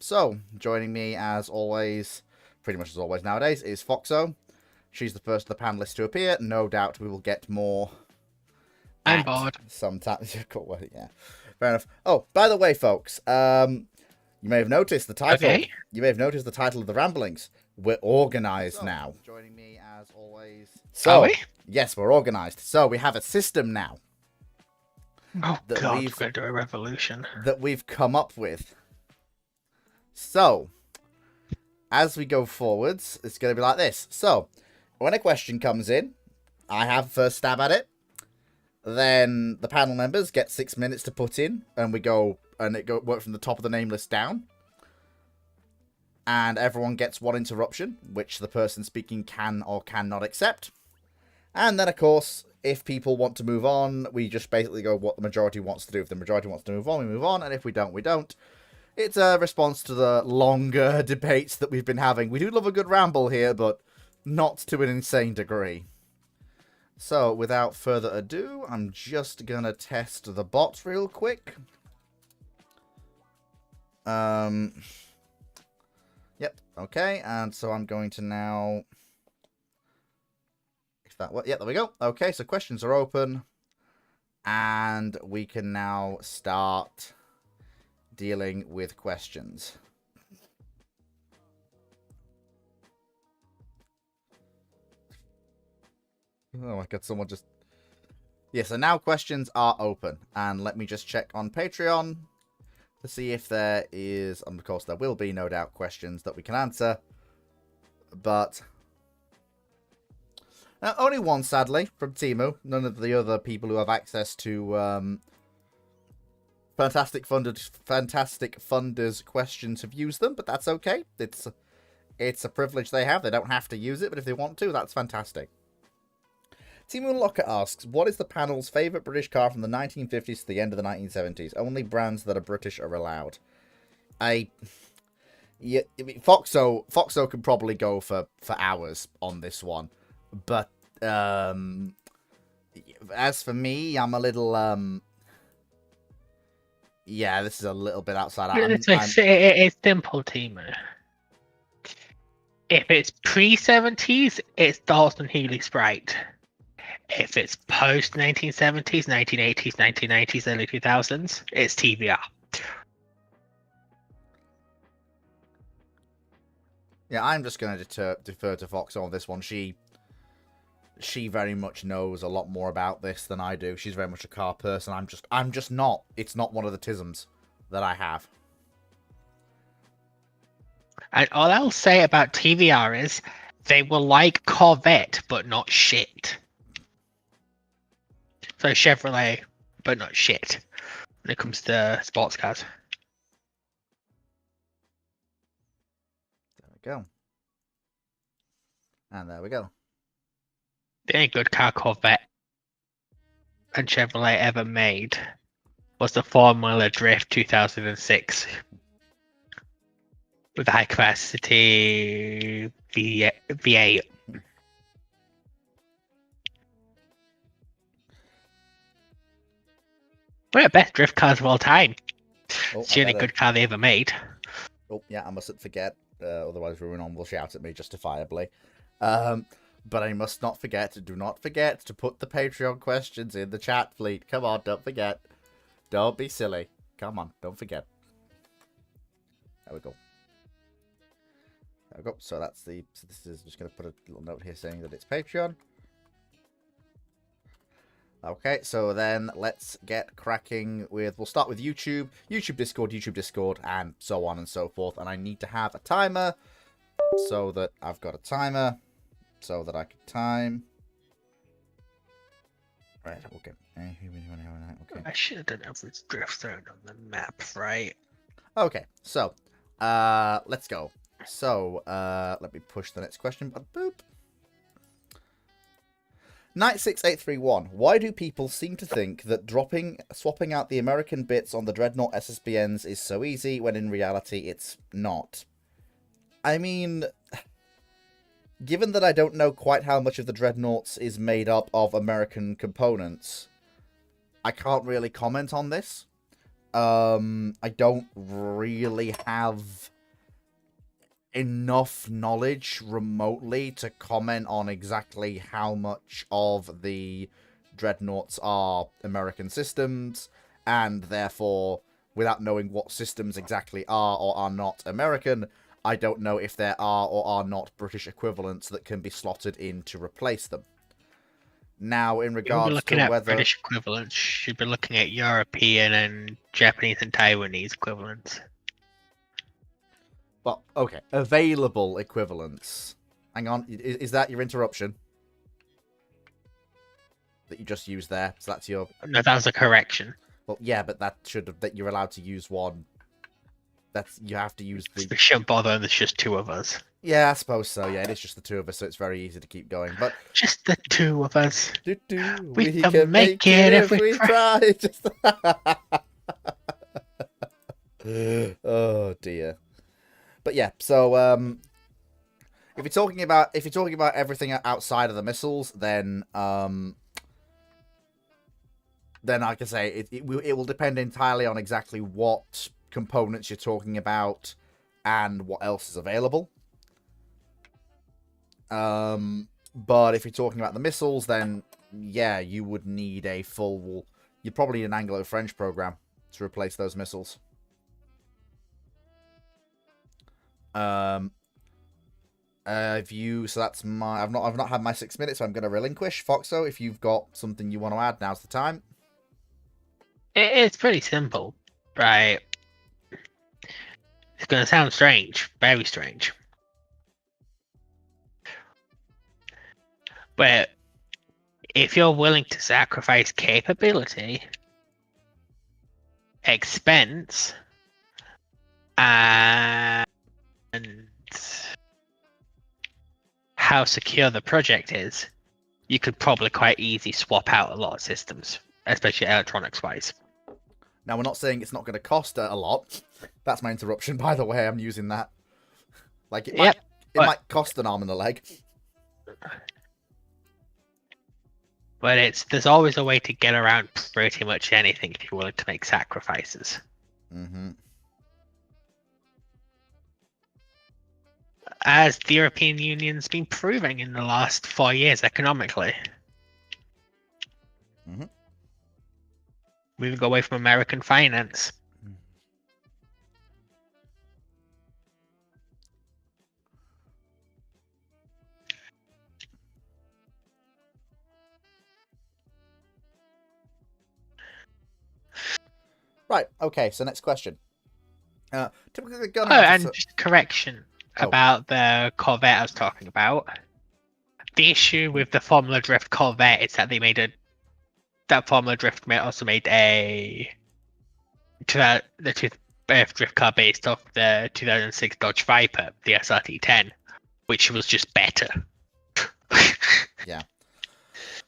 So, joining me as always, pretty much as always nowadays, is Foxo. She's the first of the panelists to appear. No doubt we will get more. I'm bored. Sometimes, cool, yeah, fair enough. Oh, by the way, folks, you may have noticed the title. Okay. You may have noticed the title of the ramblings. We're organized now. Joining me as always. Are we? Yes, we're organized. So we have a system now. Oh God, we're gonna do a revolution. That we've come up with. So, as we go forwards, it's going to be like this. So, when a question comes in, I have first stab at it. Then the panel members get 6 minutes to put in, and we go, and it work from the top of the name list down. And everyone gets one interruption, which the person speaking can or cannot accept. And then, of course, if people want to move on, we just basically go what the majority wants to do. If the majority wants to move on, we move on. And if we don't, we don't. It's a response to the longer debates that we've been having. We do love a good ramble here, but not to an insane degree. So, without further ado, I'm just going to test the bot real quick. Yep, okay. And so I'm going to now... Yeah, there we go. Okay, so questions are open. And we can now start dealing with questions. Oh my god, someone just... Yeah, so now questions are open. And let me just check on Patreon to see if there is... And of course, there will be, no doubt, questions that we can answer. But... only one, sadly, from Timu. None of the other people who have access to Fantastic Funders questions have used them, but that's okay. It's a privilege they have. They don't have to use it, but if they want to, that's fantastic. Timu Locker asks, what is the panel's favourite British car from the 1950s to the end of the 1970s? Only brands that are British are allowed. Yeah, I mean, Foxo can probably go for hours on this one. But as for me, I'm a little yeah, this is a little bit outside. It's simple, Timu. If it's pre-70s, it's Dalton Healy Sprite. If it's post-1970s, 1980s, 1990s, early 2000s, it's TVR. Yeah, I'm just going to defer to Fox on this one. She very much knows a lot more about this than I do. She's very much a car person. I'm just not. It's not one of the tisms that I have. And all I'll say about TVR is they will like Corvette, but not shit. So Chevrolet, but not shit when it comes to sports cars. There we go. And there we go. The only good car Corvette and Chevrolet ever made was the Formula Drift 2006 with the high capacity V8. One of the best drift cars of all time. It's the only good car they ever made. Oh, yeah, I mustn't forget. Otherwise, Ruinon will shout at me justifiably. But I must not forget, do not forget to put the Patreon questions in the chat, Fleet. Come on, don't forget. Don't be silly. Come on, don't forget. There we go. There we go. So that's the... So this is just going to put a little note here saying that it's Patreon. Okay, so then let's get cracking with... We'll start with YouTube, YouTube Discord, and so on and so forth. And I need to have a timer so that I've got a timer. So that I can time. Right, okay. Okay. I should have done every drift zone on the map, right? Okay, so let's go. So let me push the next question. Boop. Knight6831. Why do people seem to think that swapping out the American bits on the Dreadnought SSBNs is so easy when in reality it's not? I mean, given that I don't know quite how much of the Dreadnoughts is made up of American components, I can't really comment on this. I don't really have enough knowledge remotely to comment on exactly how much of the dreadnoughts are American systems, and therefore, without knowing what systems exactly are or are not American, I don't know if there are or are not British equivalents that can be slotted in to replace them. Now, in You'll be regards looking to at whether... British equivalents. You'd be looking at European and Japanese and Taiwanese equivalents. Well, okay, available equivalents. Hang on, is that your interruption? That you just used there? So that's your... No, that was a correction. Well, yeah, but that should have... That you're allowed to use one. That's... You have to use the... We shouldn't bother, there's just two of us. Yeah, I suppose so. Yeah, it is just the two of us, so it's very easy to keep going. But Just the two of us. we can make it if we try. Just... Oh dear. But yeah, so if you're talking about everything outside of the missiles, then like I say, it will depend entirely on exactly what components you're talking about and what else is available. But if you're talking about the missiles, then yeah, you would need a full... You'd probably need an Anglo-French program to replace those missiles. So that's my... I've not had my 6 minutes, so I'm going to relinquish. Foxo, if you've got something you want to add, now's the time. It's pretty simple, right? It's going to sound strange, very strange. But if you're willing to sacrifice capability, expense, and how secure the project is, you could probably quite easily swap out a lot of systems, especially electronics-wise. Now, we're not saying it's not going to cost a lot. That's my interruption, by the way. I'm using that. Like, it might cost an arm and a leg. But there's always a way to get around pretty much anything if you're willing to make sacrifices. Mm-hmm. As the European Union's been proving in the last 4 years economically. Mm-hmm. Moving away from American finance. Right, okay, so next question. Typically gun and just correction about the Corvette I was talking about. The issue with the Formula Drift Corvette is that that Formula Drift also made the drift car based off the 2006 Dodge Viper, the SRT10, which was just better. Yeah.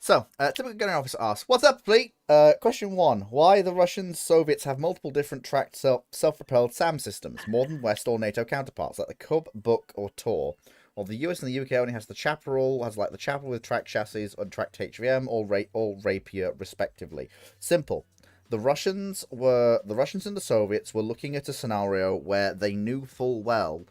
So, typical gunnery officer asks, "What's up, fleet? Question 1. Why the Russians, Soviets have multiple different tracked self-propelled SAM systems, more than West or NATO counterparts, like the Cub, Buck, or Tor? While the US and the UK only has the Chaparral, the Chaparral with tracked chassis, untracked HVM, or Rapier, respectively. Simple. The Russians and the Soviets were looking at a scenario where they knew full well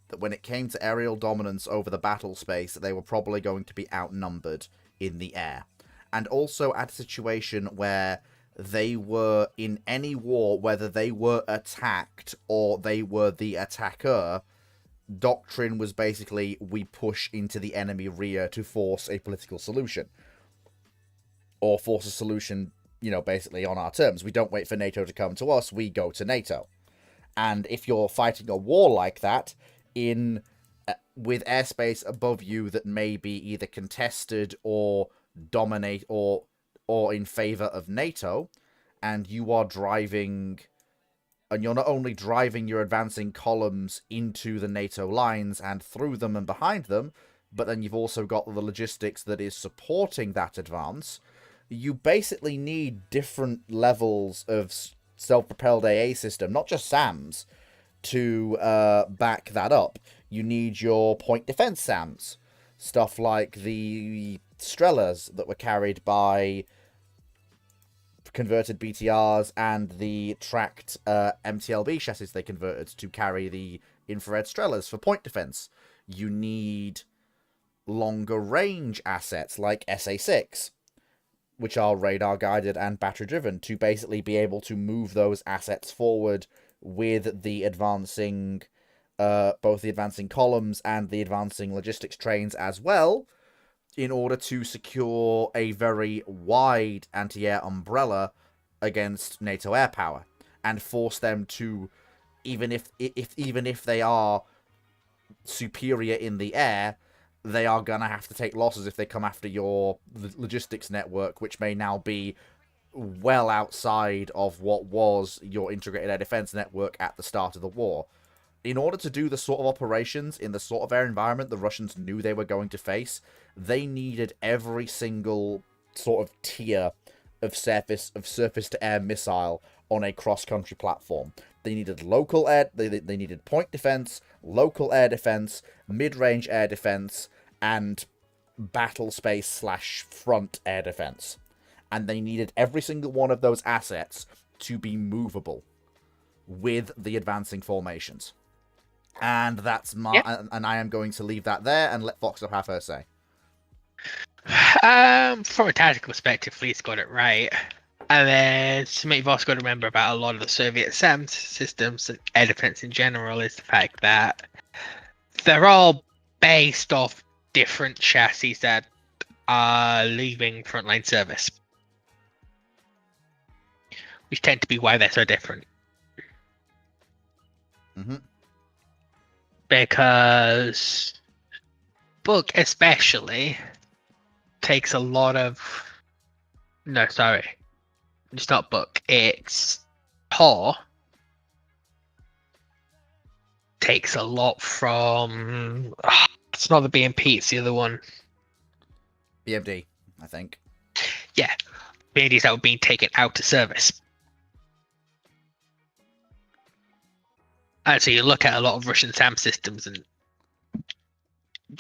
that when it came to aerial dominance over the battle space, they were probably going to be outnumbered in the air. And also at a situation where they were in any war, whether they were attacked or they were the attacker, doctrine was basically, we push into the enemy rear to force a political solution. Or force a solution, basically on our terms. We don't wait for NATO to come to us, we go to NATO. And if you're fighting a war like that, with airspace above you that may be either contested or dominate or in favor of NATO, and you are driving, and you're not only driving your advancing columns into the NATO lines and through them and behind them, but then you've also got the logistics that is supporting that advance, you basically need different levels of self-propelled AA system, not just SAMs, to back that up. You need your point defense SAMs, stuff like the Strelas that were carried by converted BTRs and the tracked MTLB chassis they converted to carry the infrared strellas for point defense. You need longer range assets like SA-6, which are radar guided and battery driven, to basically be able to move those assets forward with the advancing, both the advancing columns and the advancing logistics trains as well, in order to secure a very wide anti-air umbrella against NATO air power, and force them to, even if they are superior in the air, they are gonna have to take losses if they come after your logistics network, which may now be well outside of what was your integrated air defense network at the start of the war. In order to do the sort of operations in the sort of air environment the Russians knew they were going to face, they needed every single sort of tier of surface-to-air missile on a cross-country platform. They needed local air, they needed point defense, local air defense, mid-range air defense, and battle space / front air defense. And they needed every single one of those assets to be movable with the advancing formations. And that's and I am going to leave that there and let Foxo have her say. From a tactical perspective, Fleet's got it right. And then something you've also got to remember about a lot of the Soviet SAM systems and air defense in general is the fact that they're all based off different chassis that are leaving frontline service, which tend to be why they're so different. Mm-hmm. Because Book especially takes a lot of... No, sorry. It's not Book. It's Tor. Takes a lot from... it's not the BMP, it's the other one. BMD, I think. Yeah. BMDs that were being taken out of service. And so you look at a lot of Russian SAM systems and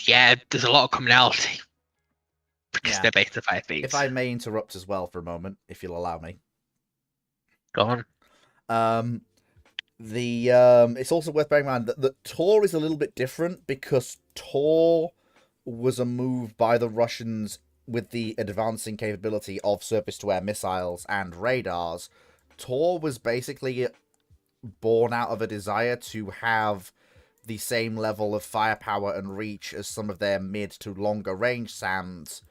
yeah, there's a lot of commonality because they're based on 5 beats. If I may interrupt as well for a moment, if you'll allow me. Go on. It's also worth bearing in mind that Tor is a little bit different because Tor was a move by the Russians with the advancing capability of surface-to-air missiles and radars. Tor was basically born out of a desire to have the same level of firepower and reach as some of their mid to longer range SAMs,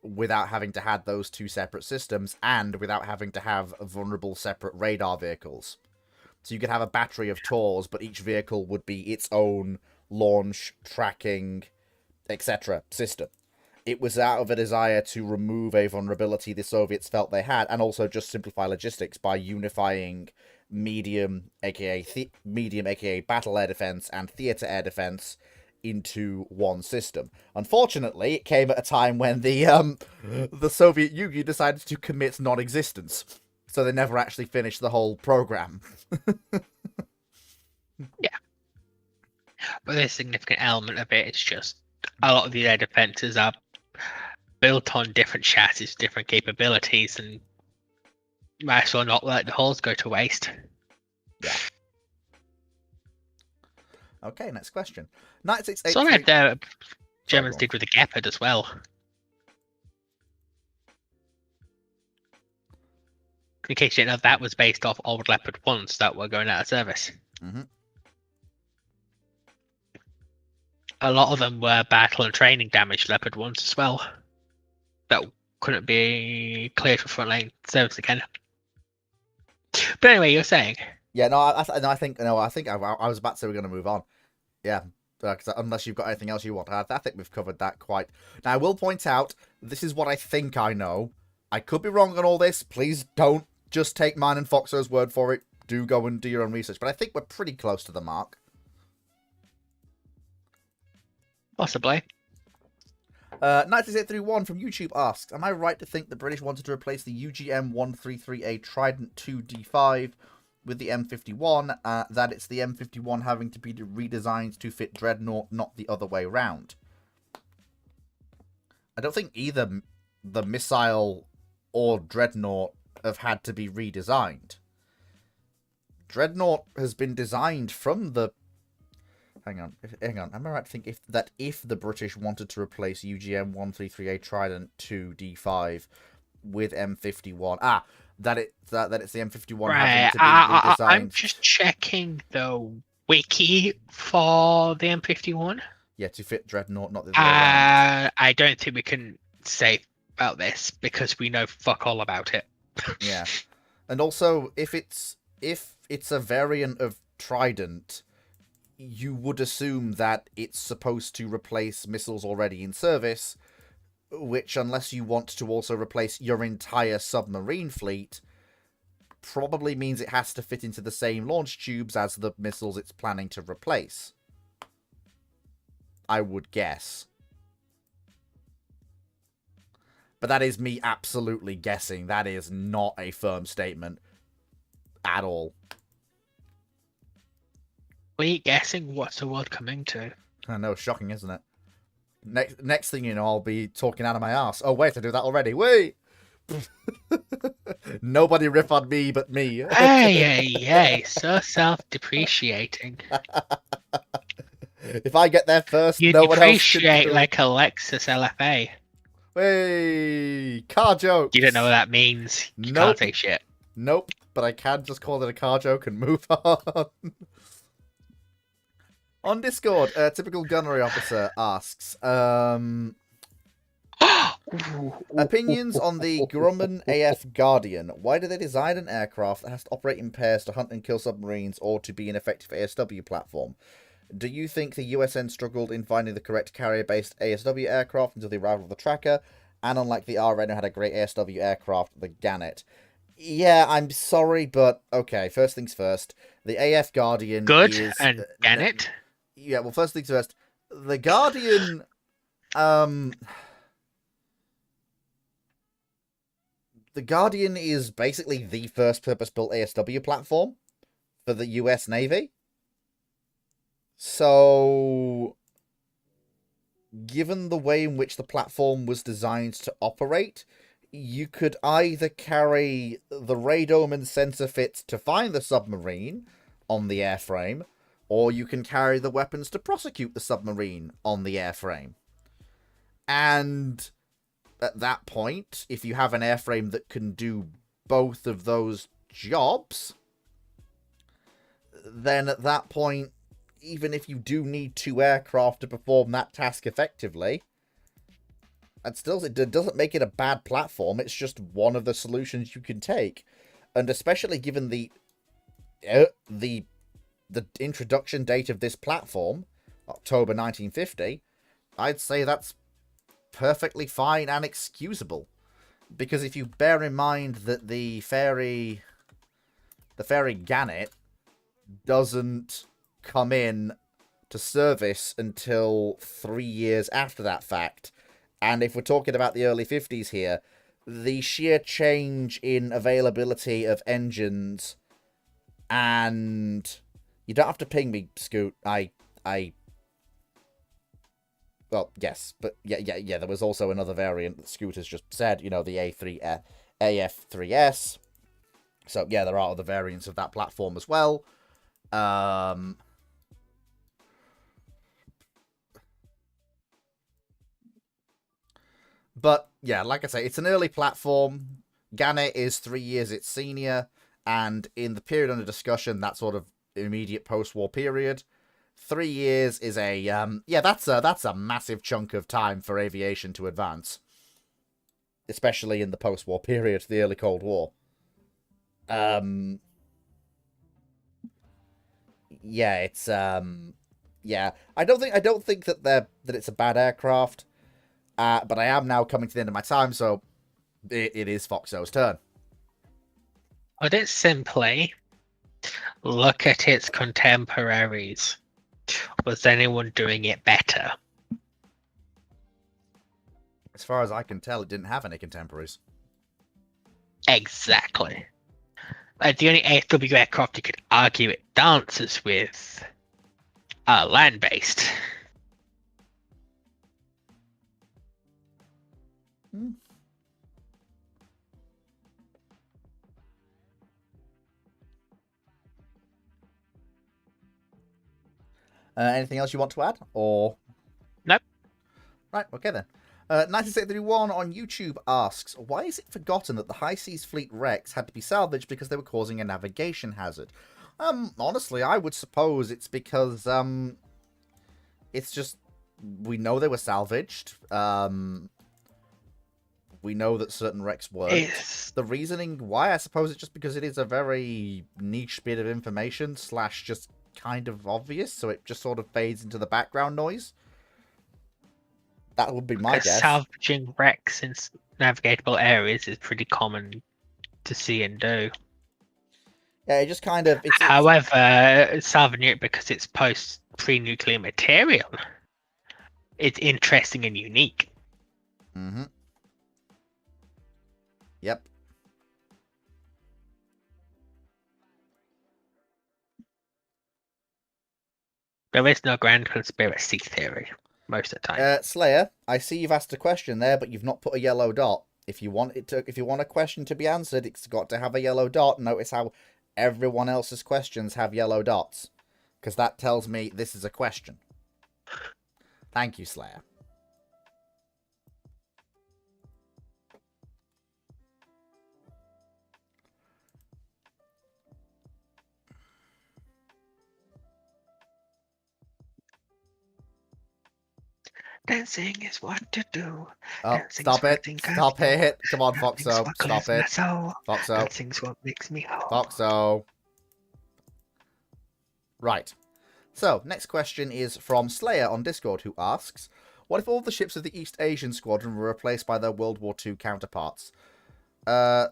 without having to have those two separate systems and without having to have vulnerable separate radar vehicles. So you could have a battery of Tors, but each vehicle would be its own launch, tracking, etc. system. It was out of a desire to remove a vulnerability the Soviets felt they had, and also just simplify logistics by unifying medium, aka battle air defense, and theater air defense into one system. Unfortunately, it came at a time when the Soviet Union decided to commit non-existence, so they never actually finished the whole program. Yeah, but a significant element of it is just a lot of the air defenses are built on different chassis, different capabilities, and might as well not let the hulls go to waste. Yeah. Okay, next question. 9683. So like the Germans did with the Gepard as well. In case you didn't know, that was based off old Leopard 1s that were going out of service. Mm-hmm. A lot of them were battle and training damaged Leopard 1s as well. That couldn't be cleared for frontline service again. But anyway, you're saying? Yeah, no, I think I was about to say we're going to move on. Yeah, unless you've got anything else you want. I think we've covered that quite. Now, I will point out, this is what I think I know. I could be wrong on all this. Please don't just take mine and Foxo's word for it. Do go and do your own research. But I think we're pretty close to the mark. Possibly. 9631 from YouTube asks, am I right to think the British wanted to replace the UGM-133A Trident 2D5 with the M51, that it's the M51 having to be redesigned to fit Dreadnought, not the other way round? I don't think either the missile or Dreadnought have had to be redesigned. Dreadnought has been designed from the hang on. Am I right to think if the British wanted to replace UGM 133A Trident 2 D5 with M51, that it's the M51 having Right. to be redesigned. I'm just checking the wiki for the M51. Yeah, to fit Dreadnought, not the other way around. I don't think we can say about this because we know fuck all about it. Yeah, and also if it's a variant of Trident, you would assume that it's supposed to replace missiles already in service, which, unless you want to also replace your entire submarine fleet, probably means it has to fit into the same launch tubes as the missiles it's planning to replace. I would guess. But that is me absolutely guessing. That is not a firm statement at all. Wait, guessing what's the world coming to? I know, shocking, isn't it? Next thing you know, I'll be talking out of my ass. Oh, wait, I do that already. Wait! Nobody riff on me but me. Hey, so self-depreciating. If I get there first, You no one else can depreciate do it. like a Lexus LFA. Hey, car joke. You don't know what that means. You Nope. can't say shit. Nope, but I can just call it a car joke and move on. On Discord, a typical gunnery officer asks, opinions on the Grumman AF Guardian. Why do they design an aircraft that has to operate in pairs to hunt and kill submarines or to be an effective ASW platform? Do you think the USN struggled in finding the correct carrier-based ASW aircraft until the arrival of the Tracker, and unlike the RN who had a great ASW aircraft, the Gannet? Yeah, I'm sorry, but okay, first things first. The AF Guardian Good is... and Gannet. Yeah, well, first things first. The Guardian... The Guardian is basically the first purpose-built ASW platform for the US Navy. So, given the way in which the platform was designed to operate, you could either carry the radome and sensor fits to find the submarine on the airframe, or you can carry the weapons to prosecute the submarine on the airframe. And at that point, if you have an airframe that can do both of those jobs, then at that point, even if you do need two aircraft to perform that task effectively, it doesn't make it a bad platform. It's just one of the solutions you can take. And especially given the introduction date of this platform, October 1950, I'd say that's perfectly fine and excusable. Because if you bear in mind that the ferry Gannet doesn't come in to service until 3 years after that fact, and if we're talking about the early 50s here, the sheer change in availability of engines, and you don't have to ping me, Scoot. Well, yes, but yeah. There was also another variant that Scoot has just said. You know, the AF3S. So yeah, there are other variants of that platform as well. But yeah, like I say, it's an early platform. Gannet is 3 years its senior, and in the period under discussion, that sort of immediate post-war period, 3 years is that's a massive chunk of time for aviation to advance, especially in the post-war period, the early Cold War. Yeah, it's yeah. I don't think that it's a bad aircraft. But I am now coming to the end of my time, so it is Foxo's turn. Put it simply, look at its contemporaries. Was anyone doing it better? As far as I can tell, it didn't have any contemporaries. Exactly. Like the only ASW aircraft you could argue it dances with are land-based. Anything else you want to add? Or Nope. Right, okay then. 1931 on YouTube asks, why is it forgotten that the High Seas Fleet wrecks had to be salvaged because they were causing a navigation hazard? Honestly, I would suppose it's because, it's just, we know they were salvaged. We know that certain wrecks weren't. The reasoning why, I suppose it's just because it is a very niche bit of information, / just kind of obvious, so it just sort of fades into the background noise. That would be my guess. Salvaging wrecks in navigatable areas is pretty common to see and do. Yeah, it just kind of... However, salvaging it because it's pre-nuclear material, it's interesting and unique. Mm-hmm. Yep. There is no grand conspiracy theory most of the time. Slayer, I see you've asked a question there, but you've not put a yellow dot. If you want a question to be answered, it's got to have a yellow dot. Notice how everyone else's questions have yellow dots, because that tells me this is a question. Thank you, Slayer. Dancing is what to do. Oh, stop it. Stop it. Come on, Foxo. Stop it. Foxo. Dancing's what makes me whole. Foxo. Right. So, next question is from Slayer on Discord, who asks, what if all the ships of the East Asian Squadron were replaced by their World War II counterparts?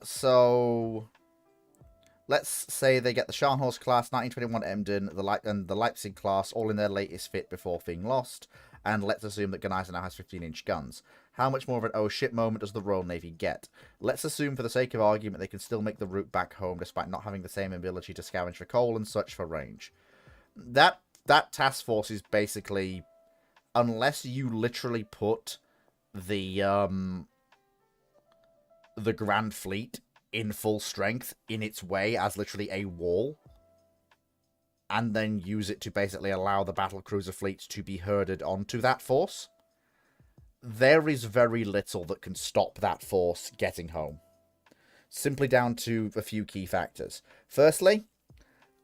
So... let's say they get the Scharnhorst class, 1921 Emden, and the Leipzig class all in their latest fit before being lost. And let's assume that ORGANISED now has 15-inch guns. How much more of an oh shit moment does the Royal Navy get? Let's assume, for the sake of argument, they can still make the route back home despite not having the same ability to scavenge for coal and such for range. That task force is basically, unless you literally put the Grand Fleet in full strength in its way as literally a wall, and then use it to basically allow the battlecruiser fleets to be herded onto that force, there is very little that can stop that force getting home. Simply down to a few key factors. Firstly,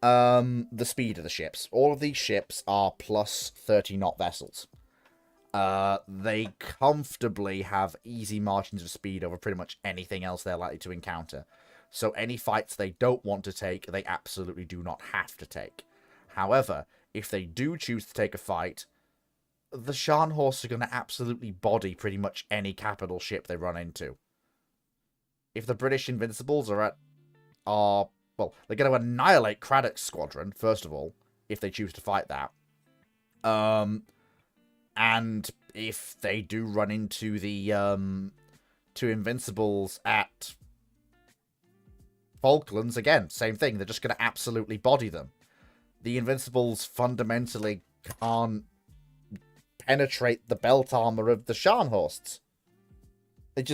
the speed of the ships. All of these ships are plus 30 knot vessels. They comfortably have easy margins of speed over pretty much anything else they're likely to encounter. So any fights they don't want to take, they absolutely do not have to take. However, if they do choose to take a fight, the Scharnhorsts are going to absolutely body pretty much any capital ship they run into. If the British Invincibles they're going to annihilate Craddock's squadron, first of all, if they choose to fight that. And if they do run into the two Invincibles at Falklands, again, same thing. They're just going to absolutely body them. The Invincibles fundamentally can't penetrate the belt armor of the Scharnhorsts. They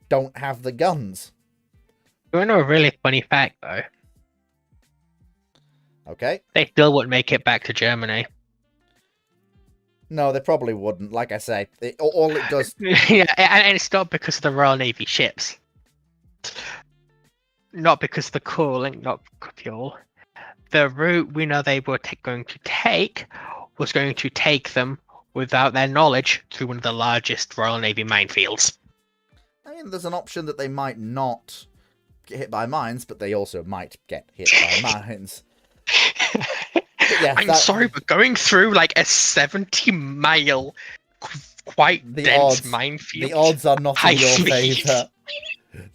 don't have the guns. You know a really funny fact, though? Okay. They still wouldn't make it back to Germany. No, they probably wouldn't. Like I say, all it does... Yeah, and it's not because of the Royal Navy ships. Not because of the cooling, not fuel. The route we know they were going to take was going to take them, without their knowledge, through one of the largest Royal Navy minefields. I mean, there's an option that they might not get hit by mines, but they also might get hit by mines. Yeah, I'm sorry, but going through like a 70-mile, quite dense minefield. The odds are not in your favour.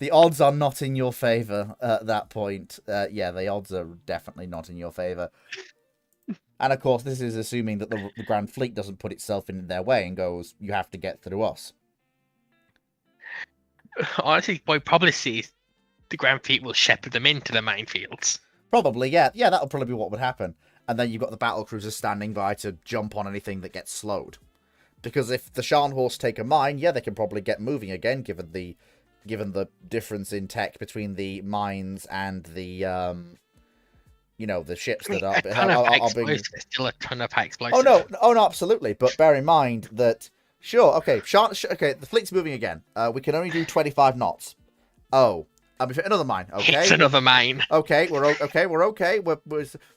The odds are not in your favour at that point. Yeah, the odds are definitely not in your favour. And of course, this is assuming that the Grand Fleet doesn't put itself in their way and goes, you have to get through us. Honestly, what we probably see is the Grand Fleet will shepherd them into the minefields. Probably, yeah. Yeah, that'll probably be what would happen. And then you've got the battlecruisers standing by to jump on anything that gets slowed. Because if the Scharnhorst take a mine, yeah, they can probably get moving again, given the difference in tech between the mines and the you know, the ships I mean, that a ton of are being. explosives is still a ton of explosives. Oh no, absolutely. But bear in mind that sure, okay, okay, the fleet's moving again. We can only do 25 knots. Oh, another mine. Okay, It's another mine. okay, we're okay.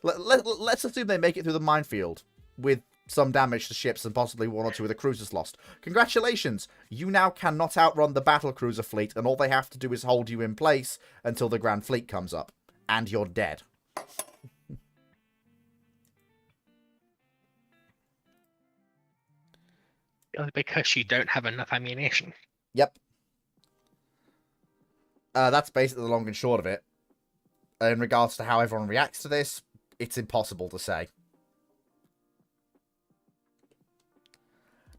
Let's assume they make it through the minefield with some damage to ships and possibly one or two of the cruisers lost. Congratulations, you now cannot outrun the battle cruiser fleet, and all they have to do is hold you in place until the Grand Fleet comes up, and you're dead. Because you don't have enough ammunition. Yep. That's basically the long and short of it. In regards to how everyone reacts to this, it's impossible to say.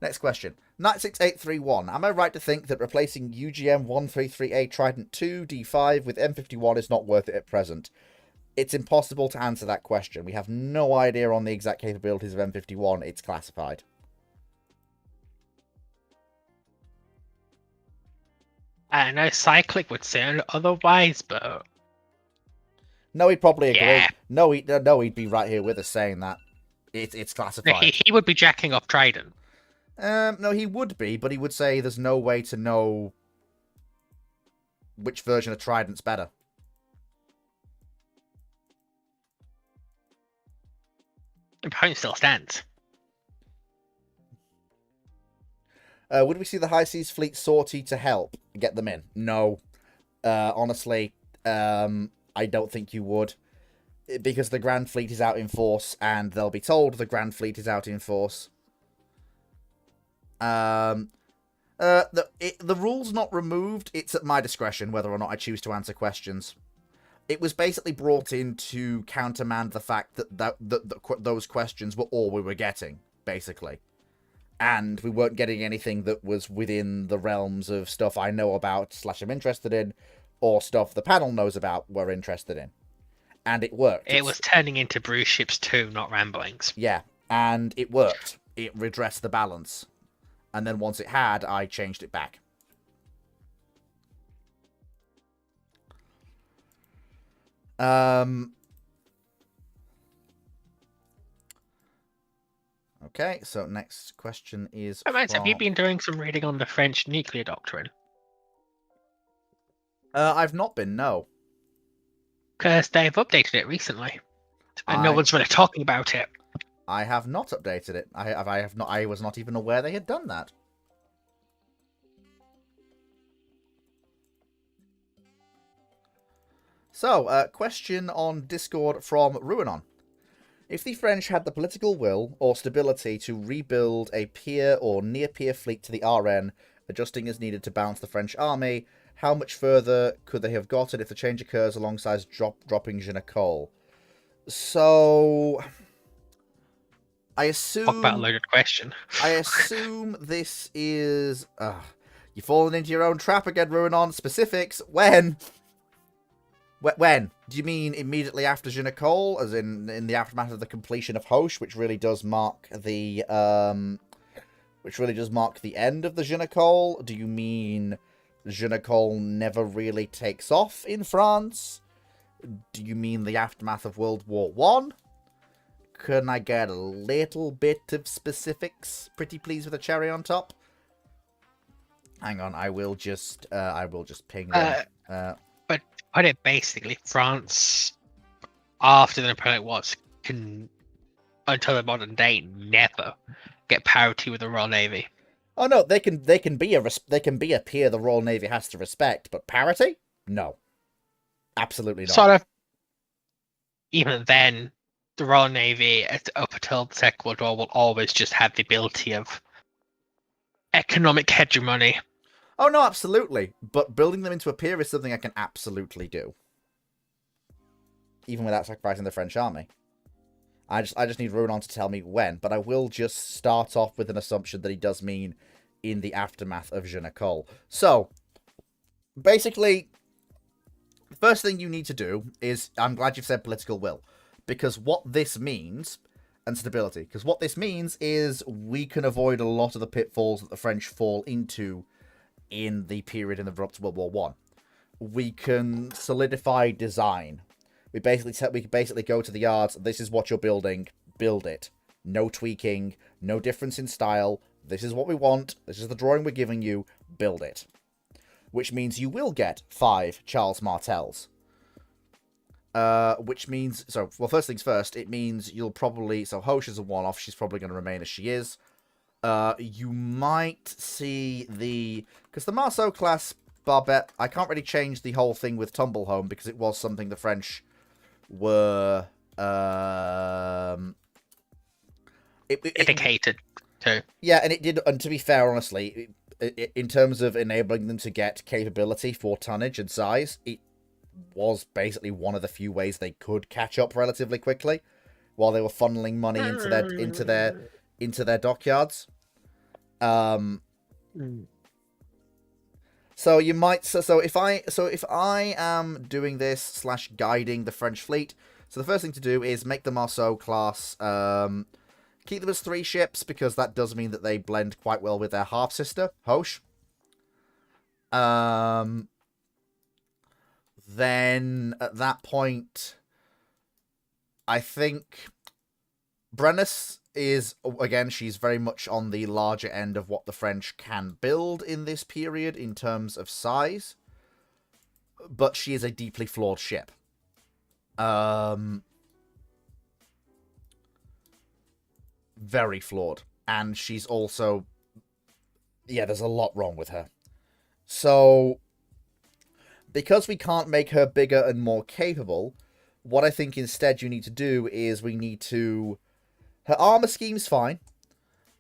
Next question. 96831. Am I right to think that replacing UGM 133A Trident 2 D5 with M51 is not worth it at present? It's impossible to answer that question. We have no idea on the exact capabilities of M51. It's classified. I know Cyclic would say otherwise, but No, he'd probably agree. Yeah. No, he'd be right here with us saying that. It's classified. he would be jacking off Trident. No, he would be, but he would say there's no way to know which version of Trident's better. The point still stands. Would we see the High Seas Fleet sortie to help get them in? No. Honestly, I don't think you would. Because the Grand Fleet is out in force, and they'll be told the Grand Fleet is out in force. The rule's not removed. It's at my discretion whether or not I choose to answer questions. It was basically brought in to countermand the fact that those questions were all we were getting, basically. And we weren't getting anything that was within the realms of stuff I know about / I'm interested in, or stuff the panel knows about we're interested in. And it worked. It was turning into Brew Ships 2, not Ramblings. Yeah, and it worked. It redressed the balance. And then once it had, I changed it back. Okay, so next question is Have you been doing some reading on the French nuclear doctrine? I've not been, no. Because they've updated it recently. And no one's really talking about it. I have not updated it. I have not. I was not even aware they had done that. So, question on Discord from Ruinon. If the French had the political will or stability to rebuild a peer or near-peer fleet to the RN, adjusting as needed to balance the French army, how much further could they have gotten if the change occurs alongside dropping Genacol? So, I assume... Talk about a loaded question. I assume this is... you've fallen into your own trap again, Ruinon. Specifics. When? When? Do you mean immediately after Genacol, as in the aftermath of the completion of Hoche, which really does mark the end of the Genacol? Do you mean Genacol never really takes off in France? Do you mean the aftermath of World War One? Can I get a little bit of specifics? Pretty please with a cherry on top. Hang on, I will just ping them. But put it basically, France, after the Napoleonic Wars, can, until the modern day, never get parity with the Royal Navy. Oh no, they can be a peer the Royal Navy has to respect, but parity? No, absolutely not. Sort of. Even then, the Royal Navy, up until the Second World War, will always just have the ability of economic hegemony. Oh no, absolutely. But building them into a peer is something I can absolutely do, even without sacrificing the French army. I just need Ruinon to tell me when, but I will just start off with an assumption that he does mean in the aftermath of Genacol. So, basically, the first thing you need to do is, I'm glad you've said political will, because what this means, and stability, because what this means is we can avoid a lot of the pitfalls that the French fall into in the period in the run-up to World War One. We can solidify design. We basically go to the yards. This is what you're building. Build it. No tweaking. No difference in style. This is what we want. This is the drawing we're giving you. Build it. Which means you will get 5 Charles Martels. Which means... So, well, first things first. It means you'll probably... So, Hosh is a one-off. She's probably going to remain as she is. You might see the... Because the Marceau class Barbette... I can't really change the whole thing with Tumblehome because it was something the French were... Indicated to. Yeah, and it did... And to be fair, honestly, in terms of enabling them to get capability for tonnage and size, it was basically one of the few ways they could catch up relatively quickly while they were funneling money into their dockyards. So you might if I am doing this / guiding the French fleet, so the first thing to do is make the Marceau class, keep them as 3 ships because that does mean that they blend quite well with their half sister Hosh. Then at that point, I think Brennus is, again, she's very much on the larger end of what the French can build in this period in terms of size. But she is a deeply flawed ship. Very flawed. And she's also... Yeah, there's a lot wrong with her. So... Because we can't make her bigger and more capable, what I think instead you need to do is we need to... Her armor scheme's fine,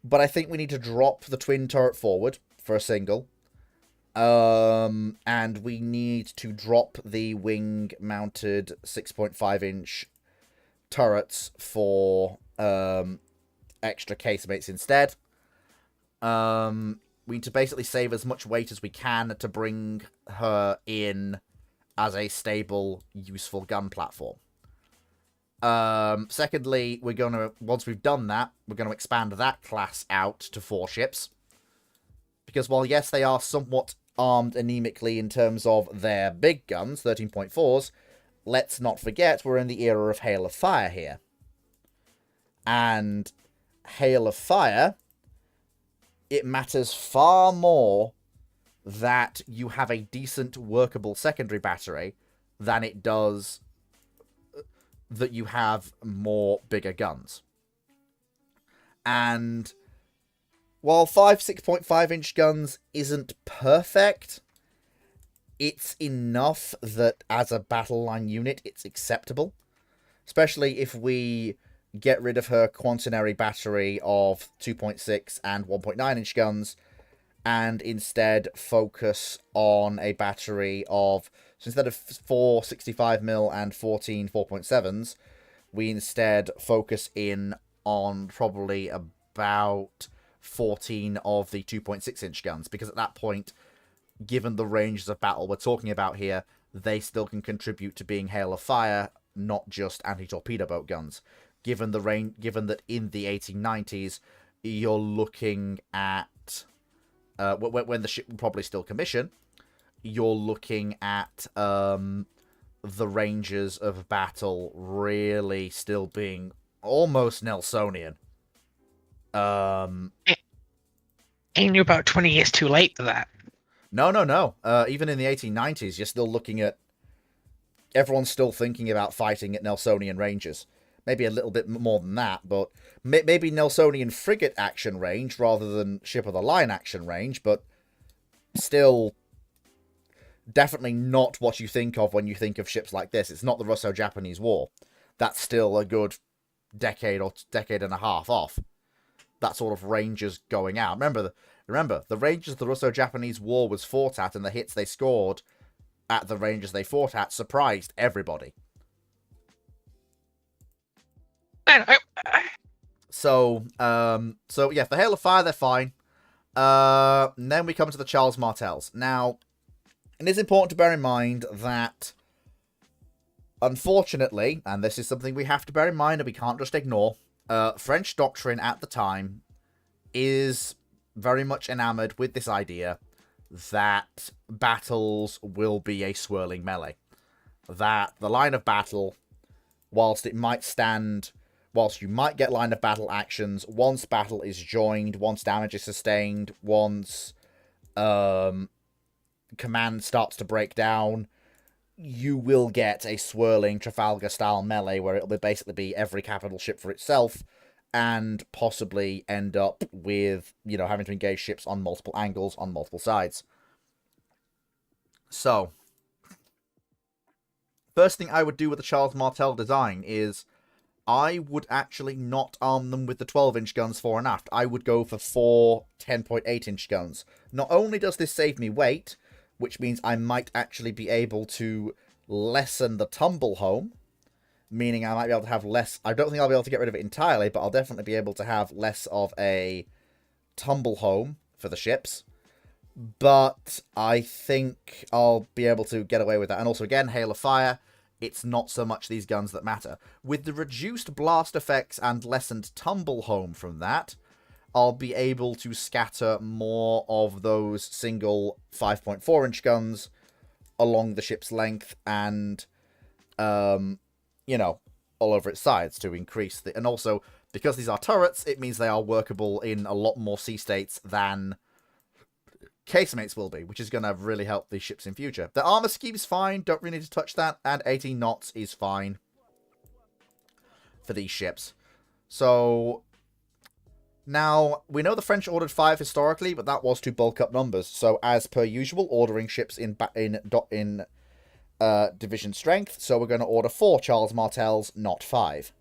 but I think we need to drop the twin turret forward for a single. And we need to drop the wing-mounted 6.5-inch turrets for extra casemates instead. We need to basically save as much weight as we can to bring her in as a stable, useful gun platform. Secondly, we're going to, once we've done that, we're going to expand that class out to 4 ships. Because while, yes, they are somewhat armed anemically in terms of their big guns, 13.4s, let's not forget we're in the era of Hail of Fire here. And Hail of Fire... It matters far more that you have a decent workable secondary battery than it does that you have more bigger guns. And while 6.5-inch guns isn't perfect, it's enough that as a battle line unit it's acceptable. Especially if we get rid of her quaternary battery of 2.6 and 1.9-inch guns, and instead focus on a battery of... So instead of 4 65mm and 14 4.7s, we instead focus in on probably about 14 of the 2.6-inch guns, because at that point, given the ranges of battle we're talking about here, they still can contribute to being Hail of Fire, not just anti-torpedo boat guns. Given that in the 1890s, you're looking at when the ship will probably still commission, you're looking at the ranges of battle really still being almost Nelsonian. And you're about 20 years too late for that. No. Even in the 1890s, you're still looking at... Everyone's still thinking about fighting at Nelsonian ranges. Maybe a little bit more than that, but maybe Nelsonian frigate action range rather than ship of the line action range, but still definitely not what you think of when you think of ships like this. It's not the Russo-Japanese War. That's still a good decade and a half off. That sort of ranges going out. Remember, the ranges the Russo-Japanese War was fought at and the hits they scored at the ranges they fought at surprised everybody. So yeah, for Hail of Fire, they're fine. And then we come to the Charles Martels. Now, it is important to bear in mind that, unfortunately, and this is something we have to bear in mind and we can't just ignore, French doctrine at the time is very much enamored with this idea that battles will be a swirling melee. That the line of battle whilst it might stand, whilst you might get line of battle actions, once battle is joined, once damage is sustained, once command starts to break down, you will get a swirling Trafalgar-style melee where it'll basically be every capital ship for itself, and possibly end up with, having to engage ships on multiple angles, on multiple sides. So, first thing I would do with the Charles Martel design is I would actually not arm them with the 12-inch guns fore and aft. I would go for 4 10.8-inch guns. Not only does this save me weight, which means I might actually be able to lessen the tumble home, meaning I might be able to have less. I don't think I'll be able to get rid of it entirely, but I'll definitely be able to have less of a tumble home for the ships. But I think I'll be able to get away with that. And also, again, Hail of Fire, it's not so much these guns that matter. With the reduced blast effects and lessened tumble home from that, I'll be able to scatter more of those single 5.4-inch guns along the ship's length and, all over its sides to increase the... And also, because these are turrets, it means they are workable in a lot more sea states than casemates will be, which is going to really help these ships in future. The armor scheme's fine, don't really need to touch that, and 18 knots is fine for these ships. So... Now, we know the French ordered 5 historically, but that was to bulk up numbers. So, as per usual, ordering ships in division strength. So, we're going to order 4 Charles Martels, not 5.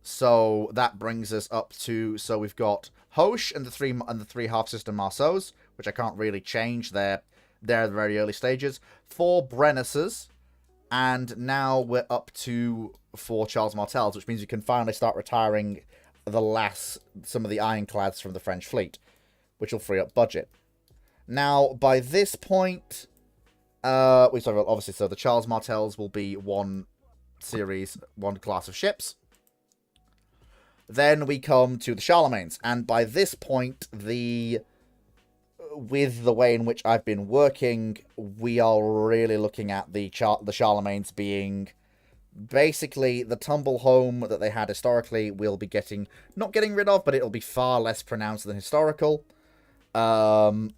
So, that brings us up to... So, we've got Hoche and the 3 half-system Marceaus, which I can't really change. They're at the very early stages. 4 Brennises. And now we're up to 4 Charles Martels, which means we can finally start retiring some of the ironclads from the French fleet, which will free up budget. Now, by this point, obviously, so the Charles Martels will be one class of ships. Then we come to the Charlemagnes, and by this point, with the way in which I've been working, we are really looking at the Charlemagnes being basically the tumble home that they had historically. Will be not getting rid of, but it'll be far less pronounced than historical. Again,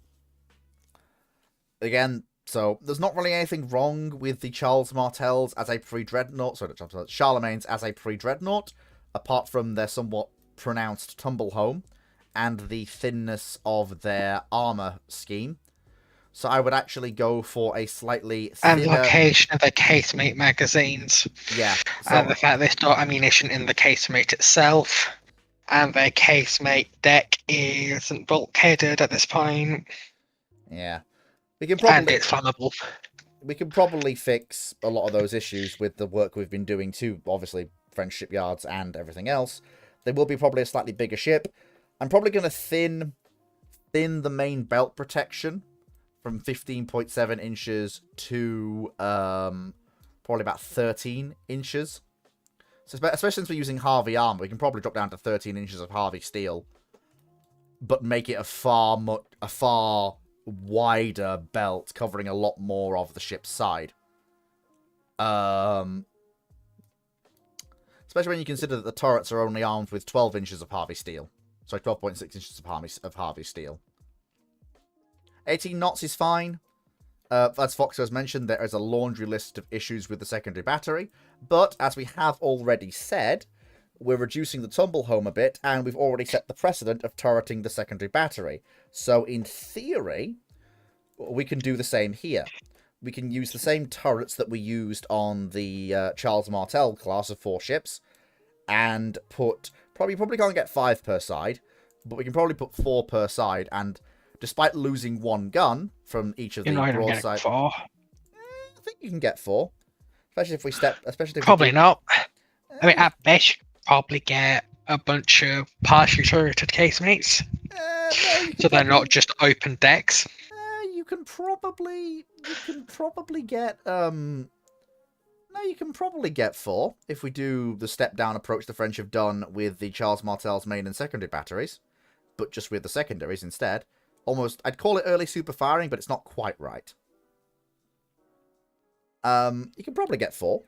so there's not really anything wrong with the Charles Martels as a pre-dreadnought. Sorry, Charlemagnes as a pre-dreadnought, apart from their somewhat pronounced tumble home and the thinness of their armor scheme. So I would actually go for a slightly thinner... And location of the casemate magazines. Yeah. So... And the fact they store ammunition in the casemate itself. And their casemate deck isn't bulkheaded at this point. Yeah. And it's flammable. We can probably fix a lot of those issues with the work we've been doing to, obviously, French shipyards and everything else. They will be probably a slightly bigger ship. I'm probably going to thin the main belt protection from 15.7 inches to probably about 13 inches. So especially since we're using Harvey armor, we can probably drop down to 13 inches of Harvey steel, but make it a far wider belt covering a lot more of the ship's side. Especially when you consider that the turrets are only armed with 12 inches of Harvey steel. Sorry, 12.6 inches of Harvey steel. 18 knots is fine. As Fox has mentioned, there is a laundry list of issues with the secondary battery. But, as we have already said, we're reducing the tumble home a bit, and we've already set the precedent of turreting the secondary battery. So, in theory, we can do the same here. We can use the same turrets that we used on the Charles Martel class of 4 ships, and put... Probably can't get 5 per side, but we can probably put 4 per side, and despite losing 1 gun from each of the broadside... 4. I think you can get 4. Especially if we step... Probably not. I mean, at best, you could probably get a bunch of partially turreted casemates. So they're not just open decks. You can probably get... No, you can probably get 4 if we do the step-down approach the French have done with the Charles Martel's main and secondary batteries, but just with the secondaries instead. Almost, I'd call it early super firing, but it's not quite right. You can probably get 4.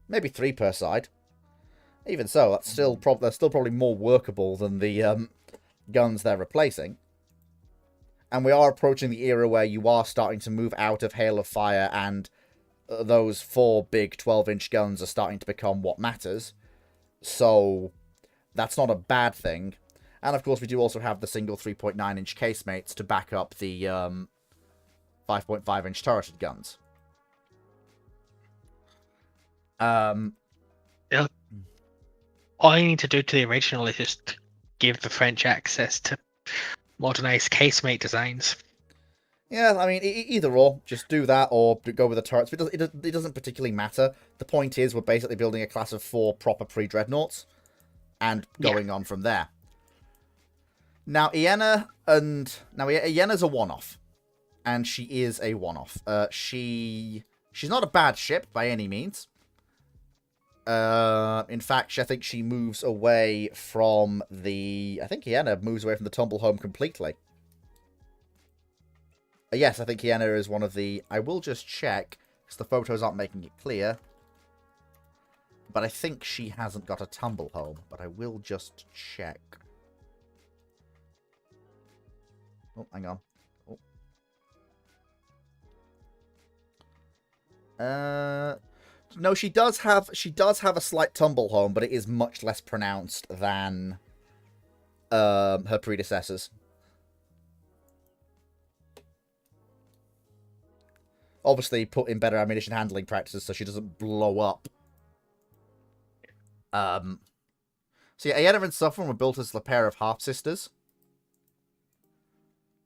Maybe 3 per side. Even so, that's still they're still probably more workable than the guns they're replacing. And we are approaching the era where you are starting to move out of Hail of Fire, and those 4 big 12-inch guns are starting to become what matters. So that's not a bad thing. And of course, we do also have the single 3.9-inch casemates to back up the 5.5-inch turreted guns. All you need to do to the original is just give the French access to modernized casemate designs. Yeah, I mean, either or. Just do that or go with the turrets. It doesn't particularly matter. The point is we're basically building a class of 4 proper pre-dreadnoughts and going on from there. Now, Ienna's a one-off. And she is a one-off. She's not a bad ship by any means. In fact, I think she moves away from I think Ienna moves away from the tumble home completely. Yes, I think Ienna is one of the... I will just check, because the photos aren't making it clear. But I think she hasn't got a tumble home, but I will just check. Oh, hang on. Oh. No, she does have a slight tumble home, but it is much less pronounced than her predecessors. Obviously, put in better ammunition handling practices so she doesn't blow up. So yeah, Ienna and Suffren were built as a pair of half-sisters.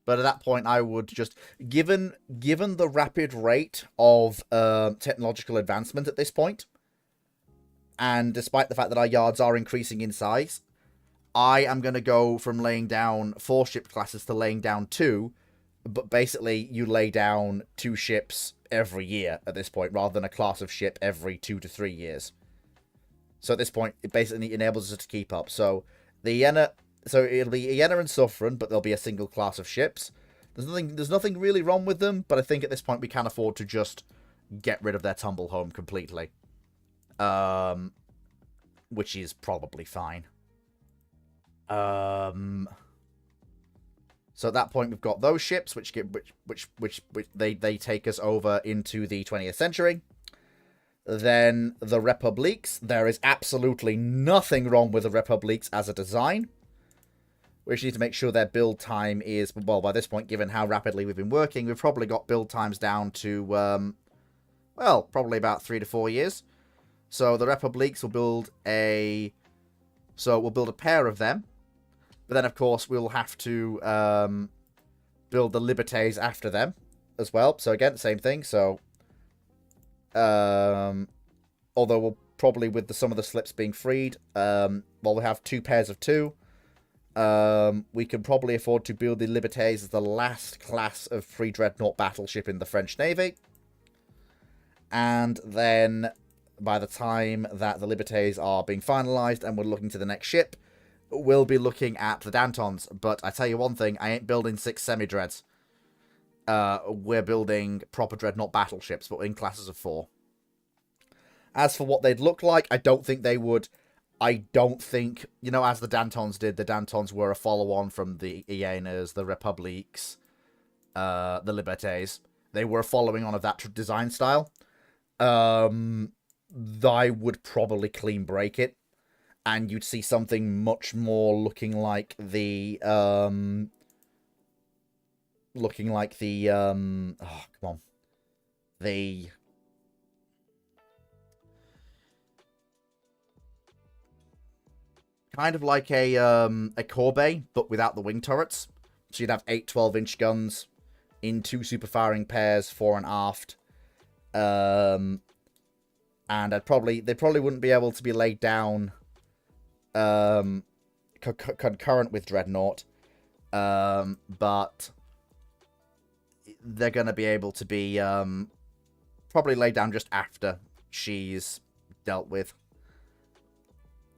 But at that point, I would just... Given the rapid rate of technological advancement at this point, and despite the fact that our yards are increasing in size, I am going to go from laying down 4 ship classes to laying down 2, but basically you lay down 2 ships every year at this point, rather than a class of ship every 2 to 3 years. So at this point, it basically enables us to keep up. So the Ienna... So it'll be Ienna and Suffren, but there'll be a single class of ships. There's nothing really wrong with them, but I think at this point we can afford to just get rid of their tumble home completely. Which is probably fine. So at that point we've got those ships, which they take us over into the 20th century. Then the Republiques. There is absolutely nothing wrong with the Republiques as a design. We just need to make sure their build time is... Well, by this point, given how rapidly we've been working, we've probably got build times down to, well, probably about 3 to 4 years. So the Republiques will build a... So we'll build a pair of them. But then, of course, we'll have to build the Libertés after them as well. So again, same thing. So, although we'll probably, with some of the slips being freed, well, we'll have 2 pairs of 2. We can probably afford to build the Libertés as the last class of pre-dreadnought battleship in the French Navy. And then, by the time that the Libertés are being finalised and we're looking to the next ship, we'll be looking at the Dantons. But I tell you one thing, I ain't building 6 semi-dreads. We're building proper dreadnought battleships, but in classes of 4. As for what they'd look like, I don't think they would... I don't think, you know, as the Dantons did, the Dantons were a follow-on from the Iennas, the Republiques, the Libertés. They were a following on of that design style. I would probably clean break it, and you'd see something much more looking like the, oh, come on. Kind of like a Corbeil, but without the wing turrets. So you'd have 8 12-inch guns in 2 super-firing pairs, fore and aft. And they probably wouldn't be able to be laid down concurrent with Dreadnought. But they're going to be able to be probably laid down just after she's dealt with.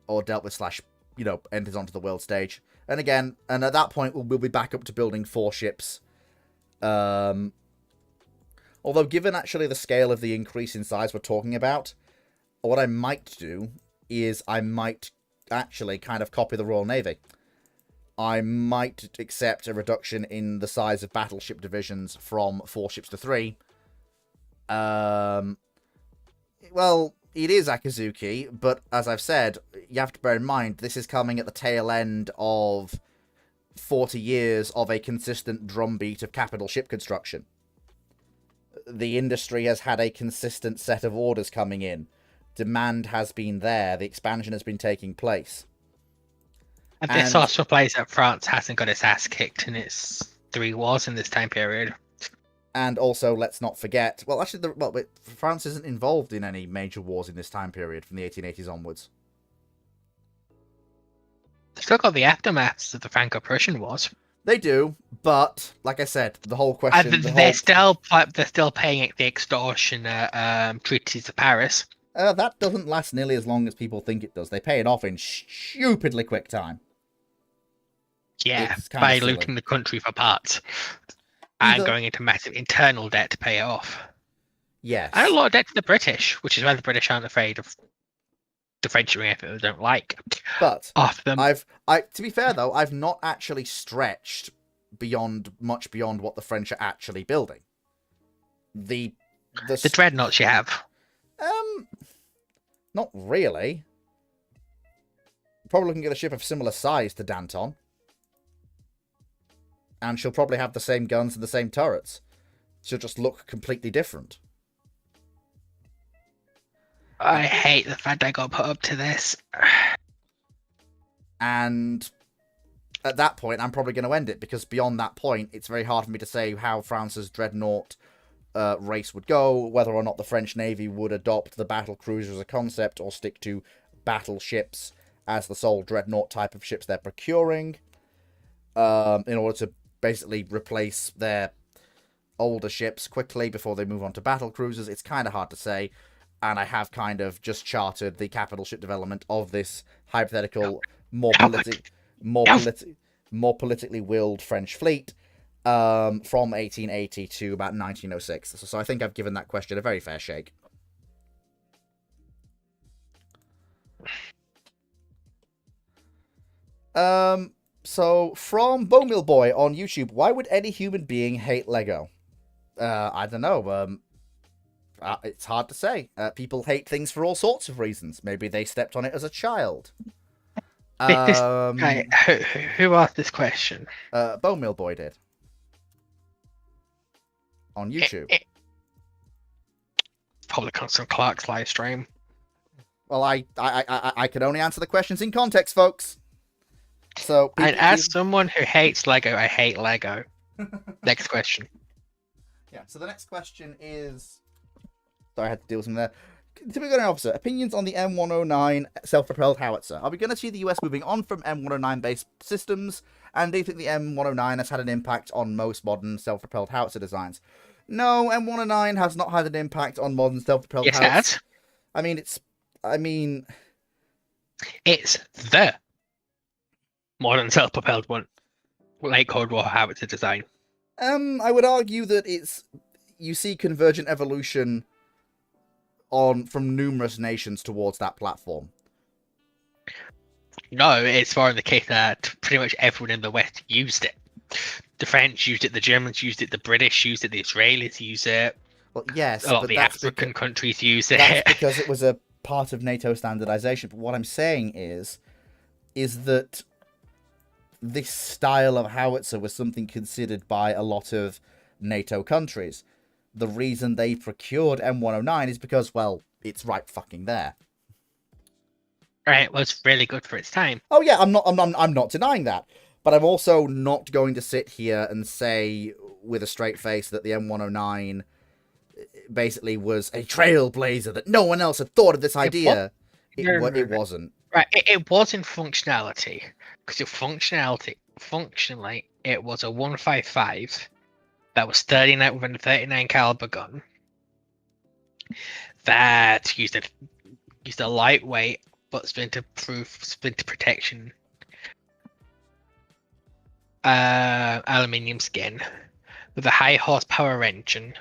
Or dealt with / you know, enters onto the world stage. And again, at that point, we'll be back up to building 4 ships. 4 Although, given actually the scale of the increase in size we're talking about, what I might do is I might actually kind of copy the Royal Navy. I might accept a reduction in the size of battleship divisions from 4 ships to 3. Well, it is Akazuki, but as I've said, you have to bear in mind, this is coming at the tail end of 40 years of a consistent drumbeat of capital ship construction. The industry has had a consistent set of orders coming in. Demand has been there. The expansion has been taking place. And this also plays that France hasn't got its ass kicked in its 3 wars in this time period. And also, let's not forget... Well, actually, France isn't involved in any major wars in this time period from the 1880s onwards. They've still got the aftermaths of the Franco-Prussian Wars. They do, but like I said, the whole question. They're still paying the extortion treaties of Paris. That doesn't last nearly as long as people think it does. They pay it off in stupidly quick time. Yeah, by looting the country for parts and going into massive internal debt to pay it off. Yes, and a lot of debt to the British, which is why the British aren't afraid of the French doing anything they don't like. But after them, to be fair though, I've not actually stretched much beyond what the French are actually building. The dreadnoughts you have. Not really. Probably can get a ship of similar size to Danton. And she'll probably have the same guns and the same turrets. She'll just look completely different. I hate the fact I got put up to this. And at that point, I'm probably going to end it, because beyond that point, it's very hard for me to say how France's dreadnought race would go, whether or not the French Navy would adopt the battle cruiser as a concept or stick to battleships as the sole dreadnought type of ships they're procuring, in order to basically replace their older ships quickly before they move on to battle cruisers. It's kind of hard to say, and I have kind of just charted the capital ship development of this hypothetical, more politically willed French fleet from 1880 to about 1906. So I think I've given that question a very fair shake. So from Bowmill Boy on YouTube, why would any human being hate Lego? I don't know. It's hard to say. People hate things for all sorts of reasons. Maybe they stepped on it as a child. Who asked this question? Bowmill Boy did. On YouTube. Probably comes from Clark's live stream. Well, I can only answer the questions in context, folks. So, and as someone who hates Lego, I hate Lego. Next question. Yeah, so the next question is... Sorry, I had to deal with something there. Typical officer, opinions on the M109 self-propelled howitzer. Are we going to see the US moving on from M109-based systems? And do you think the M109 has had an impact on most modern self-propelled howitzer designs? No, M109 has not had an impact on modern self-propelled howitzers. Yes, it has. It's the modern self-propelled one, late Cold War howitzer design. I would argue that you see convergent evolution from numerous nations towards that platform. No, it's more in the case that pretty much everyone in the West used it. The French used it, the Germans used it, the British used it, the Israelis use it. Well, yes, a lot of the African countries use it. That's because it was a part of NATO standardization. But what I'm saying is that this style of howitzer was something considered by a lot of NATO countries. The reason they procured M109 is because, well, it's right fucking there. Right, well, it's really good for its time. Oh yeah, I'm not denying that, but I'm also not going to sit here and say with a straight face that the M109 basically was a trailblazer, that no one else had thought of this idea. It wasn't. Right, it was in functionality, because functionally, it was a 155 that was 39 with a 39 caliber gun that used a lightweight but splinter-proof, splinter protection aluminium skin with a high horsepower engine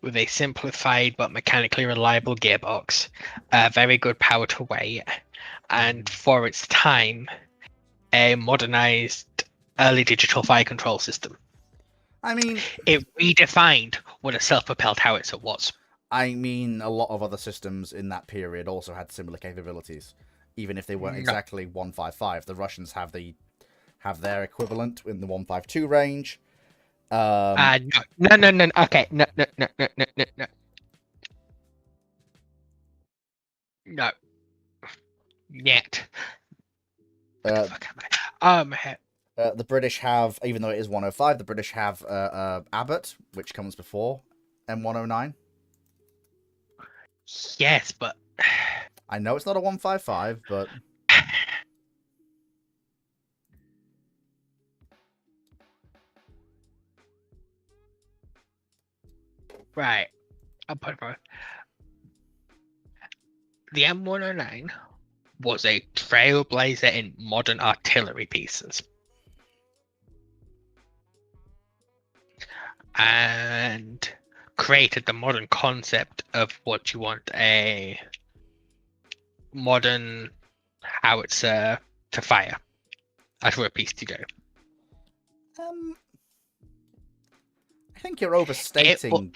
with a simplified but mechanically reliable gearbox, very good power to weight, and for its time, a modernized early digital fire control system. I mean, It redefined what a self-propelled howitzer was. I mean, a lot of other systems in that period also had similar capabilities, even if they weren't No. exactly 155. The Russians have their equivalent in the 152 range. No. Okay, no. No. Yet. What the fuck am I? The British have, even though it is 105, the British have Abbott, which comes before M109. Yes, but I know it's not a 155, but right. I'll put it. The M109 was a trailblazer in modern artillery pieces. And created the modern concept of what you want a modern howitzer to fire as for a piece to go. I think you're overstating.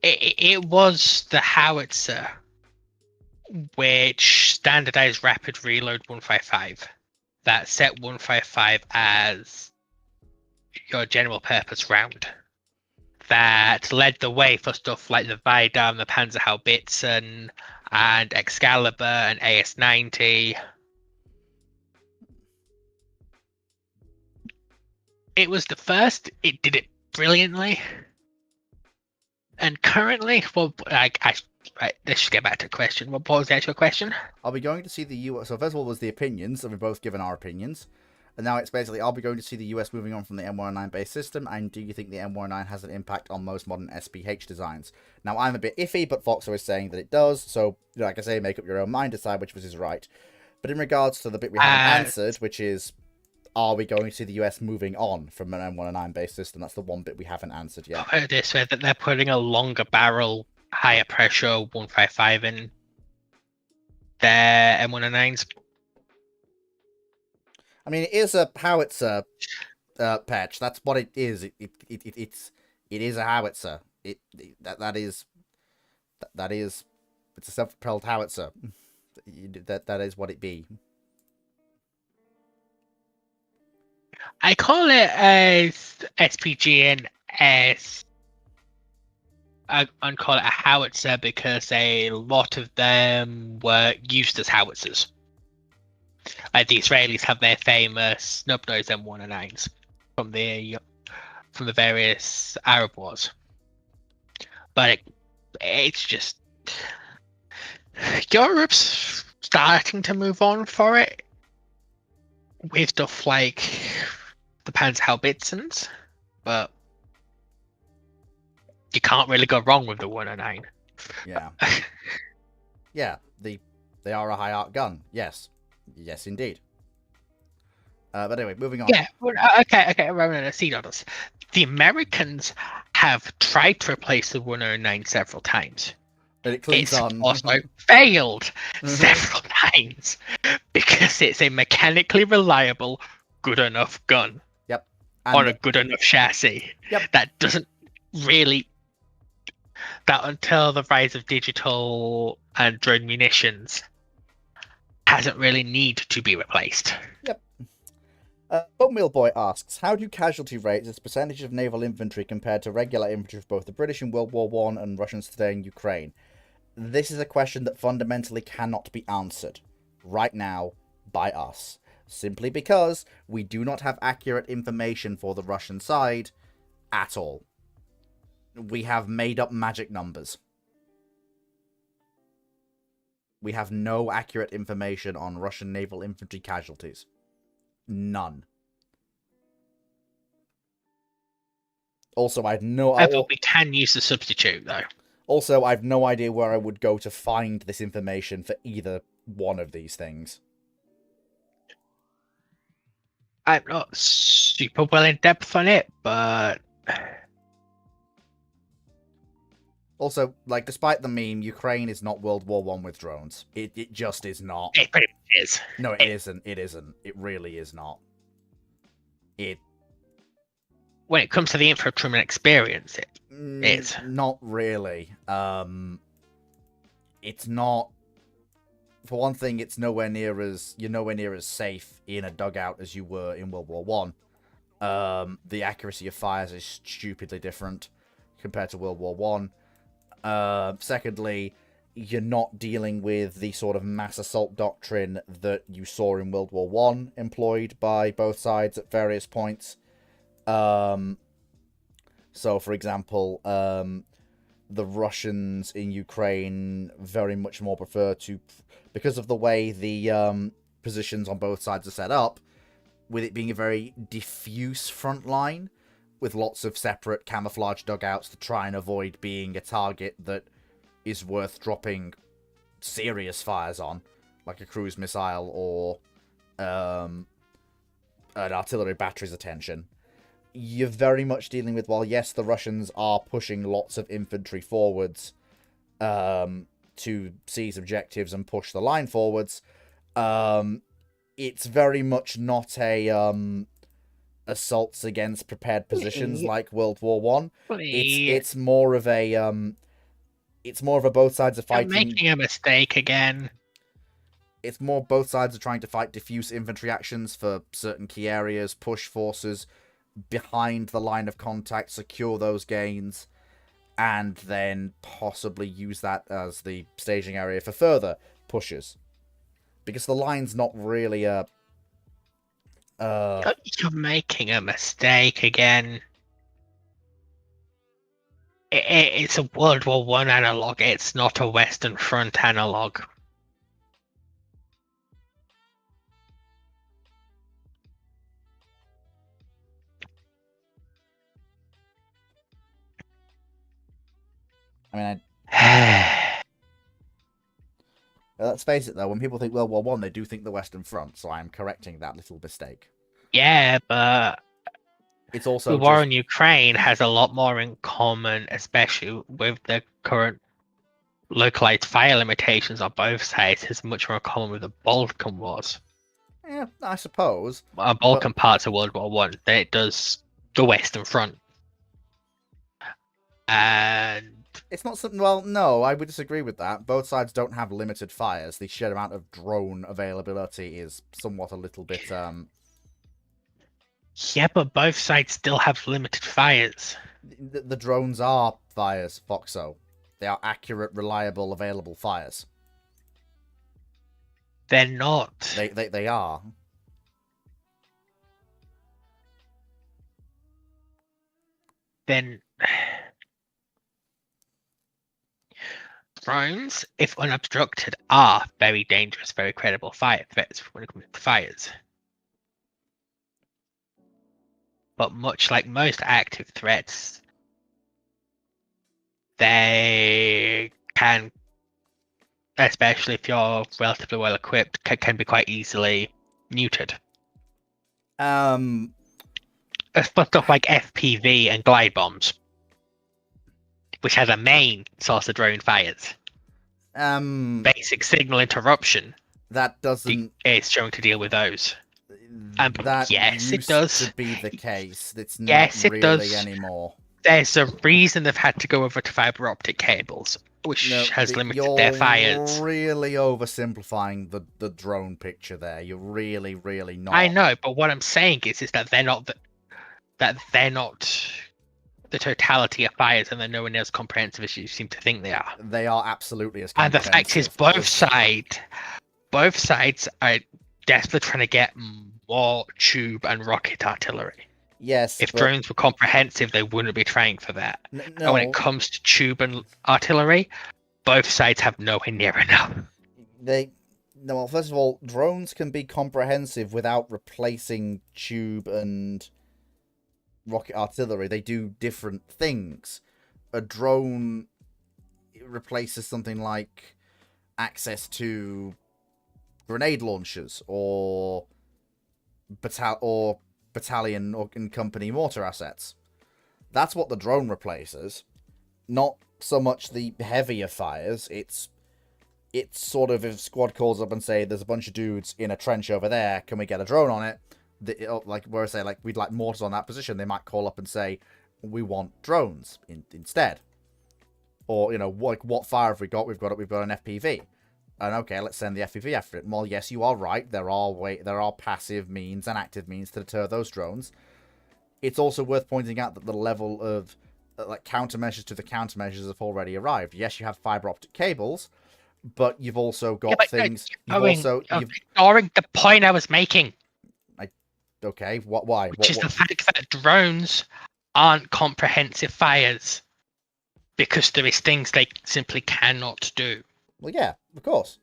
It was the howitzer which standardized rapid reload 155 that set 155 as your general purpose round. That led the way for stuff like the Vidar, the Panzerhaubitze, and Excalibur and AS-90. It was the first. It did it brilliantly. And currently, well, let's just get back to the question. What was the actual question? I'll be going to see the US. So first of all was the opinions, and we've both given our opinions. And now it's basically, I'll be going to see the US moving on from the M109 based system, and do you think the M109 has an impact on most modern SPH designs? Now, I'm a bit iffy, but Foxo is saying that it does, so, like I say, make up your own mind, decide which was his right. But in regards to the bit we haven't answered, which is, are we going to see the US moving on from an M109 based system? That's the one bit we haven't answered yet. Put it this way, that they're putting a longer barrel, higher pressure 155 in their M109s. I mean, it is a howitzer patch. That's what it is. It is a howitzer. That is it's a self-propelled howitzer. That is what it be. I call it a SPG and S. I'd call it a howitzer because a lot of them were used as howitzers. Like the Israelis have their famous snub-nosed M109s from the various Arab wars, but it's just Europe's starting to move on for it with stuff like the Panzerhaubitzens, but you can't really go wrong with the 109. Yeah. Yeah, they are a high art gun. Yes, indeed. But anyway, moving on. Yeah. Okay. See others. The Americans have tried to replace the 109 several times. But it clings on. Also failed several times because it's a mechanically reliable, good enough gun. Yep. On a good enough chassis. Yep. That doesn't really. That until the rise of digital and drone munitions hasn't really need to be replaced. Yep. Bumwheel Boy asks, how do casualty rates as a percentage of naval infantry compared to regular infantry for both the British in World War I and Russians today in Ukraine? This is a question that fundamentally cannot be answered right now by us, simply because we do not have accurate information for the Russian side at all. We have made up magic numbers. We have no accurate information on Russian naval infantry casualties. None. Also, I have no... But we can use the substitute, though. Also, I have no idea where I would go to find this information for either one of these things. I'm not super well in depth on it, but Also, like, despite the meme, Ukraine is not World War One with drones. It just is not. It pretty much is. No, it isn't. It isn't. It really is not. It. When it comes to the infantryman experience, it is. Not really. It's not. For one thing, you're nowhere near as safe in a dugout as you were in World War One. The accuracy of fires is stupidly different compared to World War One. Secondly, you're not dealing with the sort of mass assault doctrine that you saw in World War One employed by both sides at various points. So, for example, the Russians in Ukraine very much more prefer to, because of the way the positions on both sides are set up, with it being a very diffuse front line, with lots of separate camouflage dugouts to try and avoid being a target that is worth dropping serious fires on, like a cruise missile or an artillery battery's attention. You're very much dealing with, while yes, the Russians are pushing lots of infantry forwards to seize objectives and push the line forwards, it's very much not a assaults against prepared positions like World War One. It's more of a both sides are fighting. You're making a mistake again. It's more both sides are trying to fight diffuse infantry actions for certain key areas, push forces behind the line of contact, secure those gains, and then possibly use that as the staging area for further pushes. Because the line's not really a... You're making a mistake again. It's a World War One analog. It's not a Western Front analog. I mean, let's face it, though, when people think World War One, they do think the Western Front, so I'm correcting that little mistake. Yeah, but it's also the war in Ukraine has a lot more in common, especially with the current localized fire limitations on both sides. It's much more common with the Balkan wars. Yeah, I suppose. Balkan parts of World War One than it does the Western Front. And it's not something. Well, no, I would disagree with that. Both sides don't have limited fires. The sheer amount of drone availability is somewhat a little bit. Yeah, but both sides still have limited fires. The drones are fires, Foxo. They are accurate, reliable, available fires. They're not. They are. Then drones, if unobstructed, are very dangerous, very credible fire threats when it comes to fires. But much like most active threats, they can, especially if you're relatively well equipped, can be quite easily neutered. Stuff like FPV and glide bombs, which has a main source of drone fires. Basic signal interruption. That doesn't. It's trying to deal with those. That yes, used it does. To be the case. It's not yes, it really does. anymore. There's a reason they've had to go over to fiber optic cables, which has limited their fires. You're really oversimplifying the drone picture there. You're really, really not. I know, but what I'm saying is that they're not the totality of fires, and they're nowhere near as comprehensive as you seem to think they are. They are absolutely as comprehensive. And the fact is, both sides are desperately trying to get more tube and rocket artillery. Yes. If drones were comprehensive, they wouldn't be trying for that. No. And when it comes to tube and artillery, both sides have nowhere near enough. Well, first of all, drones can be comprehensive without replacing tube and rocket artillery. They do different things. A drone replaces something like access to grenade launchers or battalion or company mortar assets. That's what the drone replaces, not so much the heavier fires. It's sort of, if squad calls up and say there's a bunch of dudes in a trench over there, can we get a drone on it? Like where I say like we'd like mortars on that position, they might call up and say we want drones instead. Or, you know, like what fire have we got? We've got an FPV. And okay, let's send the FPV after it. Well, yes, you are right. There are passive means and active means to deter those drones. It's also worth pointing out that the level of like countermeasures to the countermeasures have already arrived. Yes, you have fiber optic cables, but you've also got things. Ignoring the point I was making. Okay, why? Which is the fact that drones aren't comprehensive fires because there is things they simply cannot do. Well, yeah, of course.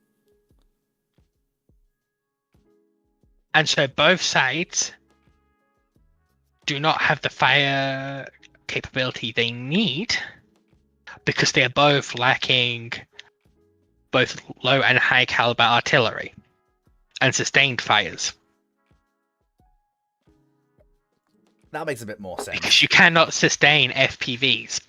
And so both sides do not have the fire capability they need because they are both lacking both low and high caliber artillery and sustained fires. That makes a bit more sense. Because you cannot sustain FPVs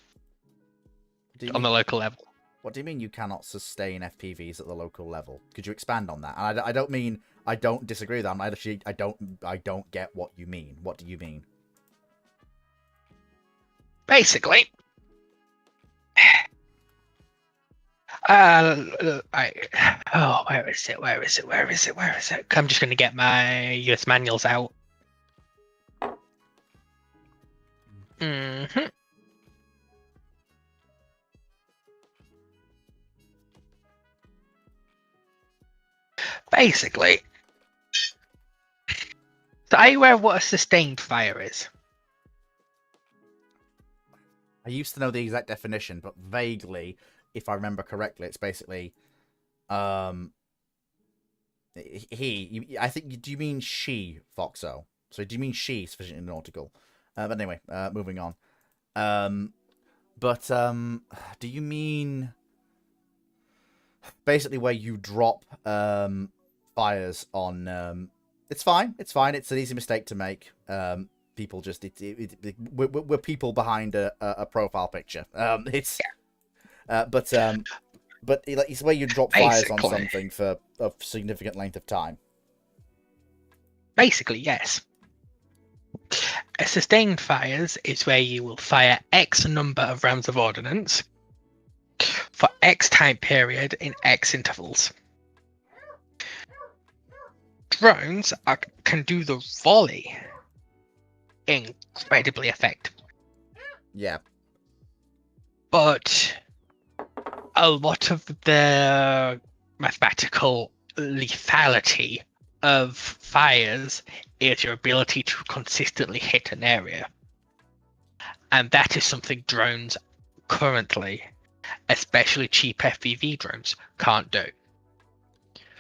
on the local level. What do you mean you cannot sustain FPVs at the local level? Could you expand on that? And I don't mean I don't disagree with that. I don't get what you mean. What do you mean? Basically, where is it? I'm just going to get my US manuals out. Basically, so are you aware of what a sustained fire is? I used to know the exact definition, but vaguely, if I remember correctly, it's basically, I think, do you mean she, Foxo? So do you mean she, sufficiently nautical? But anyway, moving on. Do you mean basically where you drop fires on? It's fine. It's an easy mistake to make. People just we're people behind a profile picture. But it's where you drop fires on something for a significant length of time. Basically, yes. A sustained fires is where you will fire X number of rounds of ordnance for X time period in X intervals. Drones can do the volley incredibly effectively. Yeah. But a lot of the mathematical lethality of fires is your ability to consistently hit an area. And that is something drones currently, especially cheap FPV drones, can't do.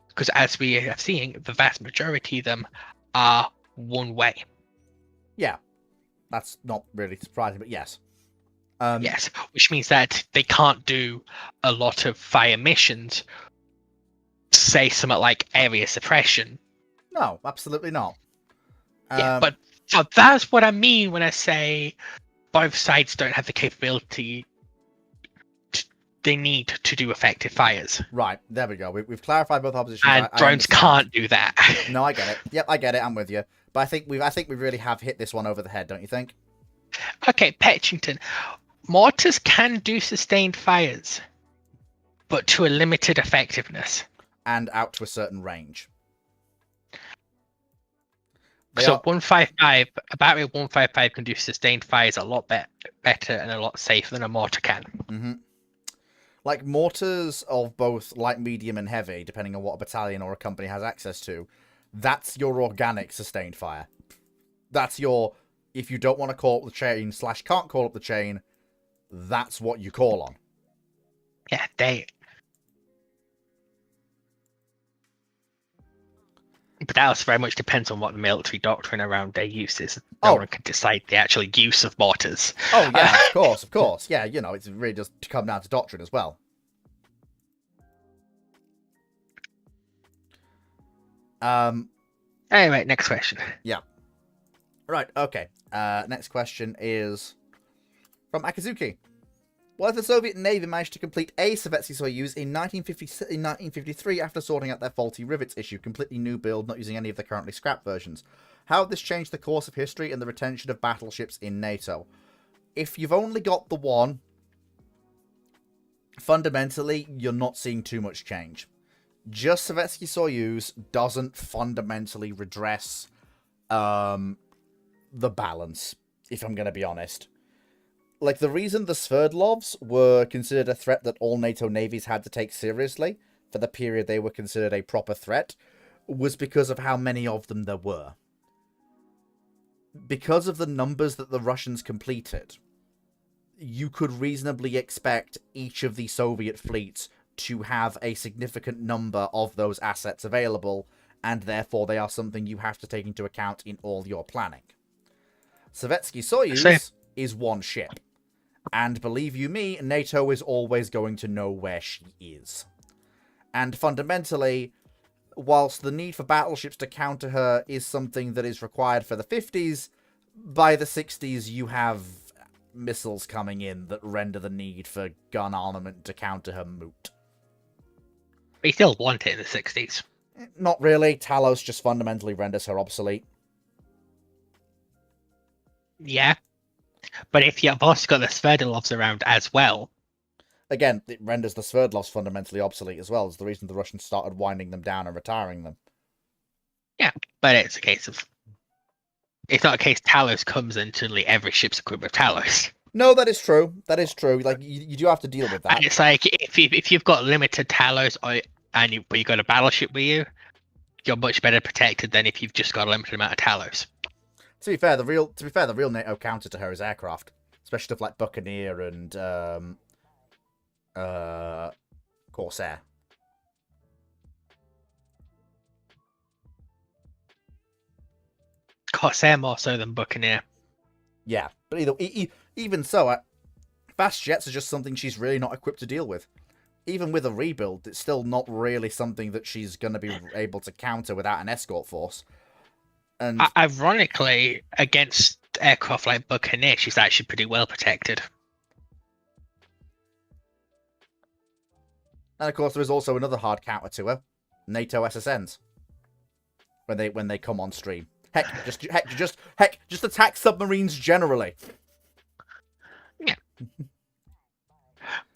Because as we are seeing, the vast majority of them are one way. Yeah. That's not really surprising, but yes. Yes, which means that they can't do a lot of fire missions, say something like area suppression. No, absolutely not. Yeah, but so that's what I mean when I say both sides don't have the capability they need to do effective fires. Right, there we go. We've clarified both oppositions. And drones can't do that. No, I get it. Yep, I get it. I'm with you. But I think we really have hit this one over the head, don't you think? Okay, Petchington. Mortars can do sustained fires, but to a limited effectiveness. And out to a certain range. So 155, a battery of 155 can do sustained fires a lot better and a lot safer than a mortar can. Mm-hmm. Like mortars of both light, medium, and heavy, depending on what a battalion or a company has access to, that's your organic sustained fire. That's your, if you don't want to call up the chain / can't call up the chain, that's what you call on. Yeah, But that also very much depends on what the military doctrine around their use is. No one can decide the actual use of mortars. Oh, yeah, of course. Yeah, you know, it really does come down to doctrine as well. Anyway, next question. Yeah. Right, okay. Next question is from Akazuki. Well, the Soviet Navy managed to complete a Sovietsky Soyuz in 1953 after sorting out their faulty rivets issue, completely new build, not using any of the currently scrapped versions. How would this change the course of history and the retention of battleships in NATO? If you've only got the one, fundamentally, you're not seeing too much change. Just Sovietsky Soyuz doesn't fundamentally redress the balance, if I'm going to be honest. Like, the reason the Sverdlovs were considered a threat that all NATO navies had to take seriously, for the period they were considered a proper threat, was because of how many of them there were. Because of the numbers that the Russians completed, you could reasonably expect each of the Soviet fleets to have a significant number of those assets available, and therefore they are something you have to take into account in all your planning. Sovietsky Soyuz is one ship. And believe you me, NATO is always going to know where she is. And fundamentally, whilst the need for battleships to counter her is something that is required for the 50s, by the 60s you have missiles coming in that render the need for gun armament to counter her moot. We still want it in the 60s. Not really. Talos just fundamentally renders her obsolete. Yeah. But if you've also got the Sverdlovs around as well... Again, it renders the Sverdlovs fundamentally obsolete as well. It's the reason the Russians started winding them down and retiring them. Yeah, but it's a case of... It's not a case Talos comes and suddenly every ship's equipped with Talos. No, that is true. That is true. Like, you do have to deal with that. And it's like, if you've got limited Talos but you've got a battleship with you, you're much better protected than if you've just got a limited amount of Talos. To be fair, the real NATO counter to her is aircraft, especially stuff like Buccaneer and Corsair. Corsair more so than Buccaneer. Yeah, but even so, fast jets are just something she's really not equipped to deal with. Even with a rebuild, it's still not really something that she's going to be able to counter without an escort force. And ironically, against aircraft like Buccaneer, she's actually pretty well protected. And of course, there is also another hard counter to her: NATO SSNs. When they come on stream, just attack submarines generally. Yeah.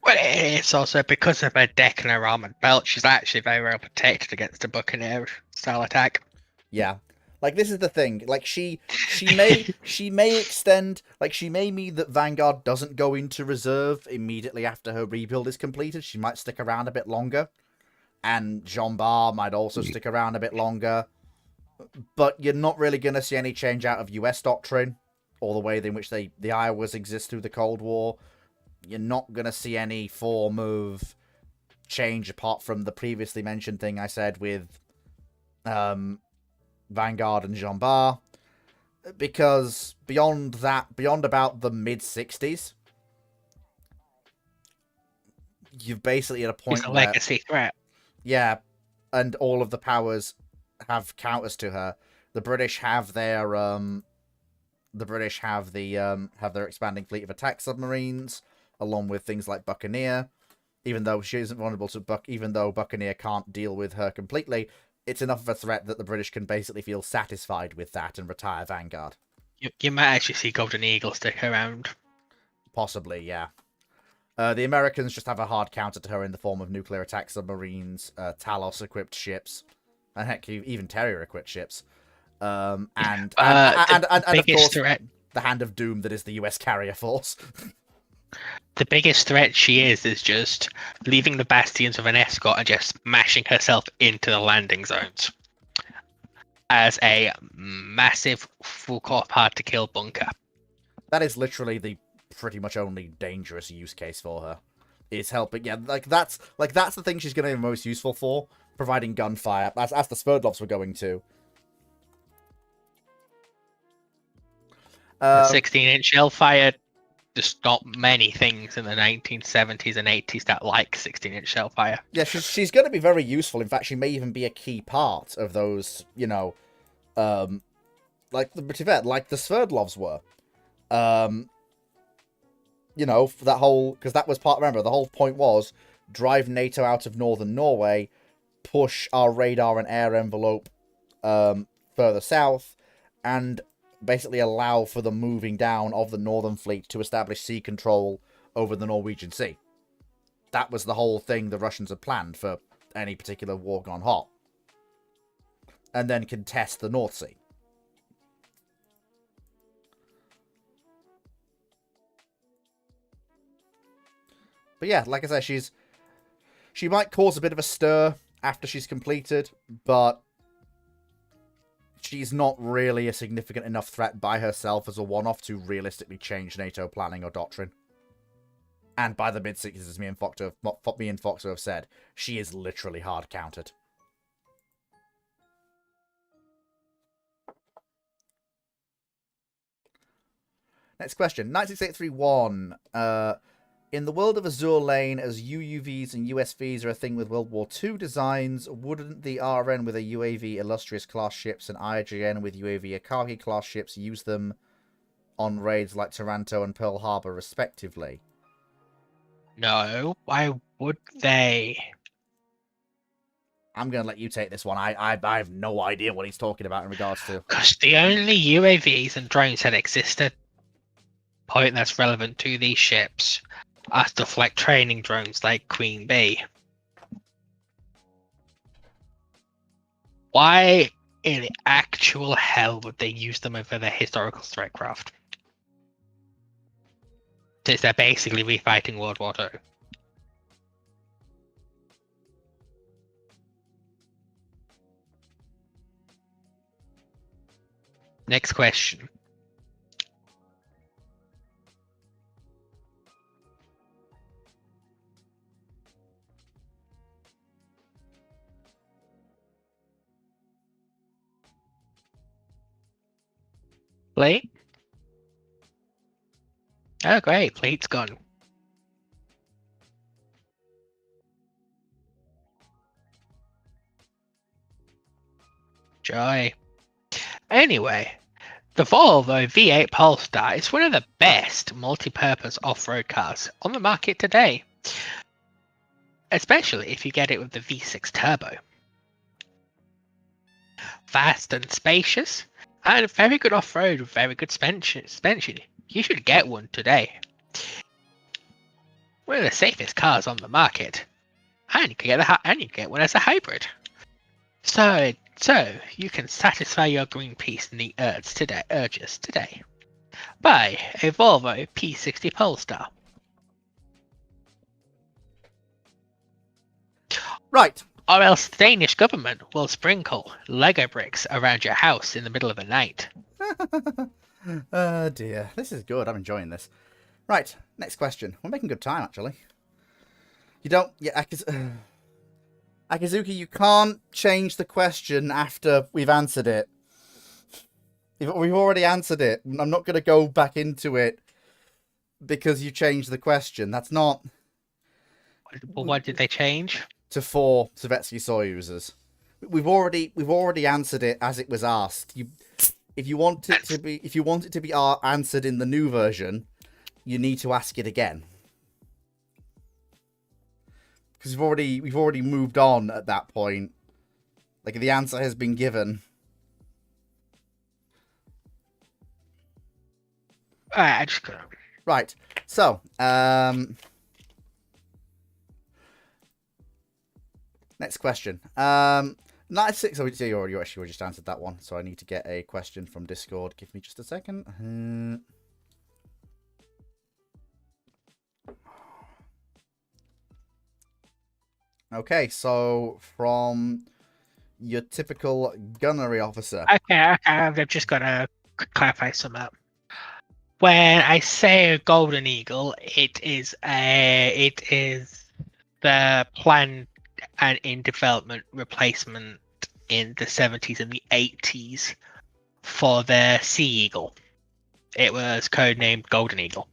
Well, it's also because of her deck and her armored belt, she's actually very well protected against a Buccaneer style attack. Yeah. Like, this is the thing. Like, she may extend. Like, she may mean that Vanguard doesn't go into reserve immediately after her rebuild is completed. She might stick around a bit longer, and Jean Bar might also stick around a bit longer. But you're not really going to see any change out of US doctrine, or the way in which the Iowas exist through the Cold War. You're not going to see any form of change apart from the previously mentioned thing I said with Vanguard and Jean Bar, because beyond about the mid-60s, you've basically at a point It's a where, legacy threat. Yeah, and all of the powers have counters to her. The British have their expanding fleet of attack submarines, along with things like Buccaneer. Even though she isn't vulnerable to even though Buccaneer can't deal with her completely, it's enough of a threat that the British can basically feel satisfied with that and retire Vanguard. You might actually see Golden Eagle stick around. Possibly, yeah. The Americans just have a hard counter to her in the form of nuclear attack submarines, Talos-equipped ships, and heck, even Terrier-equipped ships. And of course, threat. The Hand of Doom that is the US carrier force. The biggest threat she is just leaving the bastions of an escort and just smashing herself into the landing zones as a massive, full-core, hard-to-kill bunker. That is literally the pretty much only dangerous use case for her. Is helping, yeah. That's the thing she's going to be most useful for, providing gunfire, as the Sverdlovs were going to. 16-inch shell fire. There's not many things in the 1970s and 80s that like 16-inch shell fire. Yeah, she's going to be very useful. In fact, she may even be a key part of those, like the Sverdlovs were. you know, for that whole, because that was part. Remember, the whole point was drive NATO out of northern Norway, push our radar and air envelope further south, and basically allow for the moving down of the Northern Fleet to establish sea control over the Norwegian Sea. That was the whole thing the Russians had planned for any particular war gone hot. And then contest the North Sea. But yeah, like I said, she might cause a bit of a stir after she's completed, but she's not really a significant enough threat by herself as a one-off to realistically change NATO planning or doctrine. And by the mid-60s, as me and Foxer have said, she is literally hard-countered. Next question. 96831. In the world of Azure Lane, as UUVs and USVs are a thing with World War II designs, wouldn't the RN with a UAV Illustrious class ships and IGN with UAV Akagi class ships use them on raids like Taranto and Pearl Harbor, respectively? No, why would they? I'm going to let you take this one. I have no idea what he's talking about in regards to... Because the only UAVs and drones that exist at point that's relevant to these ships are stuff like training drones like Queen Bee. Why in the actual hell would they use them over their historical threat craft? Since they're basically refighting World War II. Next question. Fleet? Oh great, Fleet's gone. Joy. Anyway, the Volvo V8 Polestar is one of the best multi-purpose off-road cars on the market today. Especially if you get it with the V6 turbo. Fast and spacious, and very good off-road with very good suspension. You should get one today. One of the safest cars on the market, and you can get one as a hybrid. So you can satisfy your Greenpeace urges today. Buy a Volvo P60 Polestar. Right. Or else the Danish government will sprinkle Lego bricks around your house in the middle of the night. Oh dear. This is good. I'm enjoying this. Right. Next question. We're making good time, actually. You don't... Yeah, Akizuki, you can't change the question after we've answered it. We've already answered it. I'm not going to go back into it because you changed the question. That's not... Well, what did they change? To 4 Sovietsky Soyuzes. We've already answered it as it was asked. If you want it to be answered in the new version, you need to ask it again. Because we've already moved on at that point. Like, the answer has been given. Alright, I just got it. Right. So, next question. 96. Oh, you actually just answered that one. So I need to get a question from Discord. Give me just a second. Okay, so from your typical gunnery officer. Okay, I've just got to clarify some up. When I say a Golden Eagle, it is the planned and in development replacement in the 70s and the 80s for the Sea Eagle. It was codenamed Golden Eagle.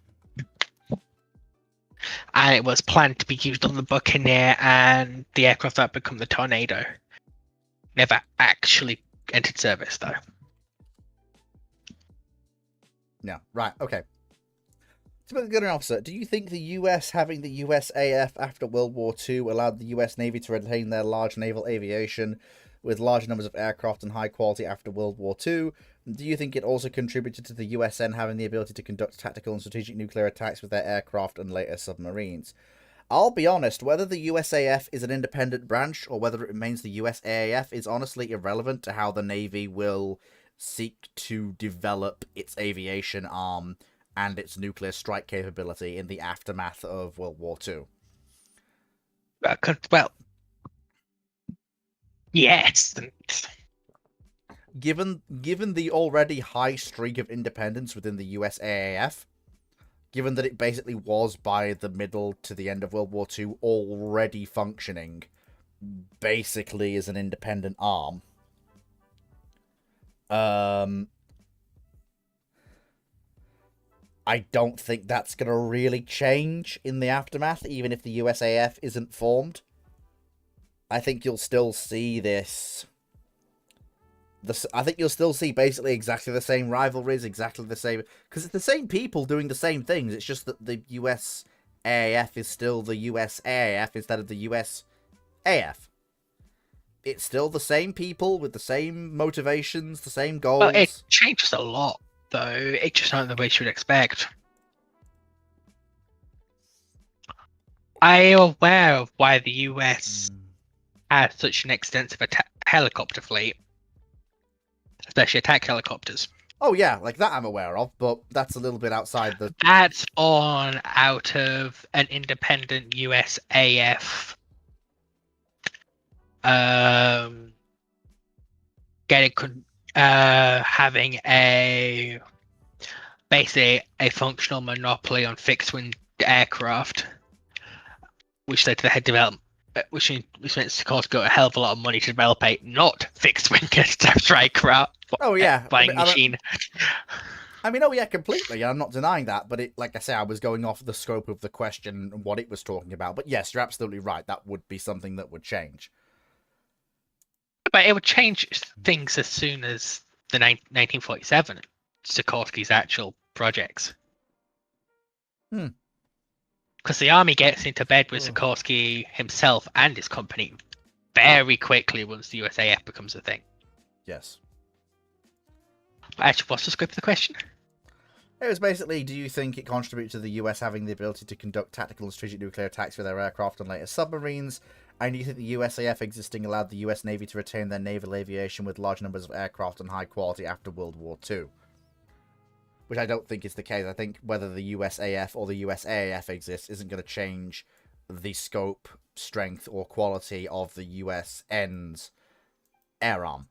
And it was planned to be used on the Buccaneer and the aircraft that become the Tornado. Never actually entered service, though. Yeah, right, okay. To get an officer, do you think the US having the USAF after World War II allowed the US Navy to retain their large naval aviation with large numbers of aircraft and high quality after World War II? Do you think it also contributed to the USN having the ability to conduct tactical and strategic nuclear attacks with their aircraft and later submarines? I'll be honest, whether the USAF is an independent branch or whether it remains the USAAF is honestly irrelevant to how the Navy will seek to develop its aviation arm and its nuclear strike capability in the aftermath of World War II. Well, yes. Given the already high streak of independence within the USAAF, given that it basically was by the middle to the end of World War II already functioning basically as an independent arm, I don't think that's going to really change in the aftermath, even if the USAF isn't formed. I think you'll still see this. I think you'll still see basically exactly the same rivalries, exactly the same. Because it's the same people doing the same things. It's just that the USAF is still the USAF instead of the USAF. It's still the same people with the same motivations, the same goals. Well, it changes a lot, though. It's just not the way you would expect. Are you aware of why the US has such an extensive helicopter fleet? Especially attack helicopters. Oh yeah, like that I'm aware of, but that's a little bit outside the... That's on out of an independent USAF having basically a functional monopoly on fixed wing aircraft, which led to the head development, which meant to cost go a hell of a lot of money to develop a not fixed wing aircraft. Oh yeah, flying machine. I mean, oh yeah, completely. I'm not denying that, but it, like I say, I was going off the scope of the question and what it was talking about. But yes, you're absolutely right. That would be something that would change. But it would change things as soon as the 1947 Sikorsky's actual projects. Because the army gets into bed with Sikorsky himself and his company very quickly once the USAF becomes a thing. Yes. Actually, what's the scope of the question? It was basically, do you think it contributes to the US having the ability to conduct tactical and strategic nuclear attacks with their aircraft and later submarines? And do you think the USAF existing allowed the US Navy to retain their naval aviation with large numbers of aircraft and high quality after World War II? Which I don't think is the case. I think whether the USAF or the USAAF exists isn't going to change the scope, strength, or quality of the USN's air arm.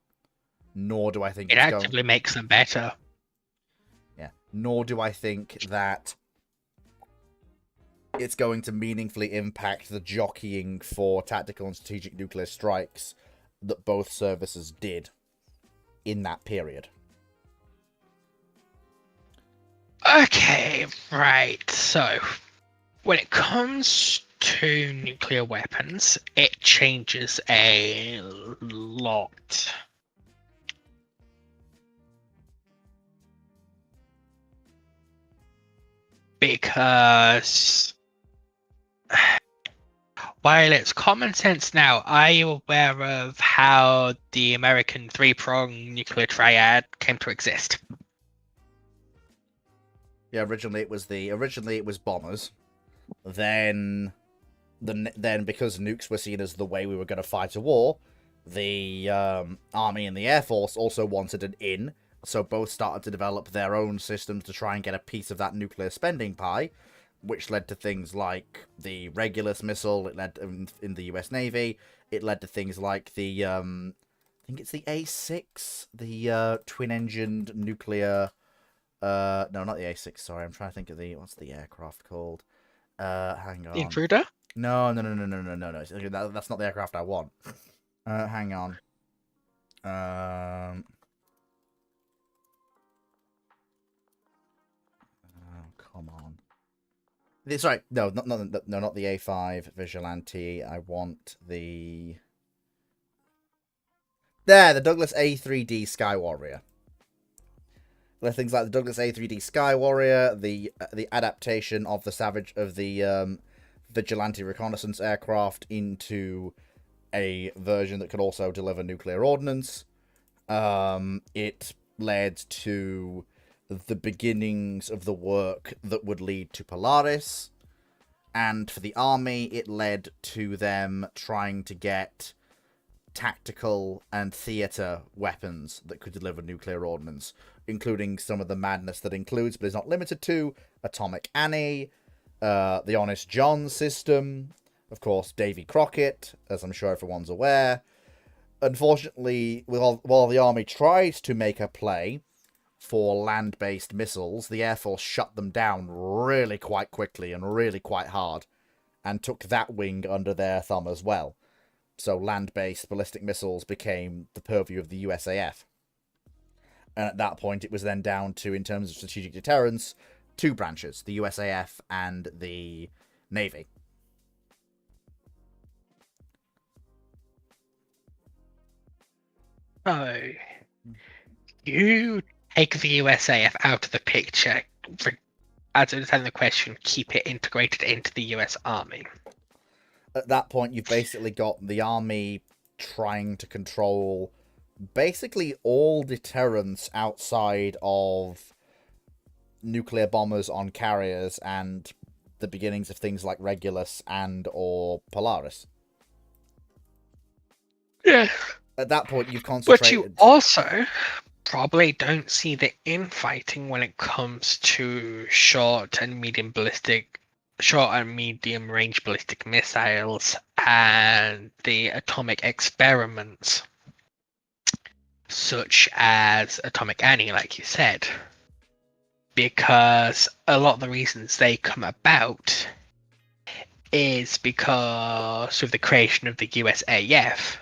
Nor do I think it actively makes them better. Yeah. Nor do I think that it's going to meaningfully impact the jockeying for tactical and strategic nuclear strikes that both services did in that period. Okay, right. So, when it comes to nuclear weapons, it changes a lot. Because while it's common sense now, are you aware of how the American three-prong nuclear triad came to exist? Yeah, originally it was bombers. Then because nukes were seen as the way we were going to fight a war, the Army and the Air Force also wanted an in. So both started to develop their own systems to try and get a piece of that nuclear spending pie, which led to things like the Regulus missile. It led in the US Navy. It led to things like the I think it's the A6, the twin-engined nuclear. No, not the A6. Sorry, I'm trying to think of what's the aircraft called? Hang on. Intruder? No. That's not the aircraft I want. Hang on. Come on. Sorry, no, not the A5 Vigilante. I want the Douglas A3D Sky Warrior. There are things like the Douglas A3D Sky Warrior, the adaptation of the vigilante reconnaissance aircraft into a version that could also deliver nuclear ordnance. It led to the beginnings of the work that would lead to Polaris. And for the army, it led to them trying to get tactical and theatre weapons that could deliver nuclear ordnance, including some of the madness that includes, but is not limited to, Atomic Annie, the Honest John system, of course, Davy Crockett, as I'm sure everyone's aware. Unfortunately, while the army tried to make a play for land-based missiles, the Air Force shut them down really quite quickly and really quite hard, and took that wing under their thumb as well. So land-based ballistic missiles became the purview of the USAF. And at that point, it was then down to, in terms of strategic deterrence, two branches, the USAF and the Navy. Oh, you take the USAF out of the picture. As I understand the question, keep it integrated into the US Army. At that point, you've basically got the army trying to control basically all deterrence outside of nuclear bombers on carriers and the beginnings of things like Regulus and or Polaris. Yeah. At that point, you've concentrated... But you also probably don't see the infighting when it comes to short and medium range ballistic missiles and the atomic experiments, such as Atomic Annie, like you said, because a lot of the reasons they come about is because of the creation of the USAF.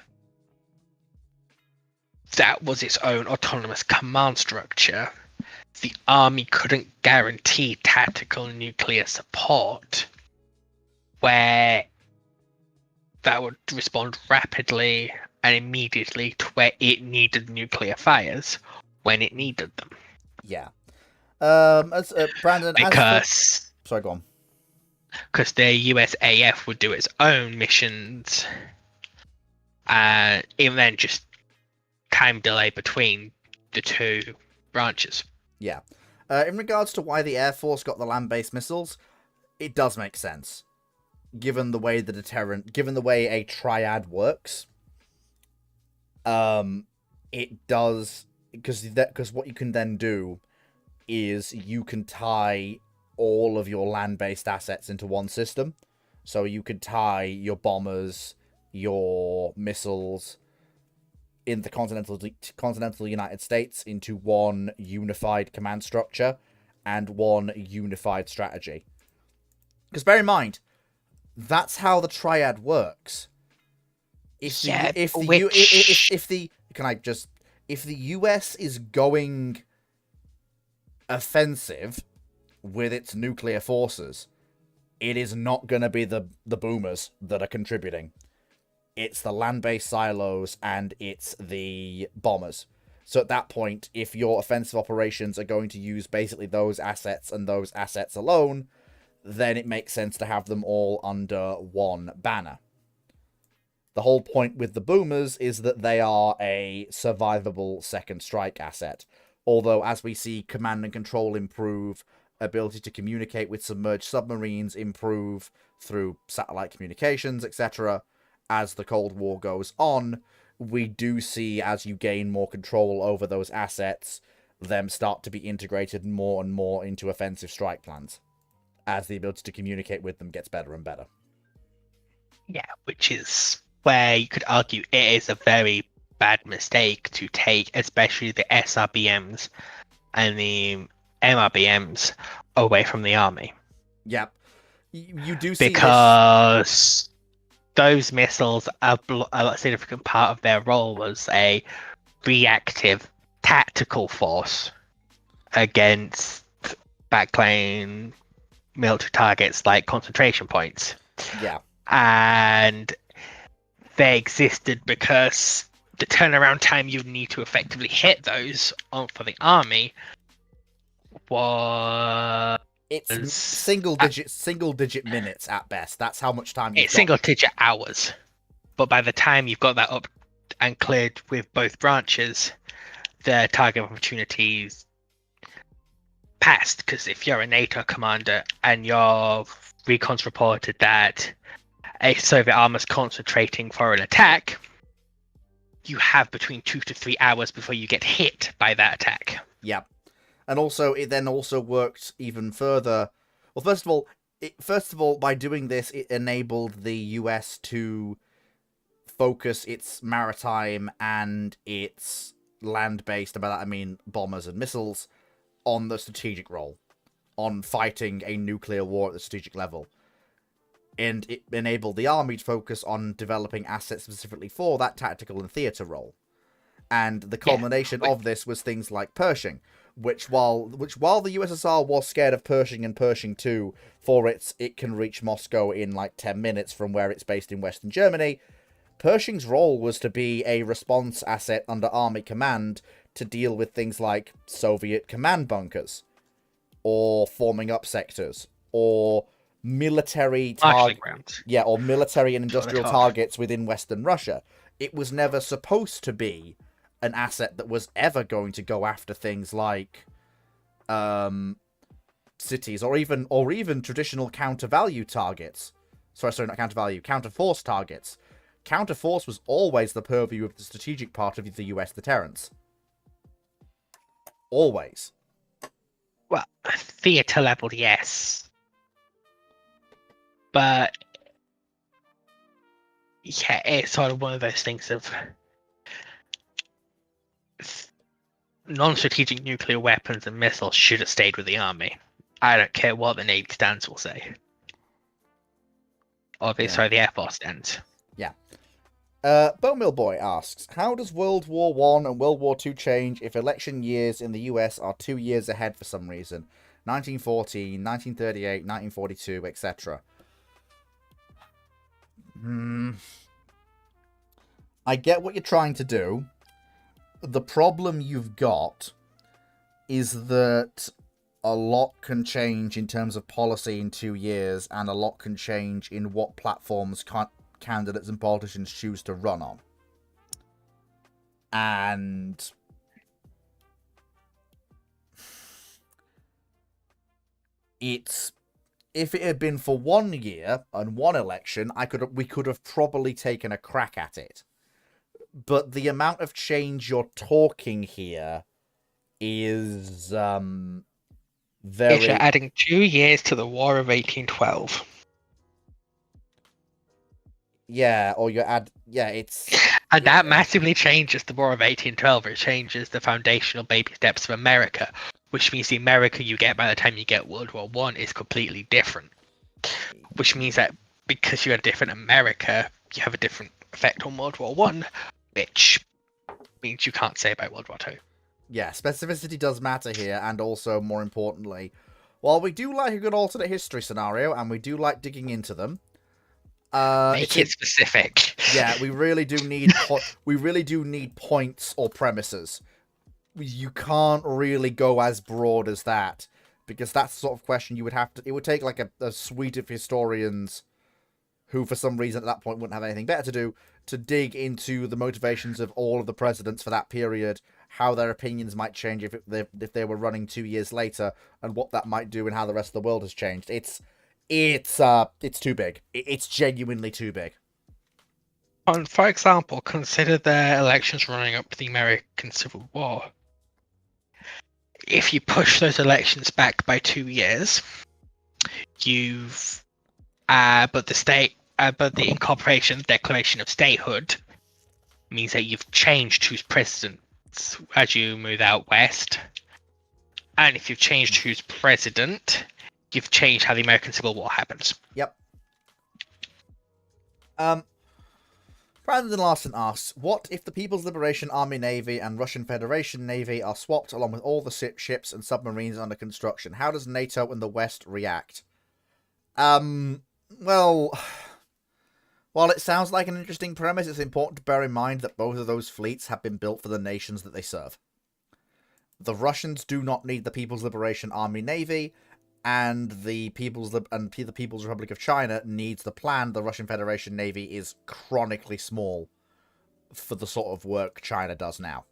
That was its own autonomous command structure. The army couldn't guarantee tactical nuclear support where that would respond rapidly and immediately to where it needed nuclear fires when it needed them. Yeah. Brandon, sorry, go on. Because the USAF would do its own missions, and even then, just time delay between the two branches. Yeah. In regards to why the Air Force got the land-based missiles, it does make sense. Given the way a triad works, it does, because what you can then do is you can tie all of your land-based assets into one system. So you could tie your bombers, your missiles in the continental United States into one unified command structure and one unified strategy. Because bear in mind, that's how the triad works. If the US is going offensive with its nuclear forces, it is not going to be the boomers that are contributing. It's the land-based silos and it's the bombers. So at that point, if your offensive operations are going to use basically those assets and those assets alone, then it makes sense to have them all under one banner. The whole point with the boomers is that they are a survivable second strike asset. Although, as we see command and control improve, ability to communicate with submerged submarines improve through satellite communications, etc., as the Cold War goes on, we do see, as you gain more control over those assets, them start to be integrated more and more into offensive strike plans, as the ability to communicate with them gets better and better. Yeah, which is where you could argue it is a very bad mistake to take, especially the SRBMs and the MRBMs away from the army. Yep. You do see because those missiles, a significant part of their role was a reactive tactical force against backline military targets like concentration points. Yeah. And they existed because the turnaround time you need to effectively hit those for the army was It's uh, single digit minutes at best. That's how much time you've it's got. single-digit hours. But by the time you've got that up and cleared with both branches, the target opportunities passed. Because if you're a NATO commander and your recons reported that a Soviet arm is concentrating for an attack, you have between 2 to 3 hours before you get hit by that attack. Yeah. And also, it then also worked even further. Well, first of all, by doing this, it enabled the US to focus its maritime and its land-based, and by that I mean bombers and missiles, on the strategic role, on fighting a nuclear war at the strategic level. And it enabled the army to focus on developing assets specifically for that tactical and theatre role. And the culmination of this was things like Pershing, which while the USSR was scared of Pershing and Pershing 2 for it can reach Moscow in like 10 minutes from where it's based in Western Germany, Pershing's role was to be a response asset under army command to deal with things like Soviet command bunkers, or forming up sectors, or military or military and industrial targets within Western Russia. It was never supposed to be an asset that was ever going to go after things like cities, or even traditional counter-value targets. Sorry, not counter-value, counter-force targets. Counter-force was always the purview of the strategic part of the US deterrence. Always. Well, theatre level, yes. But yeah, it's sort of one of those things of non-strategic nuclear weapons and missiles should have stayed with the army. I don't care what the Navy stands will say. Or the Air Force stands. Yeah. Bowmill Boy asks, how does World War I and World War II change if election years in the US are 2 years ahead for some reason? 1914, 1938, 1942, etc. I get what you're trying to do. The problem you've got is that a lot can change in terms of policy in 2 years, and a lot can change in what platforms candidates and politicians choose to run on. And if it had been for 1 year and one election, we could have probably taken a crack at it. But the amount of change you're talking here is very... If you're adding 2 years to the War of 1812. Yeah, or it's... And that massively changes the War of 1812. It changes the foundational baby steps of America, which means the America you get by the time you get World War I is completely different. Which means that because you have a different America, you have a different effect on World War I, which means you can't say about World War II. Yeah, specificity does matter here, and also, more importantly, while we do like a good alternate history scenario, and we do like digging into them, make it specific. Yeah, we really do need points or premises. You can't really go as broad as that, because that's the sort of question you would have to... It would take like a suite of historians who, for some reason at that point, wouldn't have anything better to do, to dig into the motivations of all of the presidents for that period, how their opinions might change if they were running 2 years later, and what that might do and how the rest of the world has changed. It's too big. It's genuinely too big. And for example, consider the elections running up to the American Civil War. If you push those elections back by 2 years, but the incorporation, declaration of statehood, means that you've changed who's president as you move out west. And if you've changed who's president, you've changed how the American Civil War happens. Yep. Brandon Larson asks, what if the People's Liberation Army Navy and Russian Federation Navy are swapped along with all the ships and submarines under construction? How does NATO and the West react? Well, while it sounds like an interesting premise, it's important to bear in mind that both of those fleets have been built for the nations that they serve. The Russians do not need the People's Liberation Army Navy, and the People's Republic of China needs the plan. The Russian Federation Navy is chronically small for the sort of work China does now.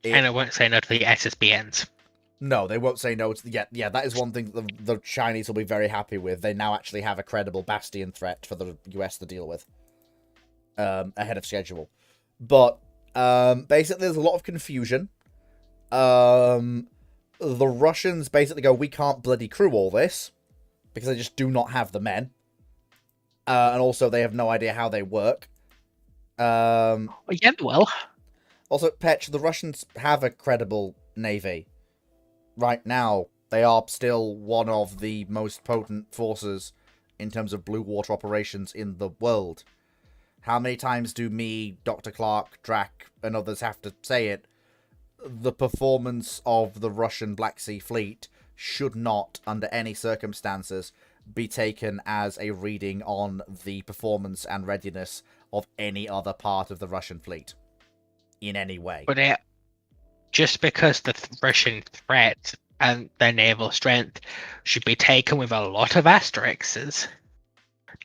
China won't say no to the SSBNs. No, they won't say no to yeah, that is one thing that the Chinese will be very happy with. They now actually have a credible bastion threat for the US to deal with ahead of schedule. But basically there's a lot of confusion. The Russians basically go, we can't bloody crew all this because they just do not have the men. And also they have no idea how they work. Yeah, well. Also, Petch, the Russians have a credible navy. Right now, they are still one of the most potent forces in terms of blue water operations in the world. How many times do me, Dr. Clark, Drac, and others have to say it? The performance of the Russian Black Sea Fleet should not, under any circumstances, be taken as a reading on the performance and readiness of any other part of the Russian fleet. In any way. But just because the Russian threat and their naval strength should be taken with a lot of asterisks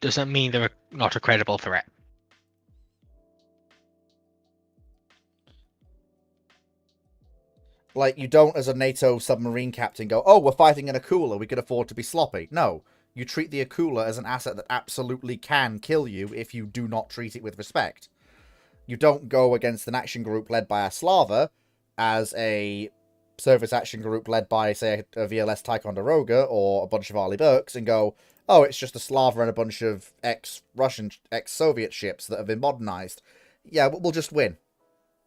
doesn't mean they're not a credible threat. Like, you don't, as a NATO submarine captain, go, oh, we're fighting an Akula, we can afford to be sloppy. No, you treat the Akula as an asset that absolutely can kill you if you do not treat it with respect. You don't go against an action group led by a Slava as a service action group led by, say, a VLS Ticonderoga or a bunch of Arleigh Burkes and go, oh, it's just a Slava and a bunch of ex-Russian, ex-Soviet ships that have been modernized. Yeah, but we'll just win.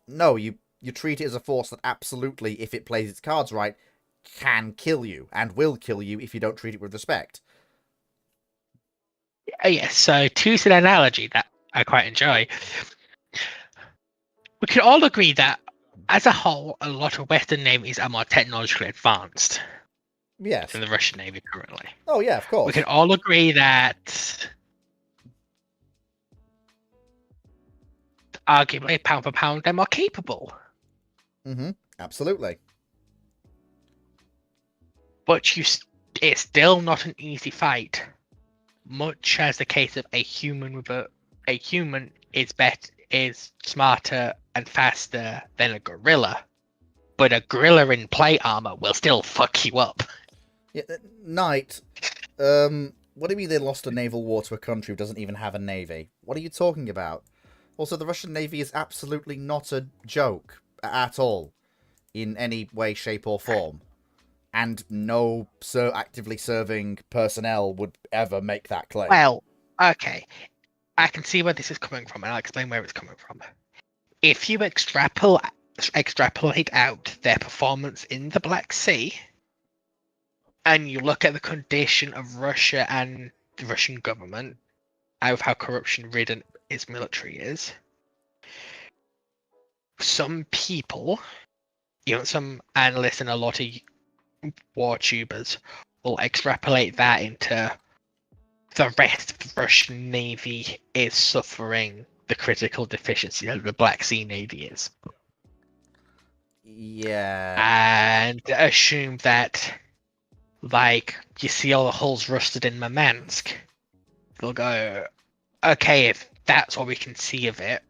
No, you treat it as a force that absolutely, if it plays its cards right, can kill you and will kill you if you don't treat it with respect. Yes, so to use an analogy that I quite enjoy, we can all agree that, as a whole, a lot of Western navies are more technologically advanced Yes. than the Russian Navy currently. Oh, yeah, of course. We can all agree that, arguably, pound for pound, they're more capable. Mm-hmm. Absolutely. But it's still not an easy fight. Much as the case of a human is smarter and faster than a gorilla, but a gorilla in plate armor will still fuck you up. Yeah, Knight, what do you mean they lost a naval war to a country who doesn't even have a navy? What are you talking about? Also, the Russian navy is absolutely not a joke at all, in any way, shape, or form. And no actively serving personnel would ever make that claim. Well, okay. I can see where this is coming from, and I'll explain where it's coming from. If you extrapolate out their performance in the Black Sea, and you look at the condition of Russia and the Russian government, of how corruption-ridden its military is, some people, some analysts and a lot of war tubers will extrapolate that into the rest of the Russian Navy is suffering the critical deficiency that the Black Sea Navy is. Yeah. And assume that, like, you see all the hulls rusted in Murmansk, they'll go, okay, if that's all we can see of it,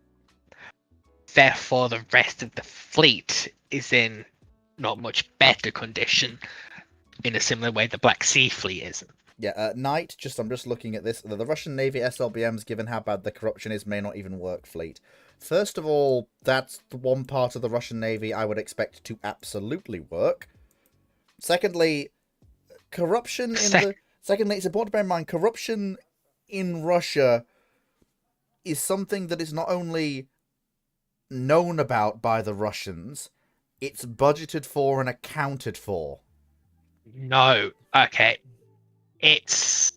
therefore the rest of the fleet is in not much better condition in a similar way the Black Sea Fleet isn't. Yeah, Knight, I'm just looking at this. The Russian Navy SLBMs, given how bad the corruption is, may not even work fleet. First of all, that's the one part of the Russian Navy I would expect to absolutely work. Secondly, corruption Secondly, it's important to bear in mind, corruption in Russia is something that is not only known about by the Russians, it's budgeted for and accounted for. No, okay. It's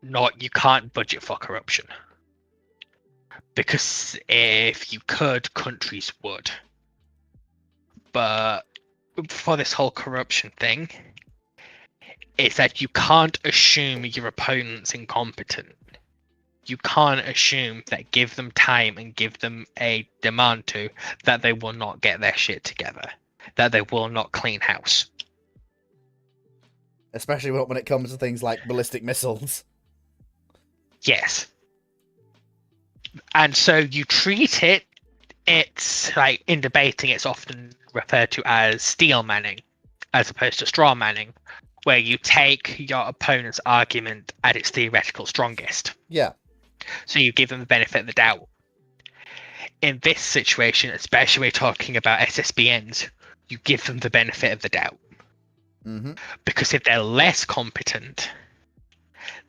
not, you can't budget for corruption. Because if you could, countries would. But for this whole corruption thing, it's that you can't assume your opponent's incompetent. you can't assume that give them time and give them a demand to, that they will not get their shit together, that they will not clean house. Especially when it comes to things like ballistic missiles. Yes. And so you treat it, it's like in debating, it's often referred to as steel manning, as opposed to straw manning, where you take your opponent's argument at its theoretical strongest. Yeah. So you give them the benefit of the doubt. In this situation, especially when we're talking about SSBNs, you give them the benefit of the doubt. Mm-hmm. Because if they're less competent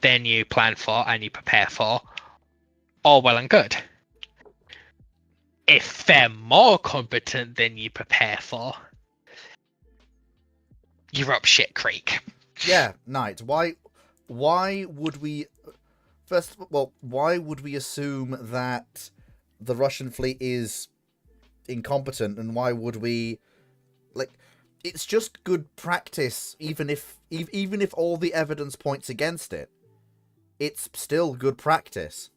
than you plan for and you prepare for, all well and good. If they're more competent than you prepare for, you're up shit creek. Yeah, Knight. Why would we... First, well, why would we assume that the Russian fleet is incompetent, and why would we... Like, it's just good practice, even if all the evidence points against it. It's still good practice.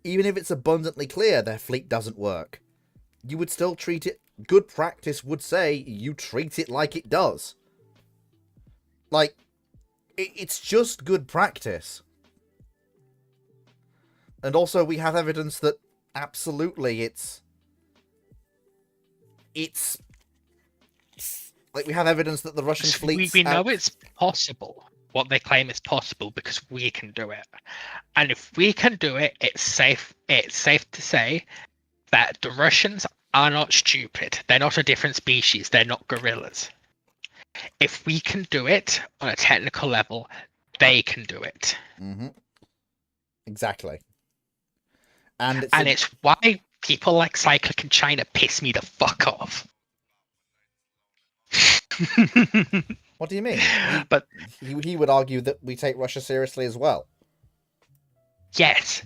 Even if it's abundantly clear their fleet doesn't work, you would still treat it... Good practice would say you treat it like it does. Like, it's just good practice. And also, we have evidence that absolutely it's like, we have evidence that the Russian fleet... We know it's possible. What they claim is possible because we can do it. And if we can do it, it's safe to say that the Russians are not stupid. They're not a different species. They're not gorillas. If we can do it on a technical level, they can do it. Mm-hmm. Exactly. And it's why people like Cyclic in China piss me the fuck off. What do you mean? But he would argue that we take Russia seriously as well. Yes,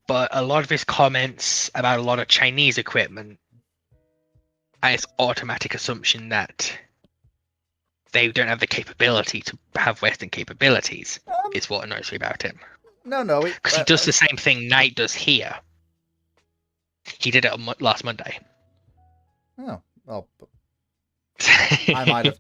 but a lot of his comments about a lot of Chinese equipment and its automatic assumption that they don't have the capability to have Western capabilities is what annoys me about him. No. Because he does the same thing Knight does here. He did it on last Monday. Oh. I might have.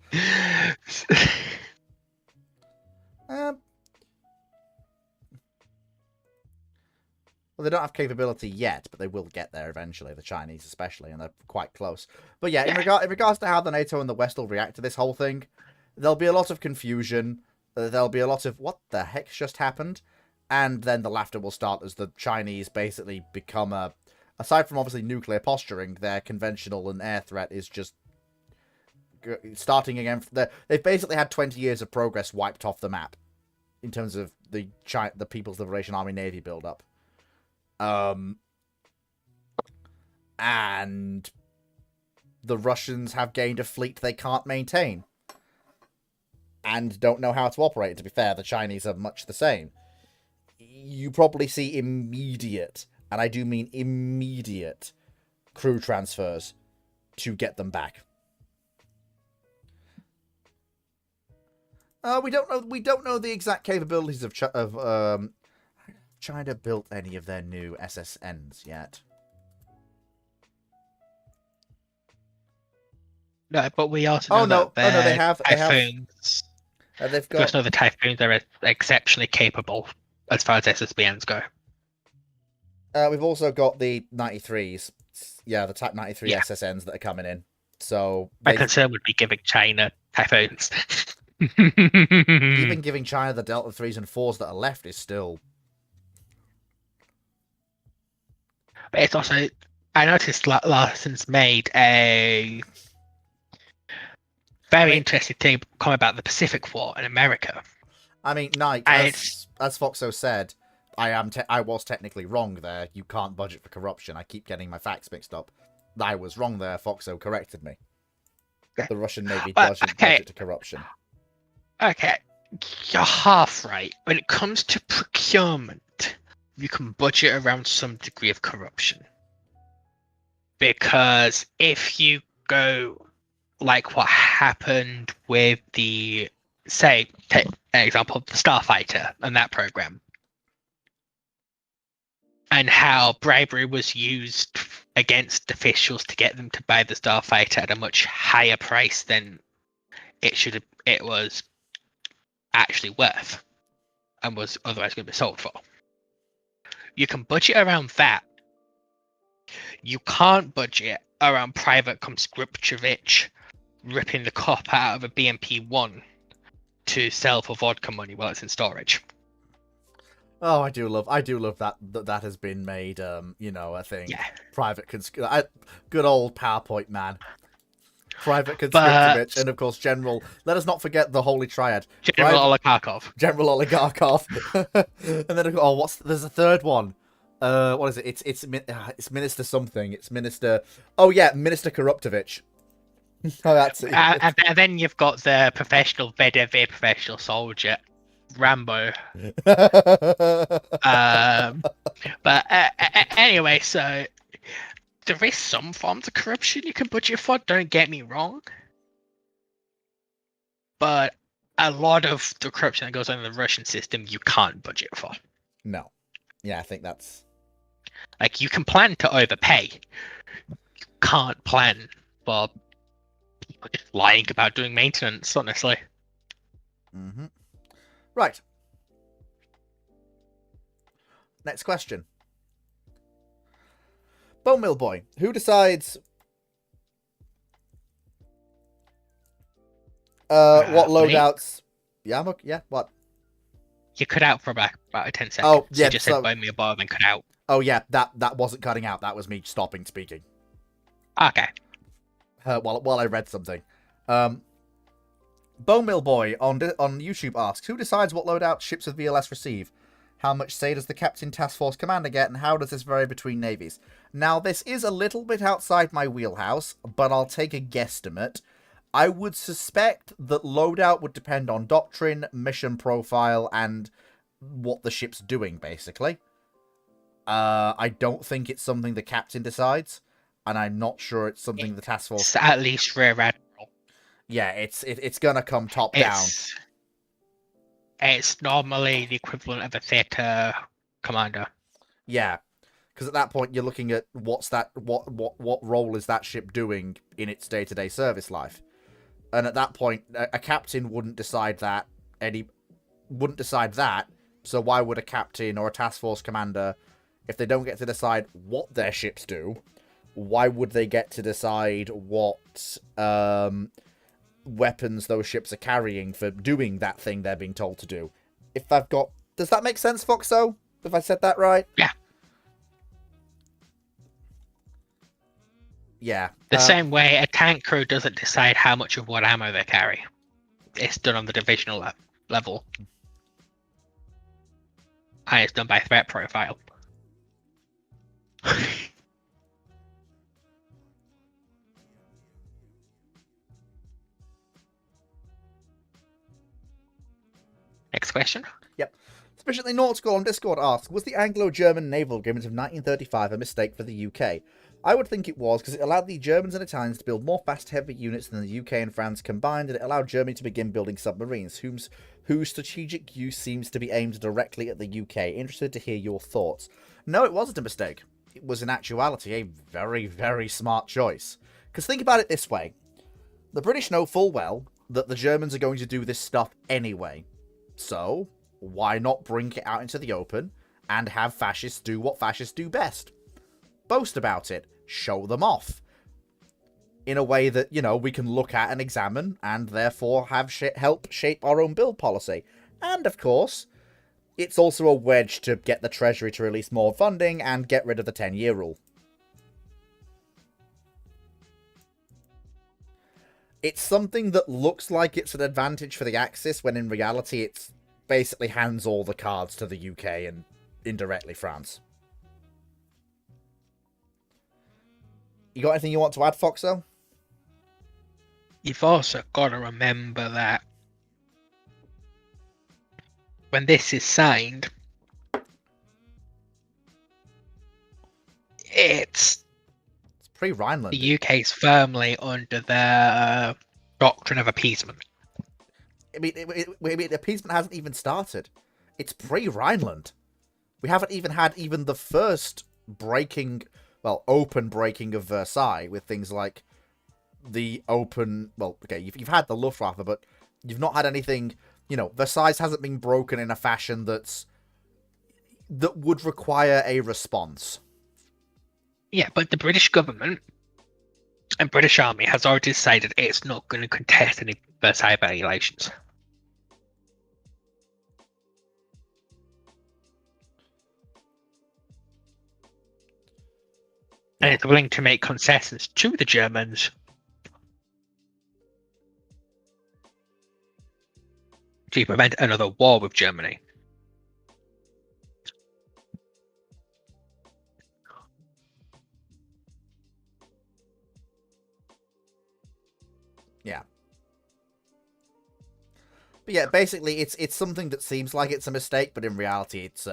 Well, they don't have capability yet, but they will get there eventually, the Chinese especially, and they're quite close. But yeah, in regards to how the NATO and the West will react to this whole thing, there'll be a lot of confusion. There'll be a lot of, what the heck just happened? And then the laughter will start as the Chinese basically become aside from obviously nuclear posturing, their conventional and air threat is just starting again. They've basically had 20 years of progress wiped off the map in terms of the People's Liberation Army Navy build-up. And the Russians have gained a fleet they can't maintain and don't know how to operate. To be fair, the Chinese are much the same. You probably see immediate, and I do mean immediate, crew transfers to get them back. We don't know the exact capabilities of China built any of their new SSNs yet. No, but we also know that they have Typhoons. They've got. We also know the Typhoons are exceptionally capable as far as SSBNs go. We've also got the 93s. Yeah, the Type 93 SSNs that are coming in. So my concern would be giving China Typhoons. Even giving China the Delta 3s and 4s that are left is still... But it's also... I noticed Larson's made a very interesting thing comment about the Pacific War in America. I mean, Nike, as Foxo said, I was technically wrong there. You can't budget for corruption. I keep getting my facts mixed up. I was wrong there. Foxo corrected me. The Russian Navy doesn't budget to corruption. Okay, you're half right. When it comes to procurement, you can budget around some degree of corruption. Because if you go like what happened with the, say, take an example of the Starfighter and that program. and how bribery was used against officials to get them to buy the starfighter at a much higher price than it was actually worth and was otherwise going to be sold for. You can budget around that. You can't budget around Private Komskrupchevich ripping the cop out of a BMP-1 to sell for vodka money while it's in storage. Oh, I do love that has been made, I think. Yeah. Good old PowerPoint man. Private Conscriptovich, and of course General, let us not forget the Holy Triad. General Oligarkov. General Oligarkov. And then, there's a third one. What is it? It's Minister something. It's Minister, Minister Korruptovich. Oh, that's it. And then you've got the professional VDV, professional soldier, Rambo. Anyway, so there is some forms of corruption you can budget for, don't get me wrong. But a lot of the corruption that goes on in the Russian system, you can't budget for. No. Yeah, I think that's... Like, you can plan to overpay. You can't plan for people just lying about doing maintenance, honestly. Mm-hmm. Right. Next question. Bone Mill Boy, who decides what loadouts... Yeah, what? You cut out for about 10 seconds. Oh, yeah. You just said Bone Mill Boy and cut out. Oh, yeah, that wasn't cutting out. That was me stopping speaking. Okay. While I read something. Bone Mill Boy on YouTube asks, who decides what loadout ships with VLS receive? How much say does the Captain Task Force Commander get, and how does this vary between navies? Now, this is a little bit outside my wheelhouse, but I'll take a guesstimate. I would suspect that loadout would depend on doctrine, mission profile, and what the ship's doing, basically. I don't think it's something the Captain decides, and I'm not sure it's something the Task Force... It's at least Rear Admiral. Yeah, it's gonna come top down. It's normally the equivalent of a theatre commander. Yeah, because at that point you're looking at what role is that ship doing in its day-to-day service life, and at that point a captain wouldn't decide that. So why would a captain or a task force commander, if they don't get to decide what their ships do, why would they get to decide what weapons those ships are carrying for doing that thing they're being told to do? Does that make sense, Foxo? If I said that right? Yeah. Yeah. The same way a tank crew doesn't decide how much of what ammo they carry. It's done on the divisional level. And it's done by threat profile. Next question. Yep. Sufficiently Nautical on Discord asks, was the Anglo-German naval agreement of 1935 a mistake for the UK? I would think it was, because it allowed the Germans and Italians to build more fast, heavy units than the UK and France combined, and it allowed Germany to begin building submarines, whose strategic use seems to be aimed directly at the UK. Interested to hear your thoughts. No, it wasn't a mistake. It was, in actuality, a very, very smart choice. Because think about it this way. The British know full well that the Germans are going to do this stuff anyway. So, why not bring it out into the open and have fascists do what fascists do best? Boast about it. Show them off. In a way that, we can look at and examine and therefore have help shape our own build policy. And, of course, it's also a wedge to get the Treasury to release more funding and get rid of the 10-year rule. It's something that looks like it's an advantage for the Axis, when in reality it's basically hands all the cards to the UK and indirectly France. You got anything you want to add, Foxo? You've also got to remember that when this is signed, it's pre-Rhineland. The UK's firmly under the doctrine of appeasement. I mean, appeasement hasn't even started. It's pre-Rhineland. We haven't even had even the first open breaking of Versailles with things like the open. Well, okay, you've had the Luftwaffe, but you've not had anything. Versailles hasn't been broken in a fashion that would require a response. Yeah, but the British government and British Army has already decided it's not going to contest any Versailles violations. Yeah. And it's willing to make concessions to the Germans to prevent another war with Germany. Yeah. But yeah, basically, it's something that seems like it's a mistake, but in reality, it's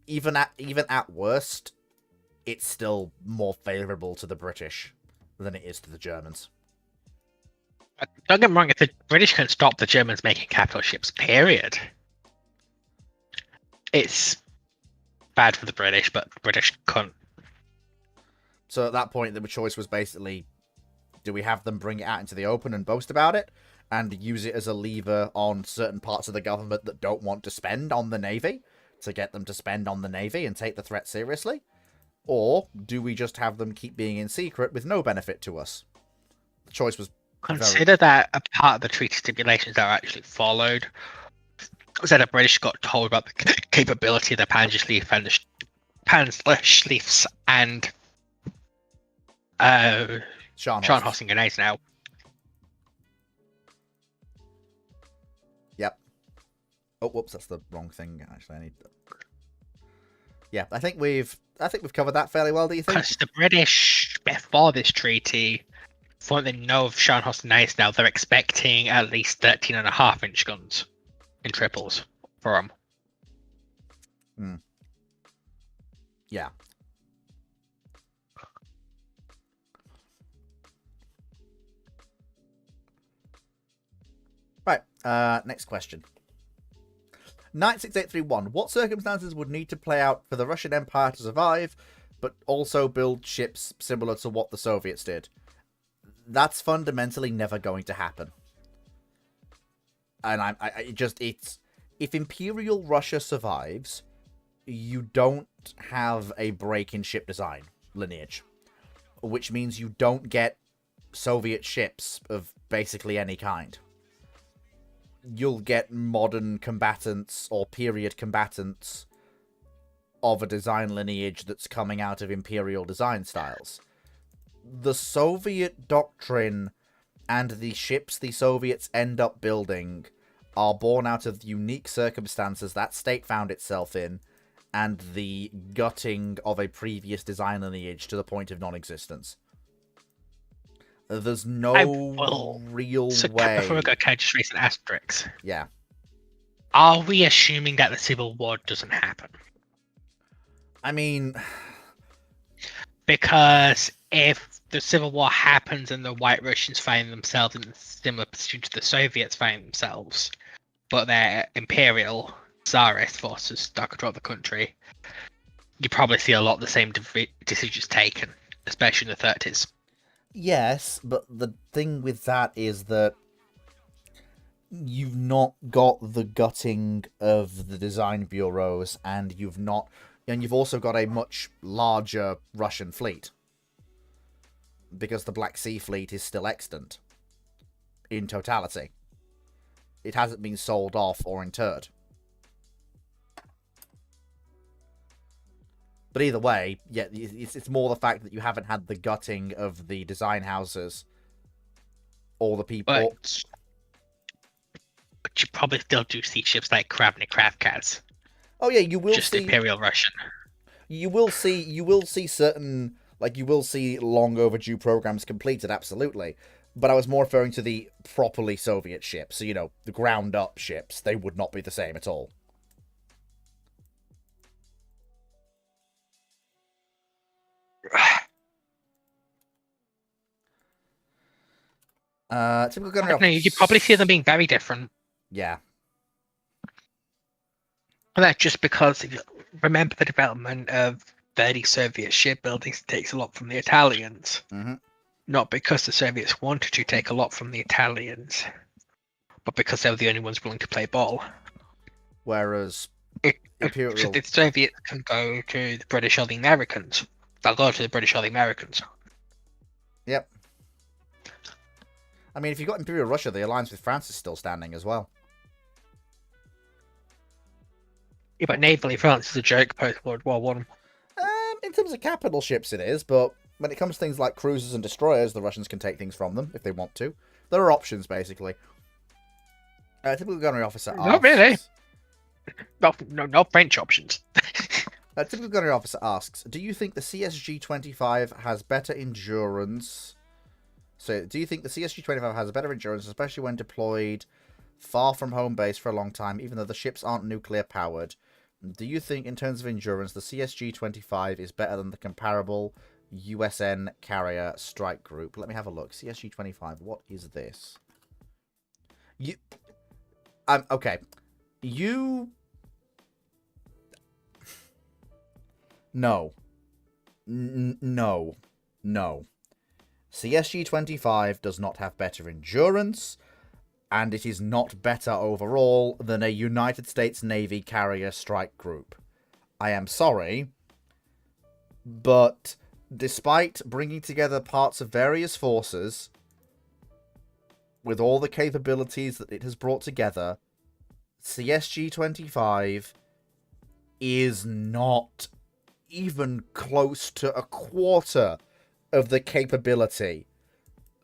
even at worst, it's still more favourable to the British than it is to the Germans. Don't get me wrong, if the British can stop the Germans making capital ships, period, it's bad for the British, but the British can't. So at that point, the choice was basically, do we have them bring it out into the open and boast about it, and use it as a lever on certain parts of the government that don't want to spend on the Navy, to get them to spend on the Navy and take the threat seriously? Or do we just have them keep being in secret with no benefit to us? The choice was Consider that a part of the treaty stipulations are actually followed. So the British got told about the capability of the Panzerschleife and the Panzerschleifs and Scharnhorst and Grenades now. Yep. Oh, whoops, that's the wrong thing. Actually, I need. Yeah, I think we've covered that fairly well. Do you think? Because the British, before this treaty, from what they know of Scharnhorst and Grenades now, they're expecting at least 13.5-inch guns in triples for them. Yeah. Right. Next question. 96831. What circumstances would need to play out for the Russian Empire to survive, but also build ships similar to what the Soviets did? That's fundamentally never going to happen. And if Imperial Russia survives, you don't have a break in ship design lineage, which means you don't get Soviet ships of basically any kind. You'll get modern combatants or period combatants of a design lineage that's coming out of Imperial design styles. The Soviet doctrine and the ships the Soviets end up building are born out of the unique circumstances that state found itself in, and the gutting of a previous design lineage to the point of non-existence. There's no real way. Before we go, can I just raise an asterisk? Yeah. Are we assuming that the Civil War doesn't happen? I mean, because if the Civil War happens and the White Russians find themselves in a similar position to the Soviets find themselves, but they're Imperial Tsarist forces that control the country, you probably see a lot of the same decisions taken, especially in the 30s. Yes, but the thing with that is that you've not got the gutting of the design bureaus, and you've also got a much larger Russian fleet, because the Black Sea Fleet is still extant in totality. It hasn't been sold off or interred. But either way, yeah, it's more the fact that you haven't had the gutting of the design houses or the people. But you probably still do see ships like Kravnik Kravkaz. Oh yeah, you will just see Imperial Russian. You will see certain, like, you will see long overdue programs completed, absolutely. But I was more referring to the properly Soviet ships. So, the ground up ships, they would not be the same at all. Typical gunnery. You could probably see them being very different. Yeah. And that's just because remember the development of early Soviet shipbuilding takes a lot from the Italians. Mm-hmm. Not because the Soviets wanted to take a lot from the Italians, but because they were the only ones willing to play ball. Whereas So Imperial... the Soviets can go to the British or the Americans. They'll go to the British or the Americans. Yep. I mean, if you've got Imperial Russia, the alliance with France is still standing as well. Yeah, but navally, France is a joke post World War One. In terms of capital ships, it is, but when it comes to things like cruisers and destroyers, the Russians can take things from them if they want to. There are options, basically. Typical gunnery officer asks... Not really. Not French options. Typical gunnery officer asks, do you think the CSG-25 has better endurance... So, do you think the CSG-25 has better endurance, especially when deployed far from home base for a long time, even though the ships aren't nuclear powered? Do you think, in terms of endurance, the CSG-25 is better than the comparable USN carrier strike group? Let me have a look. CSG-25, what is this? Okay. No. No. CSG-25 does not have better endurance, and it is not better overall than a United States Navy carrier strike group. I am sorry, but despite bringing together parts of various forces, with all the capabilities that it has brought together, CSG-25 is not even close to a quarter of the capability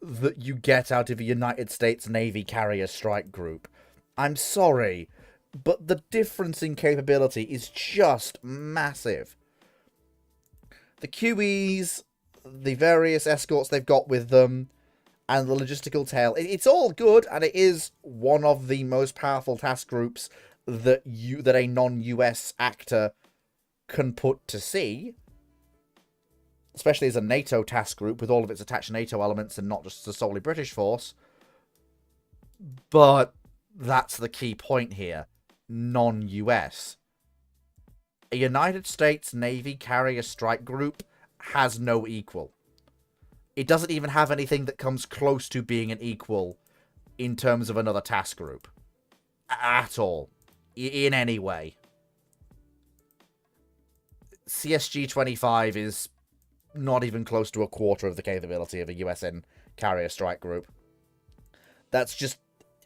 that you get out of a United States Navy carrier strike group. I'm sorry, but the difference in capability is just massive. The QEs, the various escorts they've got with them, and the logistical tail, it's all good, and it is one of the most powerful task groups that a non-US actor can put to sea, especially as a NATO task group with all of its attached NATO elements and not just a solely British force. But that's the key point here. Non-US. A United States Navy carrier strike group has no equal. It doesn't even have anything that comes close to being an equal in terms of another task group. At all. In any way. CSG-25 is not even close to a quarter of the capability of a USN carrier strike group. That's just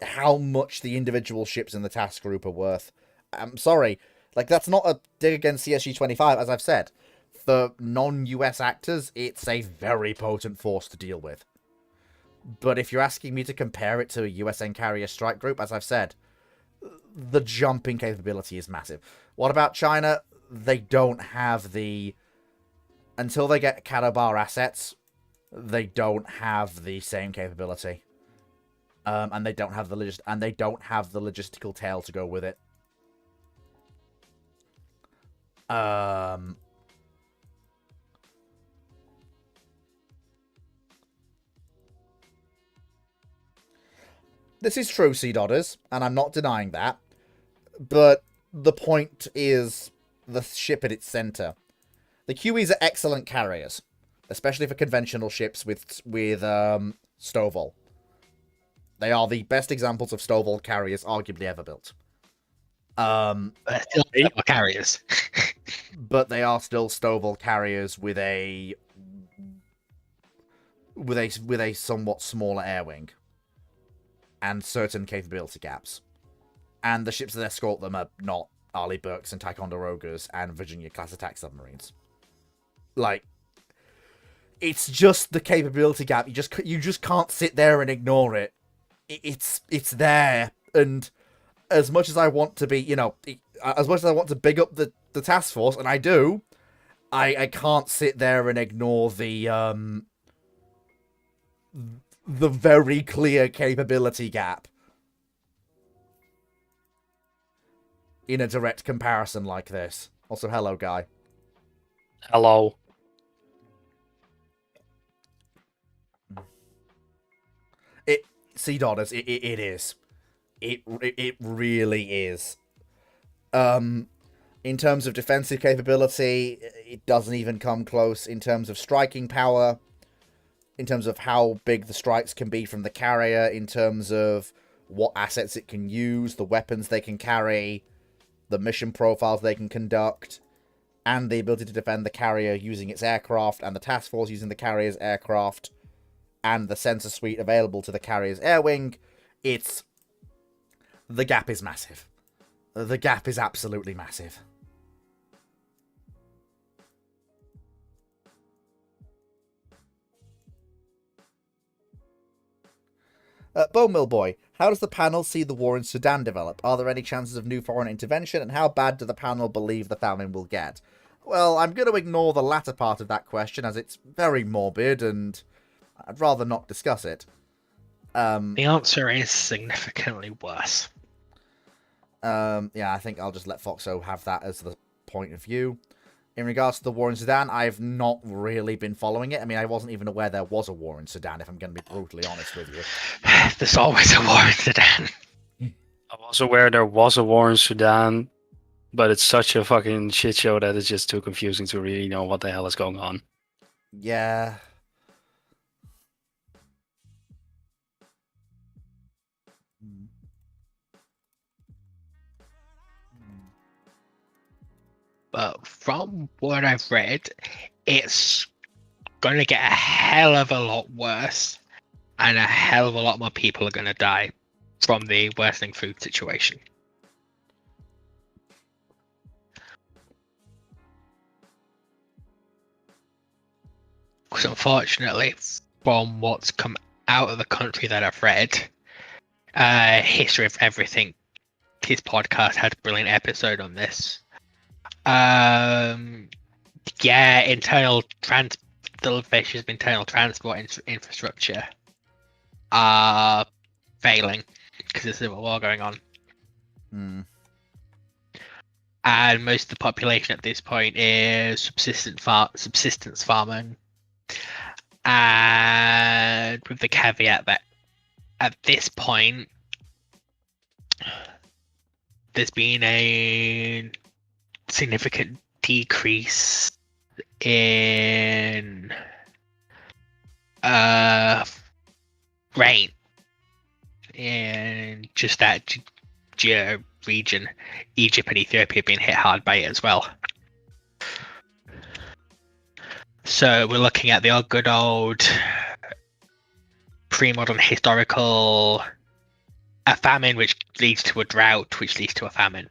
how much the individual ships in the task group are worth. I'm sorry. Like, that's not a dig against CSG-25, as I've said. For non-US actors, it's a very potent force to deal with. But if you're asking me to compare it to a USN carrier strike group, as I've said, the jumping capability is massive. What about China? They don't have the... Until they get Kadabar assets, they don't have the same capability. And they don't have the logistical tail to go with it. This is true, Sea Dodders, and I'm not denying that. But the point is the ship at its center. The QEs are excellent carriers, especially for conventional ships with Stovall. They are the best examples of Stovall carriers arguably ever built. They're still carriers. But they are still Stovall carriers with a somewhat smaller air wing and certain capability gaps. And the ships that escort them are not Arleigh Burkes and Ticonderogas and Virginia-class attack submarines. Like, it's just the capability gap. You just can't sit there and ignore it. It's there, and as much as I want to be, as much as I want to big up the task force, and I do, I can't sit there and ignore the very clear capability gap in a direct comparison like this. Also, hello, Guy. Hello. Sea Dodders, it is. It really is. And In terms of defensive capability, it doesn't even come close. In terms of striking power, in terms of how big the strikes can be from the carrier, in terms of what assets it can use, the weapons they can carry, the mission profiles they can conduct, and the ability to defend the carrier using its aircraft, and the task force using the carrier's aircraft, and the sensor suite available to the carrier's air wing, the gap is massive. The gap is absolutely massive. Bone Mill Boy, how does the panel see the war in Sudan develop? Are there any chances of new foreign intervention, and how bad do the panel believe the famine will get? Well, I'm going to ignore the latter part of that question, as it's very morbid, and I'd rather not discuss it. The answer is significantly worse. Yeah, I think I'll just let Foxo have that as the point of view. In regards to the war in Sudan, I've not really been following it. I mean, I wasn't even aware there was a war in Sudan, if I'm going to be brutally honest with you. There's always a war in Sudan. I was aware there was a war in Sudan, but it's such a fucking shit show that it's just too confusing to really know what the hell is going on. Yeah. But from what I've read, it's going to get a hell of a lot worse, and a hell of a lot more people are going to die from the worsening food situation. Because unfortunately, from what's come out of the country that I've read, History of Everything, his podcast had a brilliant episode on this. The issues of internal transport infrastructure are failing because there's a civil war going on. And most of the population at this point is subsistence farming. And with the caveat that at this point, there's been a significant decrease in rain in just that region. Egypt and Ethiopia have been hit hard by it as well. So we're looking at the good old pre-modern historical, a famine which leads to a drought, which leads to a famine.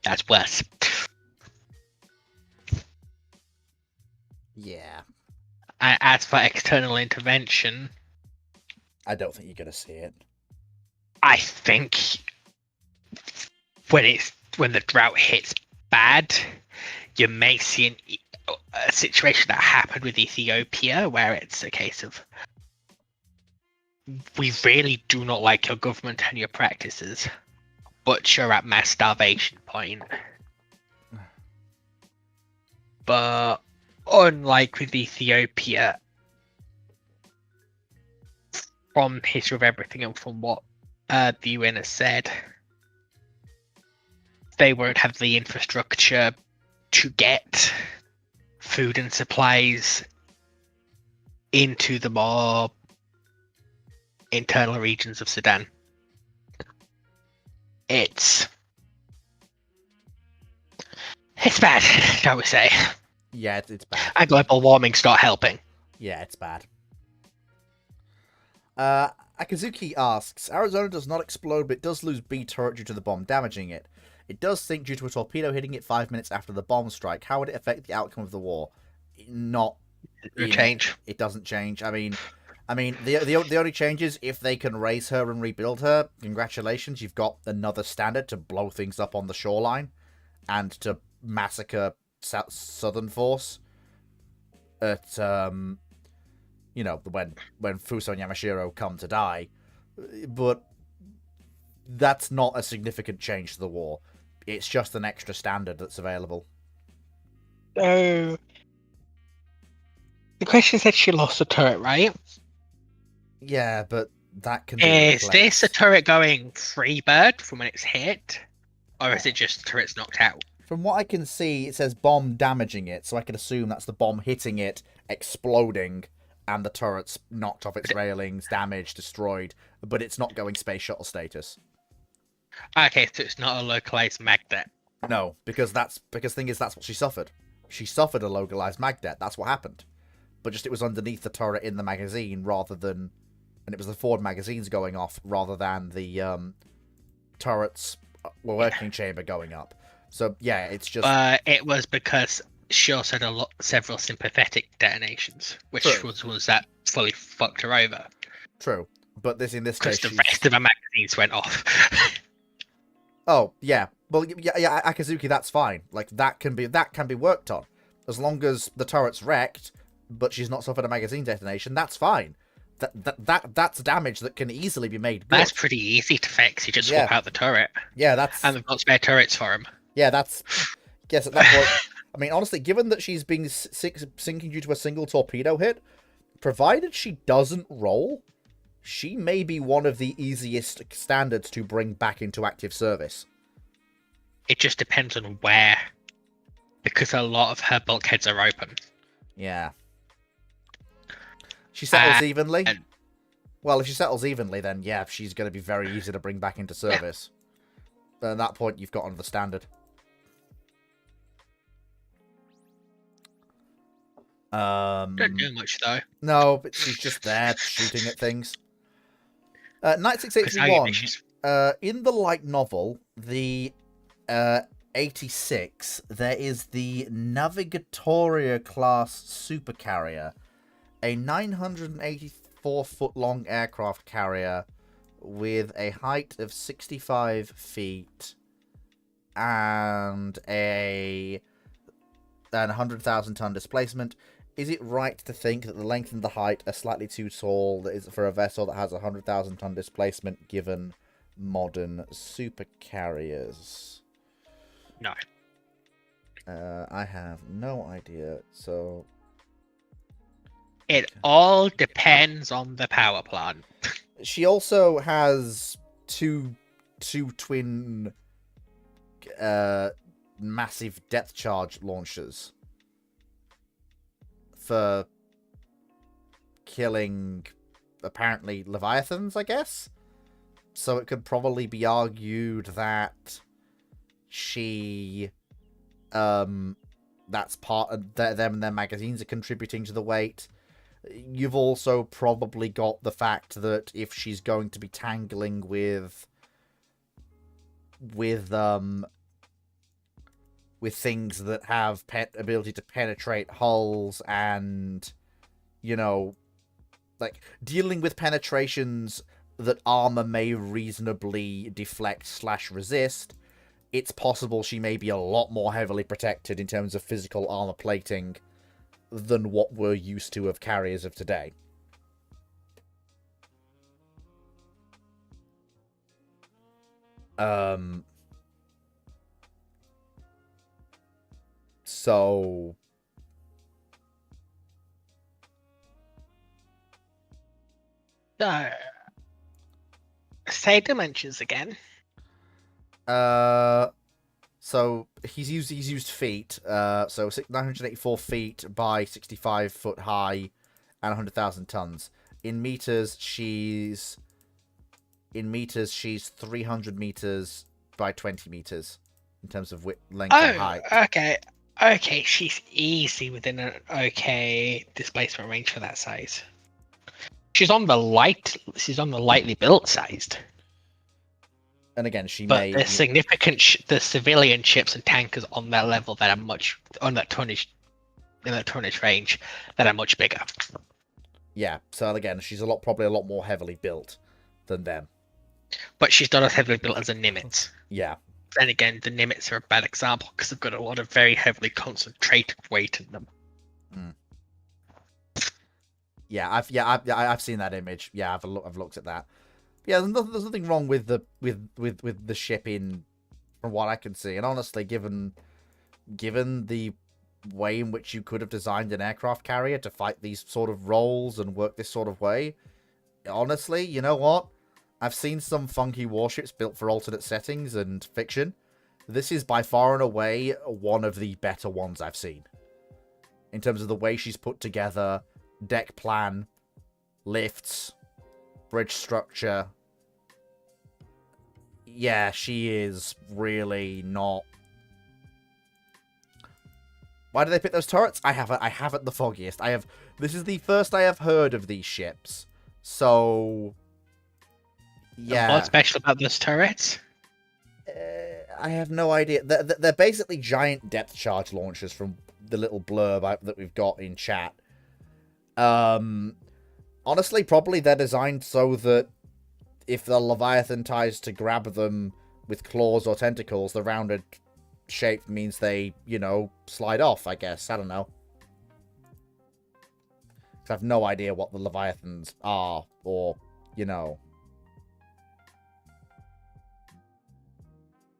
That's worse. Yeah. And as for external intervention, I don't think you're going to see it. I think when the drought hits bad, you may see a situation that happened with Ethiopia, where it's a case of, we really do not like your government and your practices, but you're at mass starvation point. But unlike with Ethiopia, from History of Everything and from what the UN has said, they won't have the infrastructure to get food and supplies into the more internal regions of Sudan. It's bad, shall we say. Yeah, it's bad. And global warming's not helping. Yeah, it's bad. Akazuki asks, Arizona does not explode, but it does lose B turret due to the bomb damaging it. It does sink due to a torpedo hitting it 5 minutes after the bomb strike. How would it affect the outcome of the war? Not Change. It doesn't change. I mean, the only change is if they can raise her and rebuild her. Congratulations, you've got another standard to blow things up on the shoreline and to massacre Southern Force at when Fuso and Yamashiro come to die. But that's not a significant change to the war. It's just an extra standard that's available. So the question said she lost a turret, right? Yeah, but that can be Is replaced. this a turret going free bird from when it's hit? Or is it just turrets knocked out? From what I can see, it says bomb damaging it, so I can assume that's the bomb hitting it, exploding, and the turret's knocked off its railings, damaged, destroyed, but it's not going space shuttle status. Okay, so it's not a localized magnet. No, because thing is that's what she suffered. She suffered a localized magnet. That's what happened. But just it was underneath the turret in the magazine rather than, and it was the forward magazines going off rather than the turret's working chamber going up. So yeah, it's just. It was because she also had several sympathetic detonations, which True. was ones that fully fucked her over. True, but in this Because case, the rest of her magazines went off. Oh yeah, well yeah, Akazuki, that's fine. Like that can be worked on, as long as the turret's wrecked, but she's not suffered a magazine detonation. That's fine. That's damage that can easily be made good. That's pretty easy to fix. You just swap out the turret. Yeah, that's. And they've got spare turrets for him. Yeah, that's. Yes, at that point. I mean, honestly, given that she's being sinking due to a single torpedo hit, provided she doesn't roll, she may be one of the easiest standards to bring back into active service. It just depends on where, because a lot of her bulkheads are open. Yeah. She settles evenly. Well, if she settles evenly, then yeah, she's going to be very easy to bring back into service. But at that point, you've got on the standard. Don't do much though. No, but she's just there shooting at things. Knight 681. In the light novel, the 86, there is the Navigatoria class supercarrier, a 984-foot long aircraft carrier with a height of 65 feet and a 100,000 ton displacement. Is it right to think that the length and the height are slightly too tall for a vessel that has 100,000 ton displacement given modern supercarriers? No. I have no idea, so... It all depends on the power plant. She also has two twin massive depth charge launchers for killing, apparently, Leviathans, I guess? So it could probably be argued that she... that's part of them and their magazines are contributing to the weight. You've also probably got the fact that if she's going to be tangling with things that have ability to penetrate hulls and, you know, like, dealing with penetrations that armor may reasonably deflect/resist, it's possible she may be a lot more heavily protected in terms of physical armor plating than what we're used to of carriers of today. So... Say dimensions again. So he's used feet. So 984 feet by 65 foot high, and 100,000 tons. In meters, she's 300 meters by 20 meters in terms of length and height. Okay, she's easy within an okay displacement range for that size. She's on the lightly built sized. And again, she but may... there's significant the civilian ships and tankers on that level that are much on that tonnage range that are much bigger. Yeah, so again, she's probably a lot more heavily built than them. But she's not as heavily built as a Nimitz. Yeah. And again, the Nimitz are a bad example because they've got a lot of very heavily concentrated weight in them. Mm. Yeah, I've seen that image. Yeah, I've looked at that. Yeah, there's nothing wrong with the ship in, from what I can see. And honestly, given the way in which you could have designed an aircraft carrier to fight these sort of roles and work this sort of way, honestly, you know what? I've seen some funky warships built for alternate settings and fiction, this is by far and away one of the better ones I've seen. In terms of the way she's put together, deck plan, lifts, bridge structure. Yeah, she is really not... Why do they pick those turrets? I haven't the foggiest. This is the first I have heard of these ships. So... yeah. And what's special about those turrets? I have no idea. They're basically giant depth charge launchers from the little blurb that we've got in chat. Honestly, probably they're designed so that if the Leviathan tries to grab them with claws or tentacles, the rounded shape means they, slide off, I guess. I don't know. 'Cause I have no idea what the Leviathans are, or,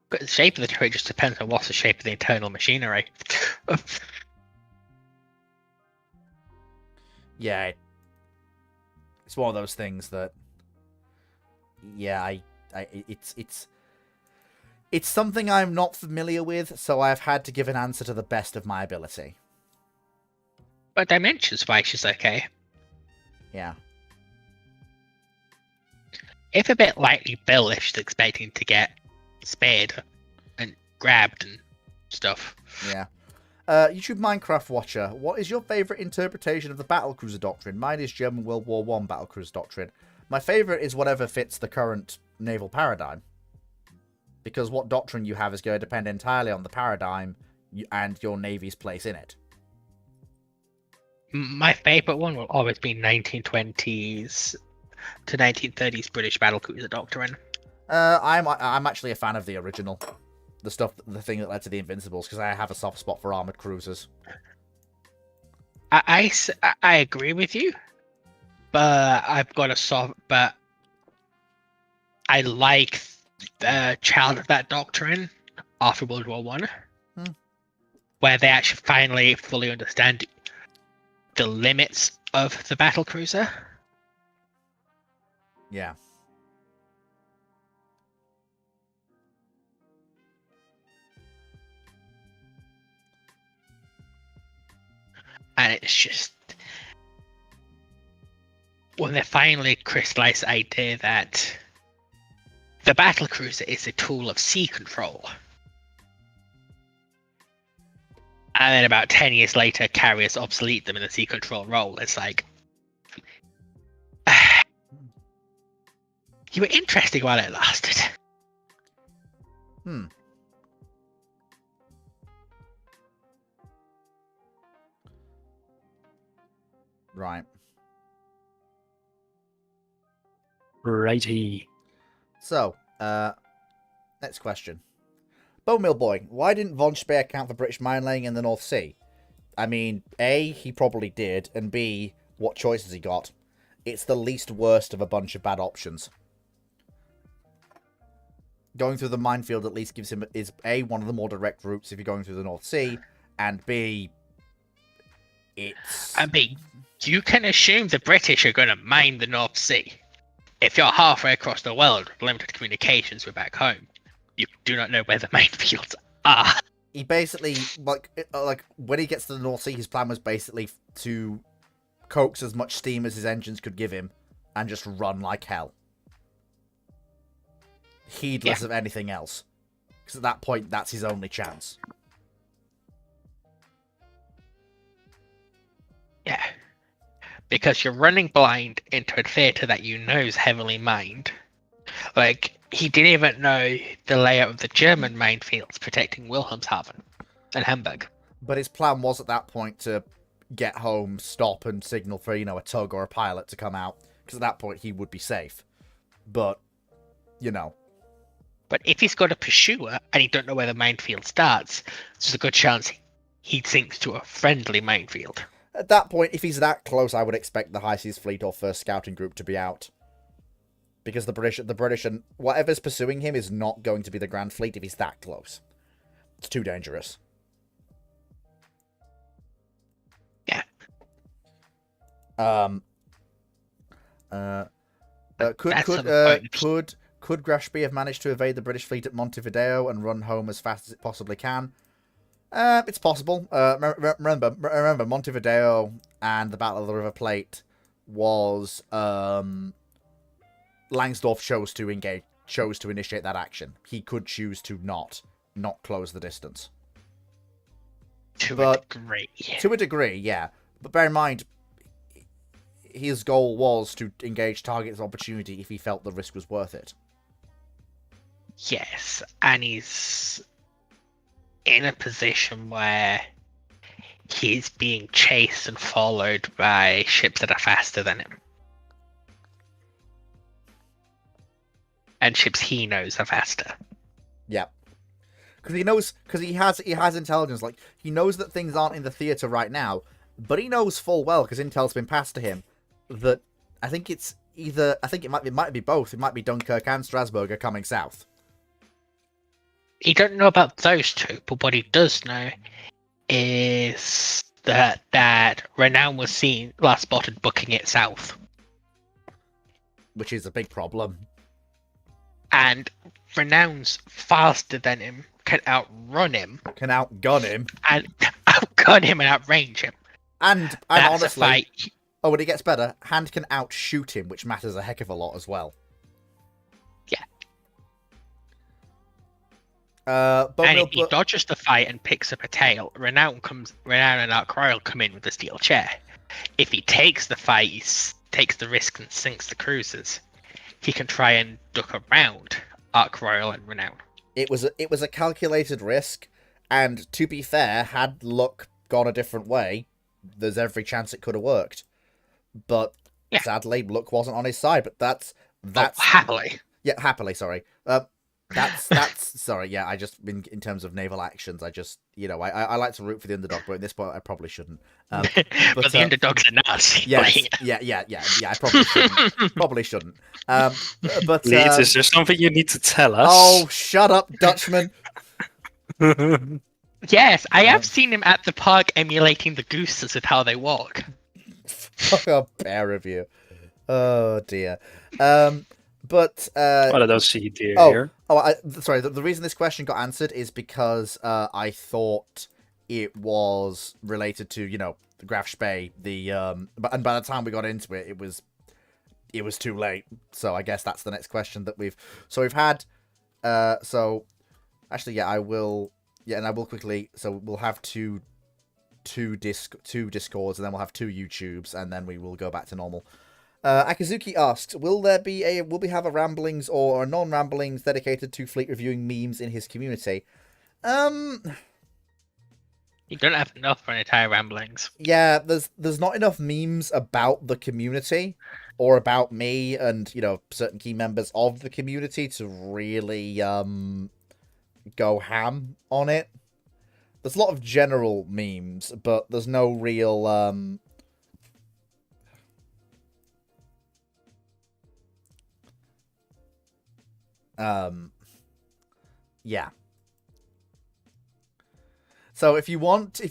But the shape of the turret just depends on what's the shape of the internal machinery. Yeah, it's one of those things that, yeah, it's something I'm not familiar with, so I've had to give an answer to the best of my ability. But dimensions-wise, she's okay. Yeah. If a bit lightly built, if she's expecting to get speared and grabbed and stuff. Yeah. YouTube Minecraft watcher, what is your favourite interpretation of the battlecruiser doctrine? Mine is German World War I battlecruiser doctrine. My favourite is whatever fits the current naval paradigm. Because what doctrine you have is going to depend entirely on the paradigm and your navy's place in it. My favourite one will always be 1920s to 1930s British battlecruiser doctrine. I'm actually a fan of the original. The thing that led to the Invincibles, because I have a soft spot for armoured cruisers. I agree with you, but I've got a soft... But I like the child of that doctrine after World War One, where they actually finally fully understand the limits of the battlecruiser. Yeah. And it's just when they finally crystallize the idea that the battlecruiser is a tool of sea control. And then about 10 years later, carriers obsolete them in the sea control role. It's like... you were interesting while it lasted. Right. Righty. So, next question. Bone Mill Boy, why didn't Von Speer count for British mine laying in the North Sea? I mean, A, he probably did, and B, what choices he got? It's the least worst of a bunch of bad options. Going through the minefield at least gives him, is A, one of the more direct routes if you're going through the North Sea, and B, it's... I mean, you can assume the British are going to mine the North Sea. If you're halfway across the world with limited communications with back home, you do not know where the minefields are. He basically, like when he gets to the North Sea, his plan was basically to coax as much steam as his engines could give him and just run like hell. Heedless of anything else. Because at that point, that's his only chance. Yeah. Because you're running blind into a theatre that you know is heavily mined. Like, he didn't even know the layout of the German minefields protecting Wilhelmshaven and Hamburg. But his plan was at that point to get home, stop, and signal for, a tug or a pilot to come out. Because at that point, he would be safe. But, But if he's got a pursuer and he don't know where the minefield starts, there's a good chance he sinks to a friendly minefield. At that point, if he's that close, I would expect the High Seas Fleet or First Scouting Group to be out. Because the British and whatever's pursuing him is not going to be the Grand Fleet if he's that close. It's too dangerous. Yeah. Could Could Graf Spee have managed to evade the British fleet at Montevideo and run home as fast as it possibly can? It's possible. Remember, Montevideo and the Battle of the River Plate was Langsdorff chose to initiate that action. He could choose to not close the distance. To a degree. To a degree, yeah. But bear in mind, his goal was to engage targets of opportunity if he felt the risk was worth it. Yes, and he's in a position where he's being chased and followed by ships that are faster than him. And ships he knows are faster. Yeah. Because he has intelligence. Like, he knows that things aren't in the theatre right now, but he knows full well, because intel's been passed to him, that I think it might be both. It might be Dunkirk and Strasbourg are coming south. He don't know about those two, but what he does know is that Renown was seen last spotted booking it south. Which is a big problem. And Renown's faster than him, can outrun him. Can outgun him. And outgun him and outrange him. And That's honestly... a fight. Oh, when it gets better, Hand can outshoot him, which matters a heck of a lot as well. Yeah. And if he dodges the fight and picks up a tail, Renown and Arcroy will come in with the steel chair. If he takes the fight, he takes the risk and sinks the cruisers. He can try and duck around Arc Royal and Renown. It was a calculated risk, and to be fair, had luck gone a different way, there's every chance it could have worked. But sadly, luck wasn't on his side. But that's happily. Yeah, happily. Sorry. That's sorry. Yeah, I just in terms of naval actions, I just I like to root for the underdog, but at this point, I probably shouldn't. But the underdogs are nasty. Yes, yeah. I probably shouldn't. But Leeds, is there something you need to tell us? Oh, shut up, Dutchman. Yes, I have seen him at the park emulating the gooses with how they walk. Fuck a pair of you. Oh dear. But well, I don't see it here. Sorry. The reason this question got answered is because I thought it was related to the Graf Spee. And by the time we got into it, it was too late. So I guess that's the next question that we've had. So actually, I will quickly. So we'll have two Discords, and then we'll have 2 YouTubes, and then we will go back to normal. Akazuki asks, will we have a ramblings or a non-ramblings dedicated to fleet reviewing memes in his community? You don't have enough for an entire ramblings. Yeah, there's not enough memes about the community or about me and certain key members of the community to really go ham on it. There's a lot of general memes, but there's no real yeah. So if you want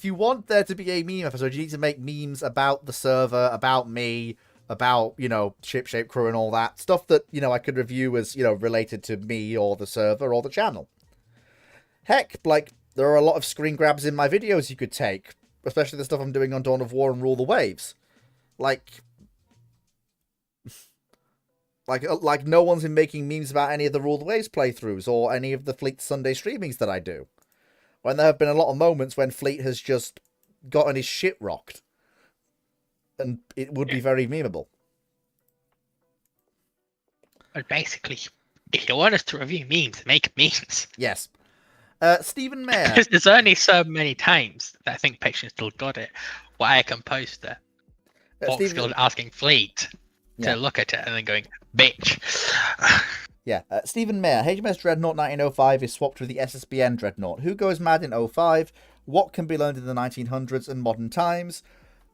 there to be a meme episode, you need to make memes about the server, about me, about ship crew and all that stuff that I could review as related to me or the server or the channel. Heck, like there are a lot of screen grabs in my videos you could take, especially the stuff I'm doing on Dawn of War and Rule the Waves. Like no one's been making memes about any of the Rule the Waves playthroughs or any of the Fleet Sunday streamings that I do. When there have been a lot of moments when Fleet has just gotten his shit rocked. And it would be very memeable. But basically, if you want us to review memes, make memes. Yes. Stephen Mayer. Because there's only so many times that I think Patron still got it, where I can post it. Still asking Fleet to look at it and then going, bitch. Yeah, Stephen Mayer. HMS Dreadnought 1905 is swapped with the SSBN Dreadnought. Who goes mad in 05? What can be learned in the 1900s and modern times?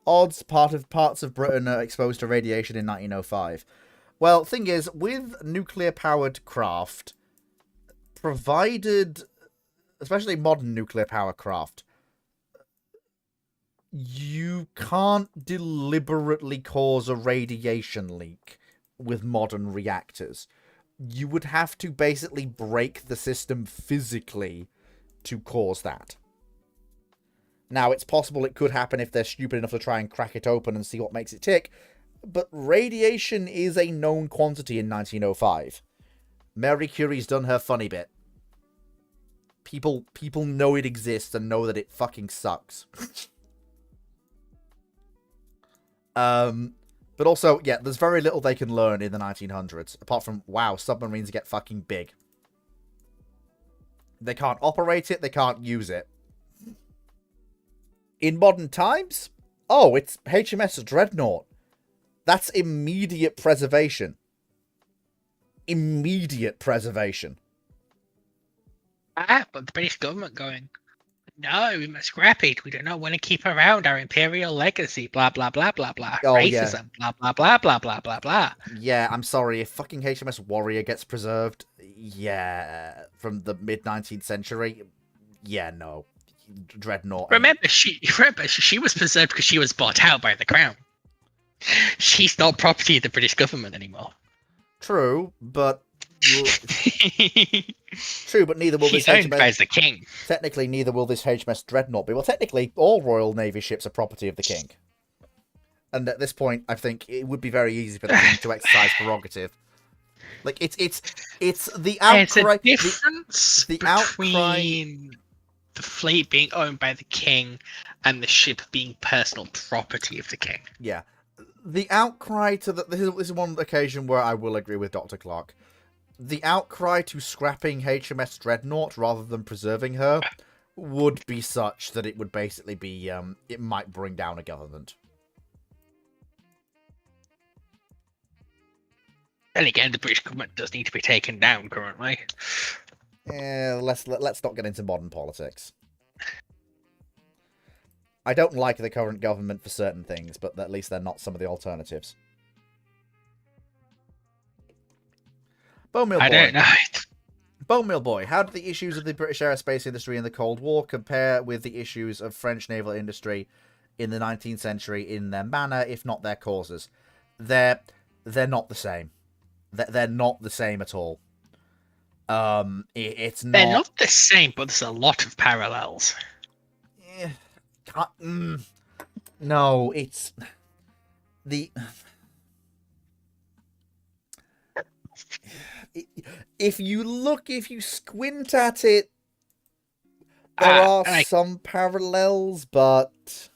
Odds, parts of Britain are exposed to radiation in 1905. Well, thing is, with nuclear-powered craft, provided, especially modern nuclear-powered craft, you can't deliberately cause a radiation leak with modern reactors. you would have to basically break the system physically to cause that. Now, it's possible it could happen if they're stupid enough to try and crack it open and see what makes it tick, but radiation is a known quantity in 1905. Marie Curie's done her funny bit. People know it exists and know that it fucking sucks. But also, yeah, there's very little they can learn in the 1900s, apart from, wow, submarines get fucking big. They can't operate it, they can't use it. In modern times, oh, it's HMS Dreadnought. That's immediate preservation. Immediate preservation. But the British government going, no, we must scrap it. We do not want to keep around our imperial legacy. Blah, blah, blah, blah, blah. Oh, Racism. Yeah. Blah, blah, blah, blah, blah, blah, blah. Yeah, I'm sorry. If fucking HMS Warrior gets preserved, yeah, from the mid-19th century, yeah, no. Dreadnought. Remember, she was preserved because she was bought out by the crown. She's not property of the British government anymore. True, but... True, but neither will She's this owned by the king. Technically, neither will this HMS Dreadnought be. Well, technically, all Royal Navy ships are property of the king. And at this point, I think it would be very easy for the king to exercise prerogative. Like, it's the outcry... There's a difference between the fleet being owned by the king and the ship being personal property of the king. Yeah. The outcry to the... This is one occasion where I will agree with Dr. Clark. The outcry to scrapping HMS Dreadnought rather than preserving her would be such that it would basically be... it might bring down a government. And again, the British government does need to be taken down currently. Yeah, let's not get into modern politics. I don't like the current government for certain things, but at least they're not some of the alternatives. Bone Meal Boy. I don't know. Bone Meal Boy, how do the issues of the British aerospace industry in the Cold War compare with the issues of French naval industry in the 19th century in their manner, if not their causes? They're not the same. They're not the same at all. It's not... They're not the same, but there's a lot of parallels. No, it's... The... If you squint at it, there are some parallels, but...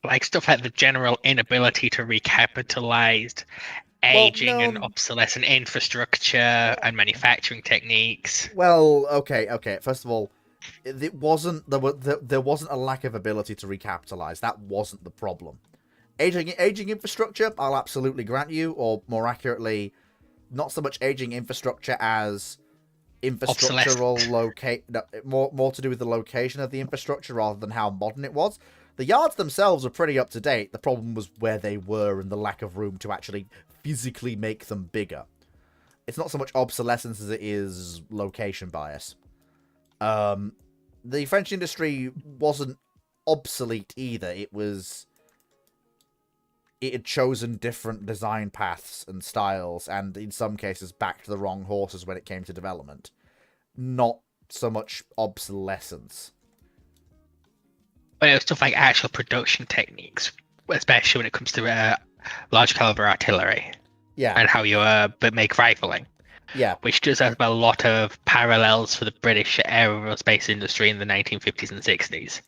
Like stuff like the general inability to recapitalize, aging and obsolescent infrastructure and manufacturing techniques. Well, okay. First of all, there wasn't a lack of ability to recapitalize. That wasn't the problem. Aging infrastructure, I'll absolutely grant you, or more accurately, not so much aging infrastructure as infrastructural more to do with the location of the infrastructure rather than how modern it was. The yards themselves are pretty up to date. The problem was where they were and the lack of room to actually physically make them bigger. It's not so much obsolescence as it is location bias. The French industry wasn't obsolete either. It had chosen different design paths and styles, and in some cases backed the wrong horses when it came to development. Not so much obsolescence. But it was stuff like actual production techniques, especially when it comes to large caliber artillery. Yeah. And how you make rifling. Yeah. Which does have a lot of parallels for the British aerospace industry in the 1950s and 60s.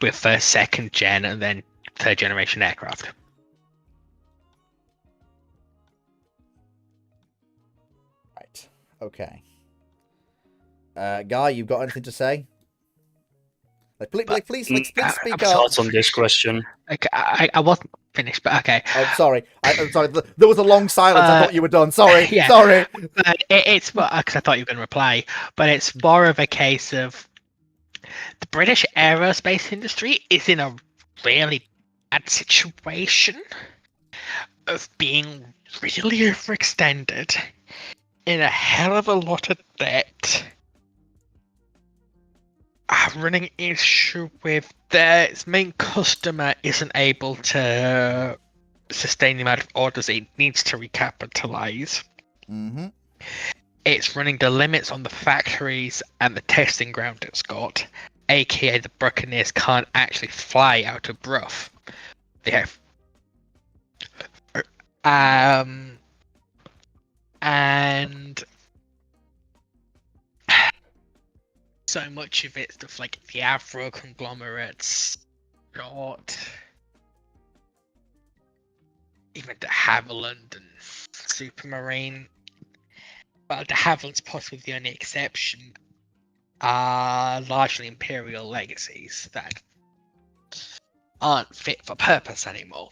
With first, second gen, and then third generation aircraft. Right. Okay. Guy, you've got anything to say? Please speak up. Thoughts on this question? I wasn't finished, but okay. Oh, sorry. I'm sorry. There was a long silence. I thought you were done. Sorry. Yeah. Sorry. But it's because I thought you were going to reply. But it's more of a case of the British aerospace industry is in a really bad situation of being really overextended in a hell of a lot of debt. Running issue with their main customer isn't able to sustain the amount of orders it needs to recapitalize. Mm-hmm. it's running the limits on the factories and the testing ground it's got, aka the Buccaneers can't actually fly out of Bruff. They have and so much of it stuff like the Afro conglomerates, not even de Havilland and Supermarine. Well, de Havilland's possibly the only exception. Are largely imperial legacies that aren't fit for purpose anymore.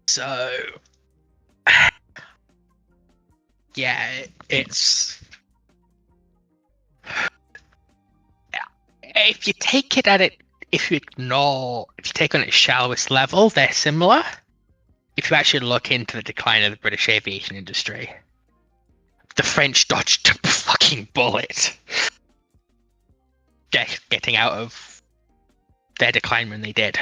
So, yeah, it's if you take it at it, if you take on its shallowest level, they're similar. If you actually look into the decline of the British aviation industry, the French dodged a fucking bullet getting out of their decline when they did.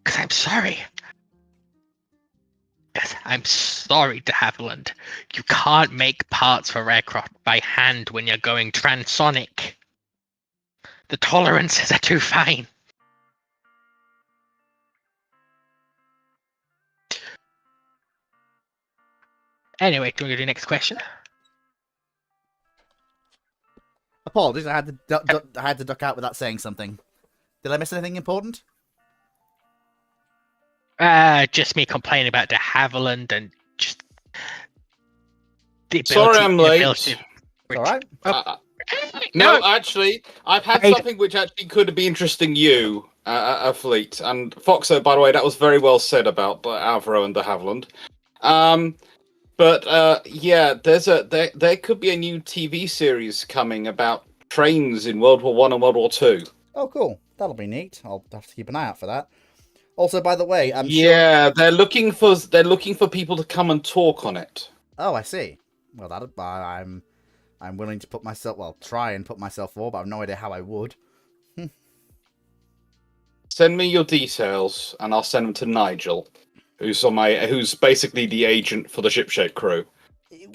Because I'm sorry. Yes, I'm sorry, de Havilland. You can't make parts for aircraft by hand when you're going transonic. The tolerances are too fine. Anyway, do you want to go to the next question? Apologies, I had to duck out without saying something. Did I miss anything important? Just me complaining about de Havilland and just the ability. Sorry, I'm late. It's all right. No, actually, I've had something which actually could be interesting you, a fleet. And Foxo, by the way, that was very well said about Avro and de Havilland. But yeah, there could be a new TV series coming about trains in World War One and World War Two. Oh, cool. That'll be neat. I'll have to keep an eye out for that. Also, by the way, I'm sure they're looking for people to come and talk on it. Oh, I see. Well, I'm willing to try and put myself forward, but I've no idea how I would. Send me your details, and I'll send them to Nigel, who's basically the agent for the Shipshape crew,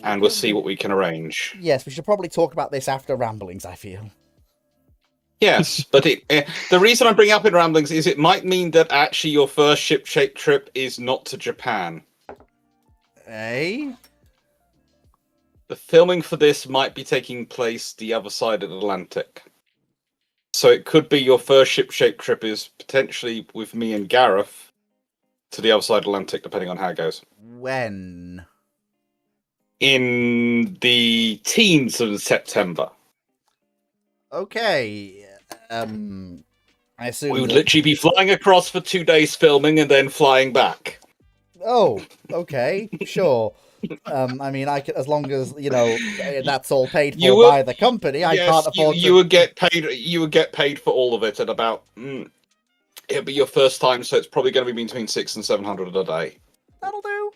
and we'll see what we can arrange. Yes, we should probably talk about this after Ramblings, I feel. Yes, but the reason I bring up in Ramblings is it might mean that actually your first Shipshape trip is not to Japan. Eh? The filming for this might be taking place the other side of the Atlantic. So it could be your first Shipshape trip is potentially with me and Gareth to the other side of the Atlantic, depending on how it goes. When? In the teens of September. Okay. I assume we would literally be flying across for 2 days filming and then flying back. Oh, okay, sure. I mean, I can, as long as that's all paid for by the company. I can't afford. You would get paid. You would get paid for all of it at about. It'll be your first time, so it's probably going to be between $600 and $700 a day. That'll do.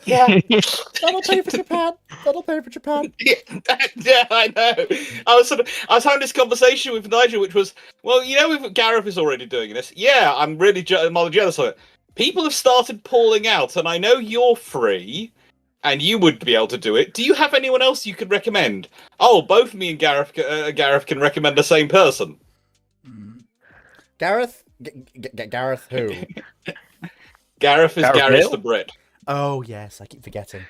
Yeah, that'll pay for Japan. Yeah, I know. I was having this conversation with Nigel, which was, well, if Gareth is already doing this. Yeah, I'm really jealous of it. People have started pulling out, and I know you're free, and you would be able to do it. Do you have anyone else you could recommend? Oh, both me and Gareth can recommend the same person. Gareth? Gareth who? Gareth is Gareth the Brit. Oh, yes, I keep forgetting.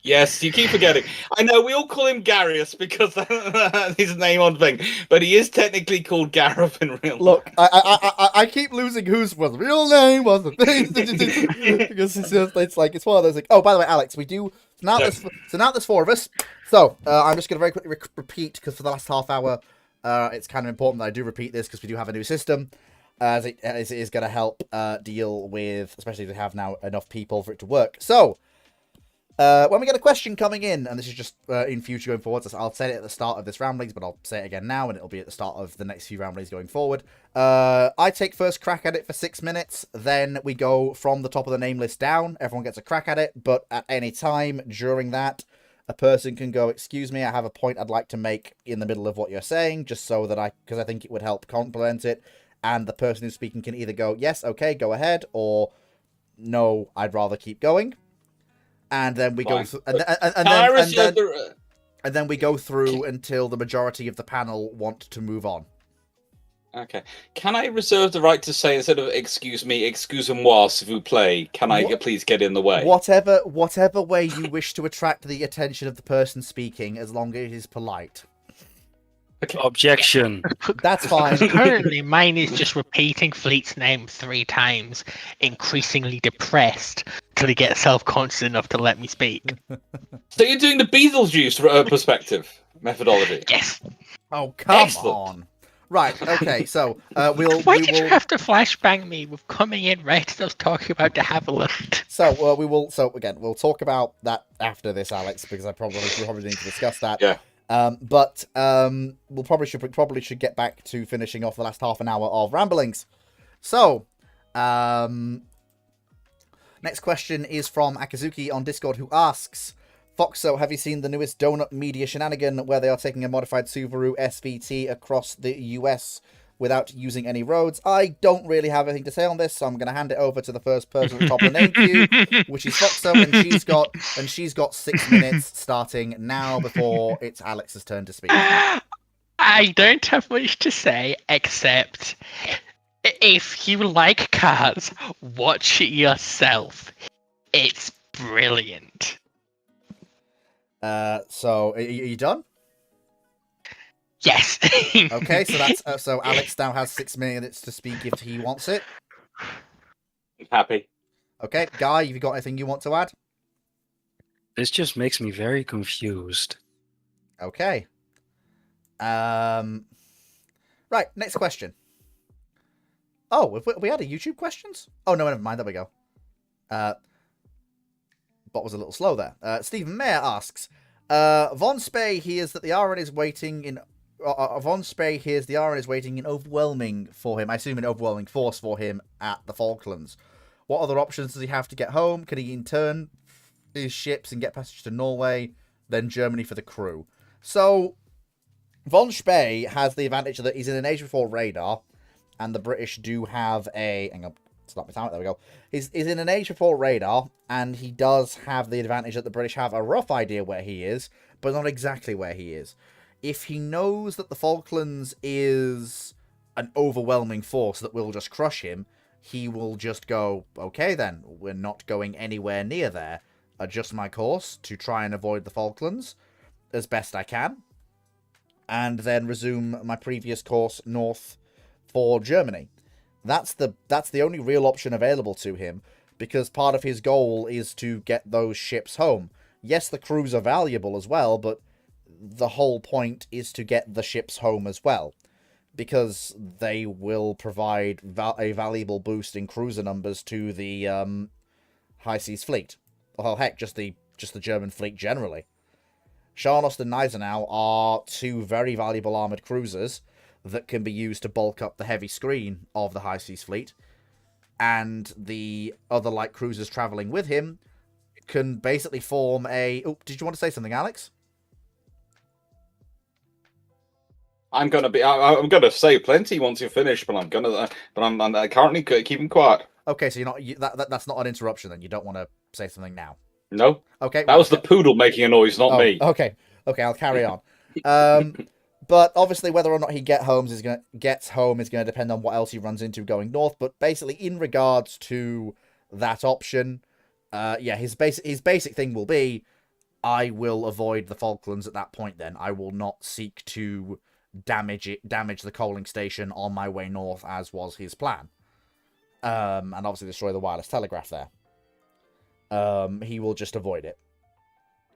Yes, you keep forgetting. I know, we all call him Garius because that's his name on thing, but he is technically called Gareth in real life. Look, I keep losing whose real name was the thing. Because it's one of those, oh, by the way, Alex, we do... Now there's four of us. So, I'm just going to very quickly repeat, because for the last half hour, it's kind of important that I do repeat this, because we do have a new system. As it is going to help deal with, especially if we have now enough people for it to work. So, when we get a question coming in, and this is just in future going forward, so I'll say it at the start of this Ramblings, but I'll say it again now, and it'll be at the start of the next few Ramblings going forward. I take first crack at it for 6 minutes, then we go from the top of the name list down. Everyone gets a crack at it, but at any time during that, a person can go, excuse me, I have a point I'd like to make in the middle of what you're saying, just so that because I think it would help complement it. And the person who's speaking can either go, yes, okay, go ahead, or no, I'd rather keep going. And then we go through, and then we go through until the majority of the panel want to move on. Okay. Can I reserve the right to say, instead of excuse me, excusez-moi, s'il vous plaît, can I please get in the way? Whatever way you wish to attract the attention of the person speaking, as long as it is polite. Okay. Objection. That's fine. Currently, mine is just repeating Fleet's name 3 times, increasingly depressed, till he gets self-conscious enough to let me speak. So you're doing the Beetlejuice perspective methodology? Yes. Oh, come on. Right, okay, so Why did you have to flashbang me with coming in right as I was talking about de Havilland? So we'll talk about that after this, Alex, because we probably need to discuss that. Yeah. But we'll probably should get back to finishing off the last half an hour of ramblings. So, next question is from Akazuki on Discord, who asks, Foxo, have you seen the newest Donut Media shenanigan where they are taking a modified Subaru SVT across the US without using any roads? I don't really have anything to say on this, so I'm going to hand it over to the first person at the top of the name queue, which is Foxo, and she's got 6 minutes starting now before it's Alex's turn to speak. I don't have much to say except if you like cars, watch it yourself. It's brilliant. So are you done? Yes. Okay, so that's so Alex now has 6 minutes to speak if he wants it. Happy. Okay, Guy, have you got anything you want to add? This just makes me very confused. Okay. Right, next question. Oh, have we had a YouTube questions? Oh no, never mind. There we go. Bot was a little slow there. Stephen Mayer asks, Von Spey hears that the RN is waiting in. Von Spey hears the RN is waiting in overwhelming for him. I assume in overwhelming force for him at the Falklands. What other options does he have to get home? Can he in turn his ships and get passage to Norway, then Germany for the crew? So Von Spey has the advantage that he's in an Age Before radar, and the British do have a. Hang on. Stop my time. There we go. He's in an Age Before radar, and he does have the advantage that the British have a rough idea where he is, but not exactly where he is. If he knows that the Falklands is an overwhelming force that will just crush him, he will just go, okay then, we're not going anywhere near there. Adjust my course to try and avoid the Falklands as best I can, and then resume my previous course north for Germany. That's the only real option available to him, because part of his goal is to get those ships home. Yes, the crews are valuable as well, but the whole point is to get the ships home as well, because they will provide a valuable boost in cruiser numbers to the High Seas Fleet. Well, heck, just the German fleet generally. Scharnost and Gneisenau are 2 very valuable armoured cruisers that can be used to bulk up the heavy screen of the High Seas Fleet, and the other light cruisers travelling with him can basically form a... Oh, did you want to say something, Alex? I'm gonna say plenty once you finish, but I'm currently keeping quiet. Okay, so that's not an interruption then. You don't want to say something now. No. Okay. That was the poodle making a noise, not me. Okay, I'll carry on. But obviously, whether or not he gets home is going to depend on what else he runs into going north. But basically, in regards to that option, his basic thing will be, I will avoid the Falklands at that point. Then I will not seek to damage the coaling station on my way north, as was his plan. And obviously destroy the wireless telegraph there. He will just avoid it.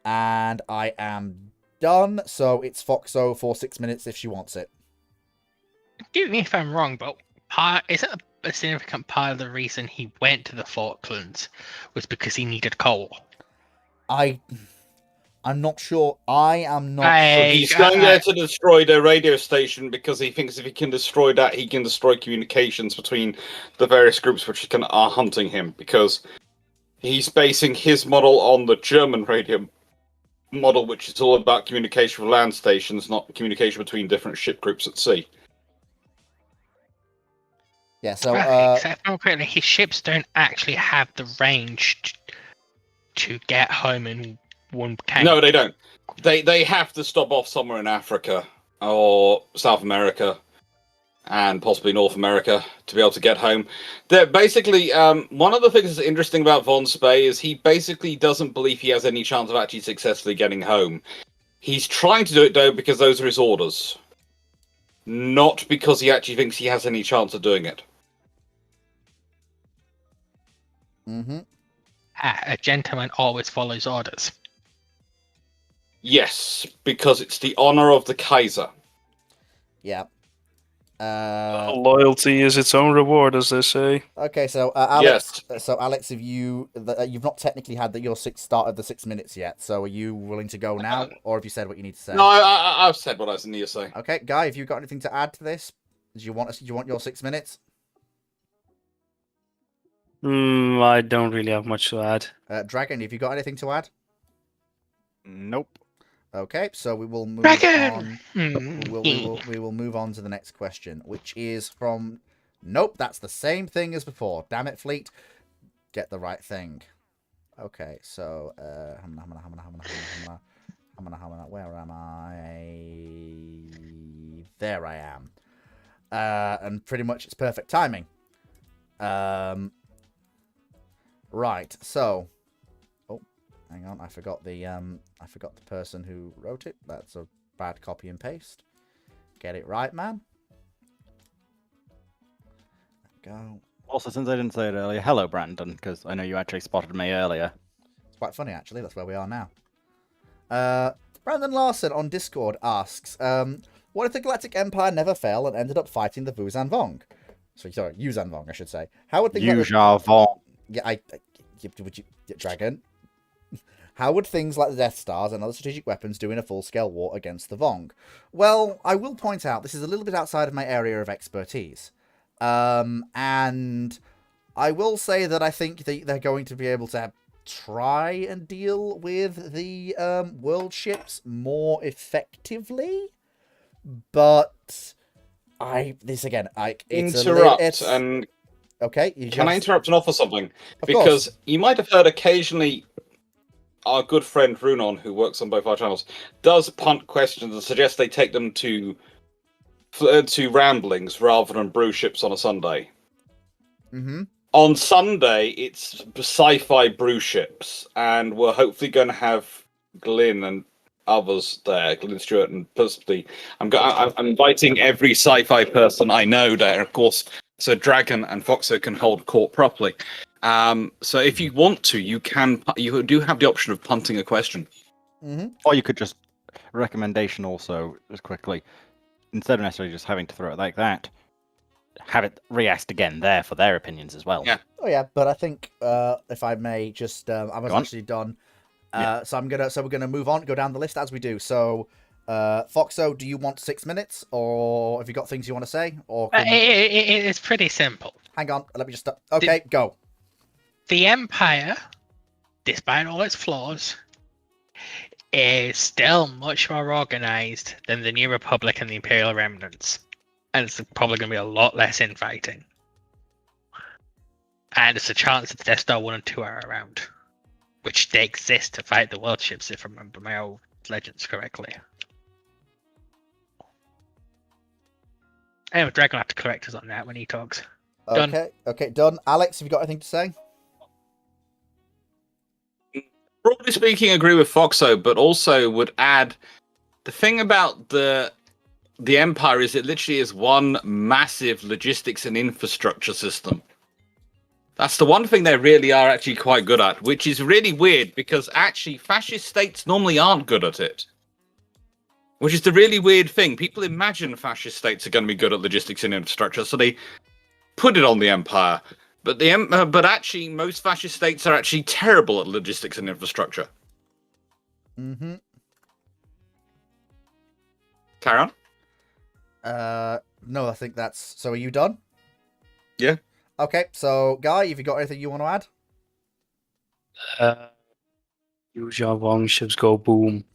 And I am done, so it's Foxo for 6 minutes if she wants it. Forgive me if I'm wrong, but isn't a significant part of the reason he went to the Falklands was because he needed coal? I'm not sure. I am not sure. He's going there to destroy the radio station because he thinks if he can destroy that, he can destroy communications between the various groups which are hunting him, because he's basing his model on the German radio model which is all about communication with land stations, not communication between different ship groups at sea. Yeah, so Except for correctly, his ships don't actually have the range to get home in one tank. No, they don't. They have to stop off somewhere in Africa or South America and possibly North America to be able to get home. They're basically, one of the things that's interesting about Von Spey is he basically doesn't believe he has any chance of actually successfully getting home. He's trying to do it, though, because those are his orders. Not because he actually thinks he has any chance of doing it. mm-hmm. A gentleman always follows orders. Yes, because it's the honor of the Kaiser. Yeah. Loyalty is its own reward, as they say. Okay, so Alex. Yes. So Alex, have you've not technically had your start of the 6 minutes yet. So are you willing to go now, or have you said what you need to say? No, I've said what I need to say. Okay, Guy, have you got anything to add to this? Do you want your 6 minutes? I don't really have much to add. Dragon, have you got anything to add? Nope. Okay, so we will move Dragon! on. We will move on to the next question, which is from. Nope, that's the same thing as before. Damn it, Fleet. Get the right thing. Okay, so where am I? There I am. And pretty much it's perfect timing. Right, so. Hang on, I forgot the person who wrote it. That's a bad copy and paste. Get it right, man. Go. Also, since I didn't say it earlier, hello, Brandon, because I know you actually spotted me earlier. It's quite funny, actually. That's where we are now. Brandon Larson on Discord asks, what if the Galactic Empire never fell and ended up fighting the Vuzan Vong? Sorry, Yuzan Vong, I should say. How would things Yuja Vong. Yeah, would you Dragon? How would things like the Death Stars and other strategic weapons do in a full-scale war against the Vong? Well, I will point out this is a little bit outside of my area of expertise. And I will say that I think they're going to be able to try and deal with the world ships more effectively. But Interrupt and okay. Can I interrupt and offer something? Because you might have heard occasionally our good friend Runon, who works on both our channels, does punt questions and suggest they take them to ramblings rather than brew ships on a Sunday. Mm-hmm. On Sunday, it's sci-fi brew ships, and we're hopefully going to have Glyn and others there, Glyn Stewart and possibly. I'm inviting every sci-fi person I know there, of course, so Dragon and Foxo can hold court properly. So if you want to, you do have the option of punting a question. Mm-hmm. Or you could just recommendation also, just quickly, instead of necessarily just having to throw it like that, have it re-asked again there for their opinions as well. Yeah. Oh yeah, but I think if I may just I was actually done. So we're gonna move on, go down the list as we do. So Foxo, do you want 6 minutes, or have you got things you want to say? Or It's pretty simple. hang on, let me just stop. Okay, go. The Empire, despite all its flaws, is still much more organized than the New Republic and the Imperial Remnants. And it's probably going to be a lot less infighting. And it's a chance that the Death Star 1 and 2 are around. Which they exist to fight the world ships, if I remember my old legends correctly. Anyway, Dragon will have to correct us on that when he talks. Done. Okay, done. Alex, have you got anything to say? Broadly speaking, I agree with Foxo, but also would add the thing about the Empire is it literally is one massive logistics and infrastructure system. That's the one thing they really are actually quite good at, which is really weird because actually fascist states normally aren't good at it. Which is the really weird thing. People imagine fascist states are going to be good at logistics and infrastructure, so they put it on the Empire. But actually, most fascist states are actually terrible at logistics and infrastructure. Mm-hmm. Carry on. No, I think that's... So are you done? Yeah. Okay, so Guy, have you got anything you want to add? Use your wrong ships go boom.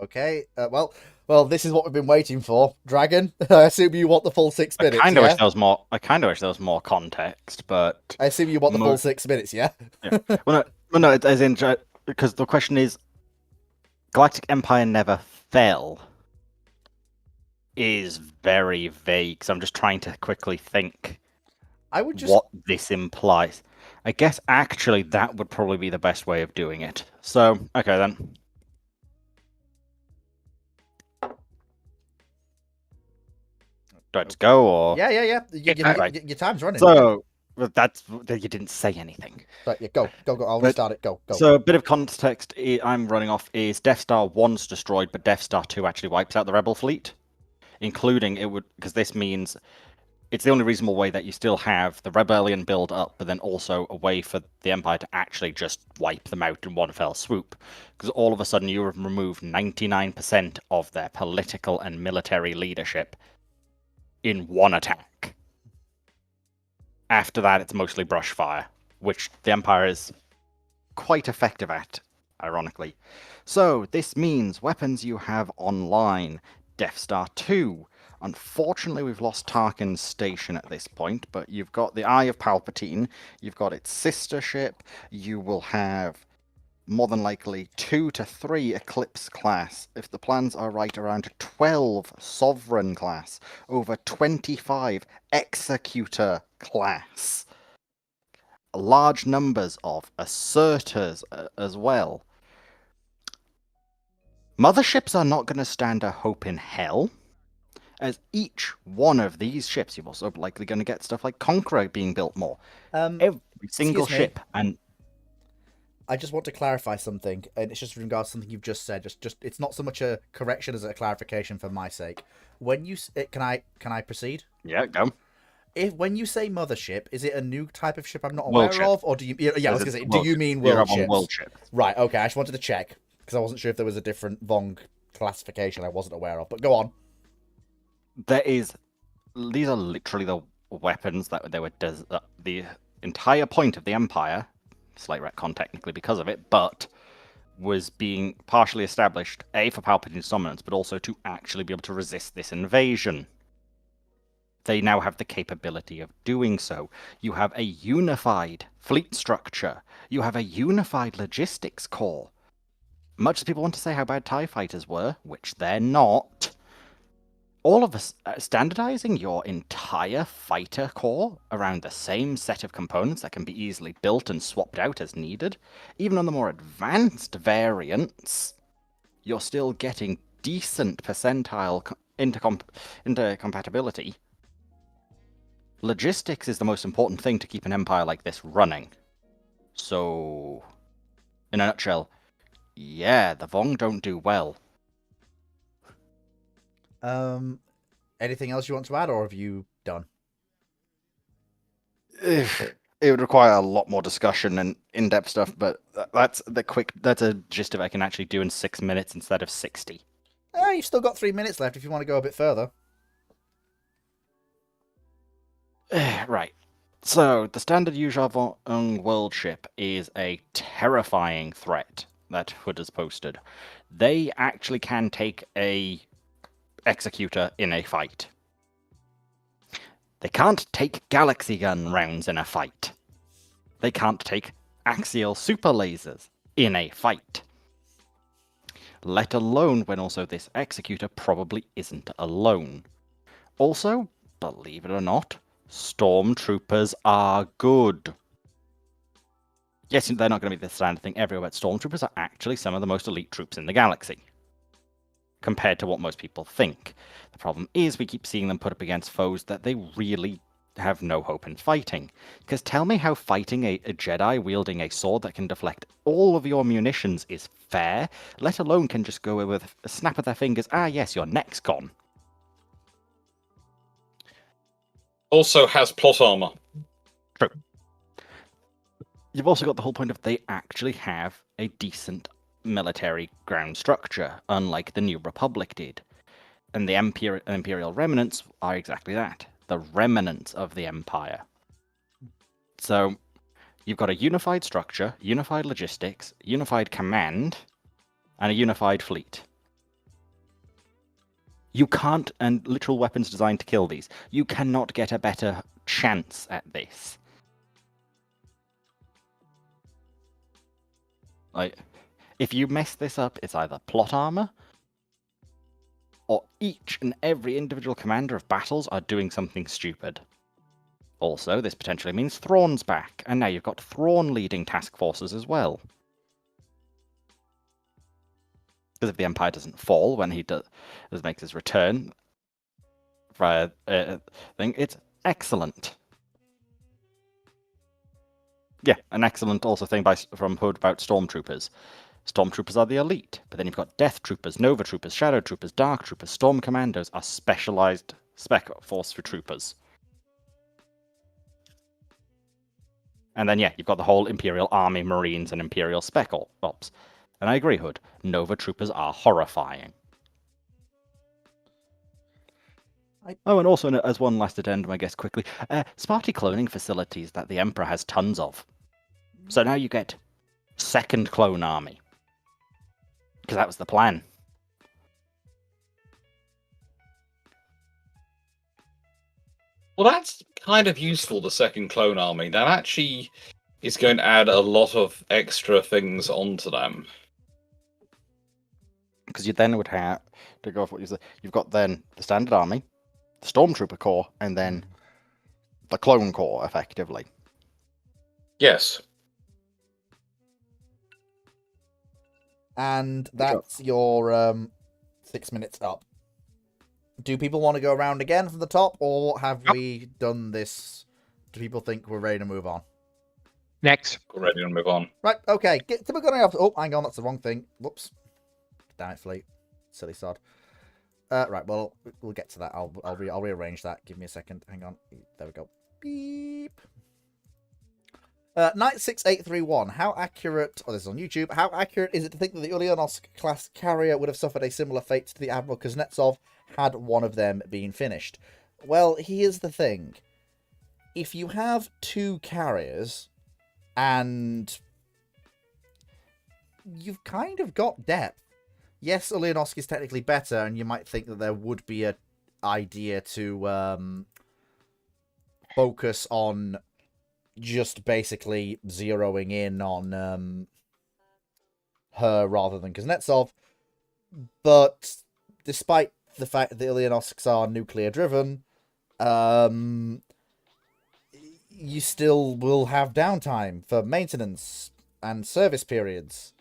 Okay. Well, this is what we've been waiting for. Dragon, I assume you want the full 6 I minutes, kind of yeah? wish there was more. I kind of wish there was more context, but I assume you want the Mo- full 6 minutes, yeah? yeah. Well, no, it's as in because the question is, Galactic Empire never fell. Is very vague. So I'm just trying to quickly think I would just... what this implies. I guess actually that would probably be the best way of doing it. So okay then. Do I just go or? Yeah. Right. Your time's running. So well, you didn't say anything. Right, yeah, go. I'll But- start it. Go. So a bit of context I'm running off is Death Star 1's destroyed, but Death Star 2 actually wipes out the Rebel fleet, including it would because this means it's the only reasonable way that you still have the rebellion build up, but then also a way for the Empire to actually just wipe them out in one fell swoop. Because all of a sudden you have removed 99% of their political and military leadership in one attack. After that, it's mostly brush fire, which the Empire is quite effective at, ironically. So this means weapons you have online. Death Star 2. Unfortunately, we've lost Tarkin's station at this point, but you've got the Eye of Palpatine, you've got its sister ship, you will have more than likely 2 to 3 Eclipse class, if the plans are right, around 12 Sovereign class, over 25 Executor class. Large numbers of asserters as well. Motherships are not going to stand a hope in hell, as each one of these ships, you're also likely going to get stuff like Conqueror being built more. Every single excuse me. ship, and I just want to clarify something, and it's just in regards to something you've just said. Just it's not so much a correction as a clarification for my sake. When you can I proceed? yeah, go. When you say mothership, is it a new type of ship I'm not World aware ship. of, or do you? Yeah, I was gonna say, do you mean You're world on ships? world ships. Right. Okay. I just wanted to check because I wasn't sure if there was a different Vong classification I wasn't aware of. But go on. These are literally the weapons that they were the entire point of the Empire, slight retcon technically because of it, but was being partially established, A, for Palpatine's dominance, but also to actually be able to resist this invasion. They now have the capability of doing so. You have a unified fleet structure. You have a unified logistics core. Much as people want to say how bad TIE fighters were, which they're not, all of us standardizing your entire fighter core around the same set of components that can be easily built and swapped out as needed, even on the more advanced variants, you're still getting decent percentile intercompatibility. Logistics is the most important thing to keep an empire like this running. So, in a nutshell, yeah, the Vong don't do well. Anything else you want to add, or have you done? It would require a lot more discussion and in-depth stuff, but that's a gist of it I can actually do in 6 minutes instead of 60. You've still got 3 minutes left if you want to go a bit further. Right. So, the standard Yuzha Vong world ship is a terrifying threat that Hood has posted. They actually can take a executor in a fight. They can't take galaxy gun rounds in a fight. They can't take axial super lasers in a fight. Let alone when also this executor probably isn't alone. Also, believe it or not, stormtroopers are good. Yes, they're not going to be the standard thing everywhere, but stormtroopers are actually some of the most elite troops in the galaxy, compared to what most people think. The problem is we keep seeing them put up against foes that they really have no hope in fighting. Because tell me how fighting a Jedi wielding a sword that can deflect all of your munitions is fair, let alone can just go with a snap of their fingers, yes, your neck's gone. Also has plot armor. True. You've also got the whole point of they actually have a decent military ground structure, unlike the New Republic did. And the Imperial remnants are exactly that. The remnants of the Empire. So, You've got a unified structure, unified logistics, unified command, and a unified fleet. You can't, and literal weapons designed to kill these. You cannot get a better chance at this. Like, if you mess this up, it's either plot armor, or each and every individual commander of battles are doing something stupid. Also, this potentially means Thrawn's back, and now you've got Thrawn leading task forces as well. Because if the Empire doesn't fall when he does makes his return via thing, it's excellent. Yeah, an excellent also thing from Hood about Stormtroopers. Stormtroopers are the elite, but then you've got Death Troopers, Nova Troopers, Shadow Troopers, Dark Troopers, Storm Commandos are specialized spec force for troopers. And then, yeah, you've got the whole Imperial Army, Marines, and Imperial Spec Ops. And I agree, Hood. Nova Troopers are horrifying. Oh, and also, as one last addendum, I guess, quickly, Sparty cloning facilities that the Emperor has tons of. So now you get second clone army. Because that was the plan. Well, that's kind of useful, the second clone army. That actually is going to add a lot of extra things onto them. Because you then would have, to go off what you said, you've got then the Standard Army, the Stormtrooper Corps, and then the Clone Corps, effectively. Yes. And that's your 6 minutes up. Do people want to go around again from the top, or have we done this? Do people think we're ready to move on? Next. We're ready to move on. Right, okay. We're going off. Oh, hang on, that's the wrong thing. Whoops. Damn it, Fleet. Silly sod. Right, well, we'll get to that. I'll rearrange that. Give me a second. Hang on. There we go. Beep. Knight 6831. How accurate? Oh, this is on YouTube. How accurate is it to think that the Ulyanovsk class carrier would have suffered a similar fate to the Admiral Kuznetsov had one of them been finished? Well, here's the thing. If you have two carriers, and you've kind of got depth. Yes, Ulyanovsk is technically better, and you might think that there would be an idea to focus on just basically zeroing in on her rather than Kuznetsov. But despite the fact that the Ulyanovsks are nuclear driven, you still will have downtime for maintenance and service periods.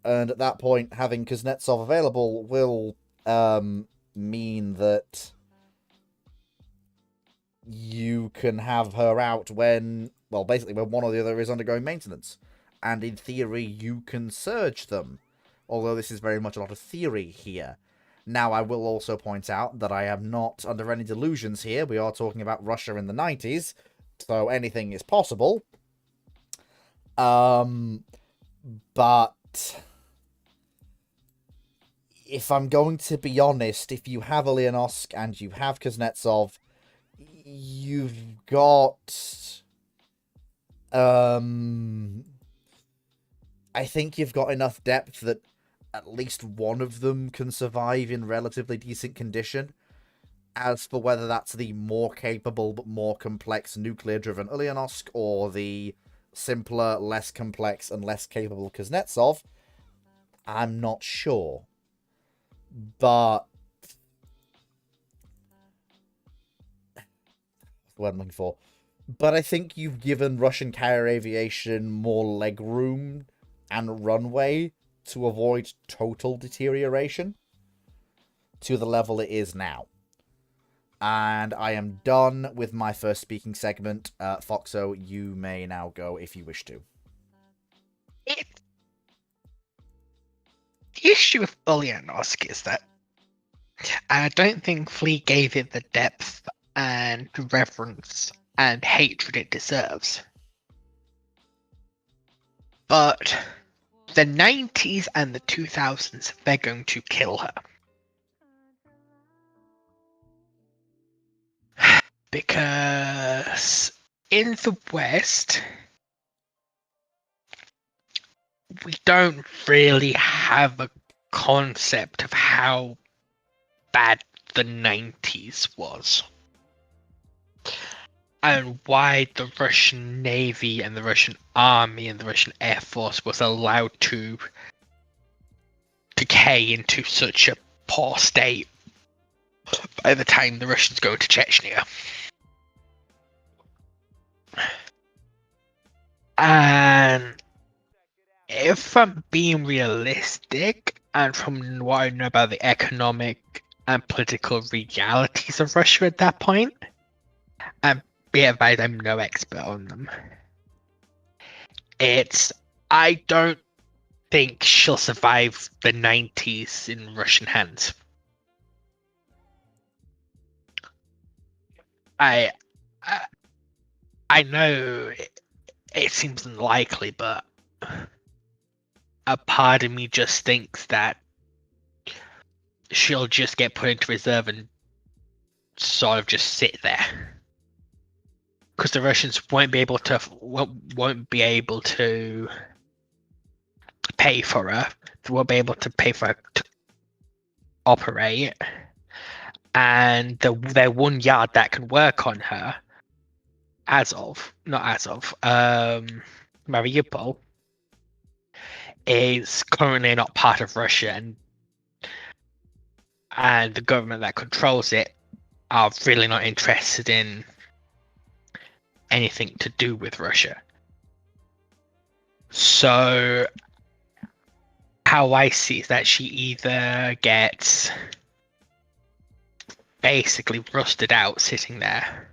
And at that point, having Kuznetsov available will mean that you can have her out when, well, basically when one or the other is undergoing maintenance. And in theory, you can surge them. Although this is very much a lot of theory here. Now, I will also point out that I am not under any delusions here. We are talking about Russia in the 90s, so anything is possible. But if I'm going to be honest, if you have Ulyanovsk and you have Kuznetsov, you've got I think you've got enough depth that at least one of them can survive in relatively decent condition. As for whether that's the more capable but more complex nuclear-driven Ulyanovsk or the simpler, less complex and less capable Kuznetsov, I'm not sure. But what I'm looking for. But I think you've given Russian carrier aviation more leg room and runway to avoid total deterioration to the level it is now. And I am done with my first speaking segment. Foxo, you may now go if you wish to. The issue with Ulyanovsk is that I don't think Flea gave it the depth and reverence and hatred it deserves. But the 90s and the 2000s, they're going to kill her. Because in the West, we don't really have a concept of how bad the 90s was. And why the Russian Navy and the Russian Army and the Russian Air Force was allowed to decay into such a poor state by the time the Russians go to Chechnya. And if I'm being realistic, and from what I know about the economic and political realities of Russia at that point, and be advised, I'm no expert on them, I don't think she'll survive the 90s in Russian hands. I know it seems unlikely, but a part of me just thinks that she'll just get put into reserve and sort of just sit there, because the Russians won't be able to pay for her. They won't be able to pay for her to operate, and their one yard that can work on her, Mariupol, is currently not part of Russia, and the government that controls it are really not interested in anything to do with Russia. So how I see is that she either gets basically rusted out sitting there,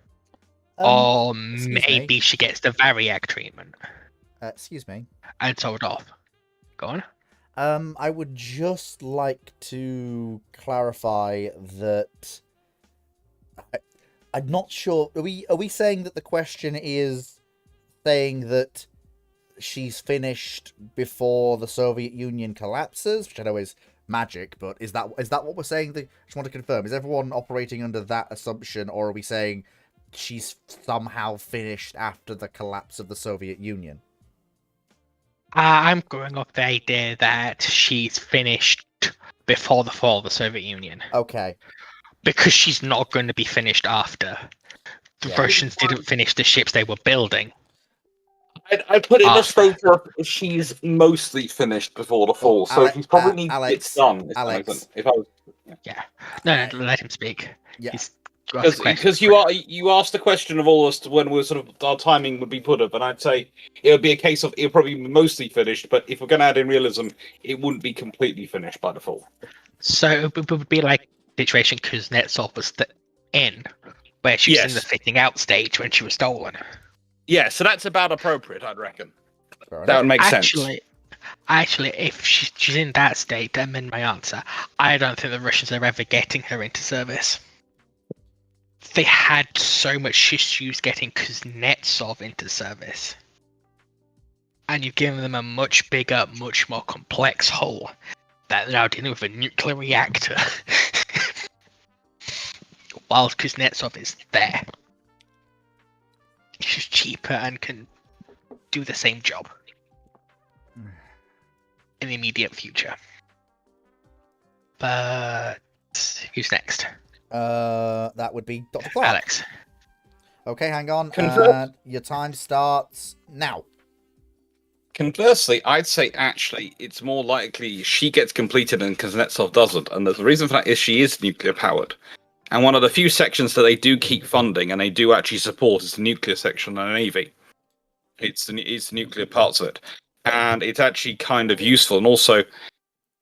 or maybe she gets the Variag treatment. Excuse me. And sold off. Go on. I would just like to clarify that I'm not sure. Are we saying that the question is saying that she's finished before the Soviet Union collapses, which I know is magic, but is that what we're saying? I just want to confirm. Is everyone operating under that assumption, or are we saying she's somehow finished after the collapse of the Soviet Union? I'm going off the idea that she's finished before the fall of the Soviet Union. Okay. Because she's not going to be finished after. The Russians didn't finish the ships they were building. I put in a stroke she's mostly finished before the fall, so he's probably it's done. Alex. If I was, No, let him speak. Yeah. Because you asked the question of all us when we're sort of our timing would be put up, and I'd say it would be a case of it'll probably be mostly finished, but if we're going to add in realism, it wouldn't be completely finished by the fall. So it would be like the situation Kuznetsov was in, where she was in the fitting out stage when she was stolen. Yeah, so that's about appropriate, I'd reckon. That would make sense. Actually, if she's in that state, then in my answer, I don't think the Russians are ever getting her into service. They had so much issues getting Kuznetsov into service. And you've given them a much bigger, much more complex hull that they're now dealing with a nuclear reactor. While Kuznetsov is there. She's cheaper and can do the same job in the immediate future. But who's next? That would be Dr. Clark. Alex. Okay, hang on. Your time starts now. Conversely, I'd say actually it's more likely she gets completed and Kuznetsov doesn't, and the reason for that is she is nuclear powered. And one of the few sections that they do keep funding and they do actually support is the nuclear section of the Navy. It's the nuclear parts of it. And it's actually kind of useful. And also,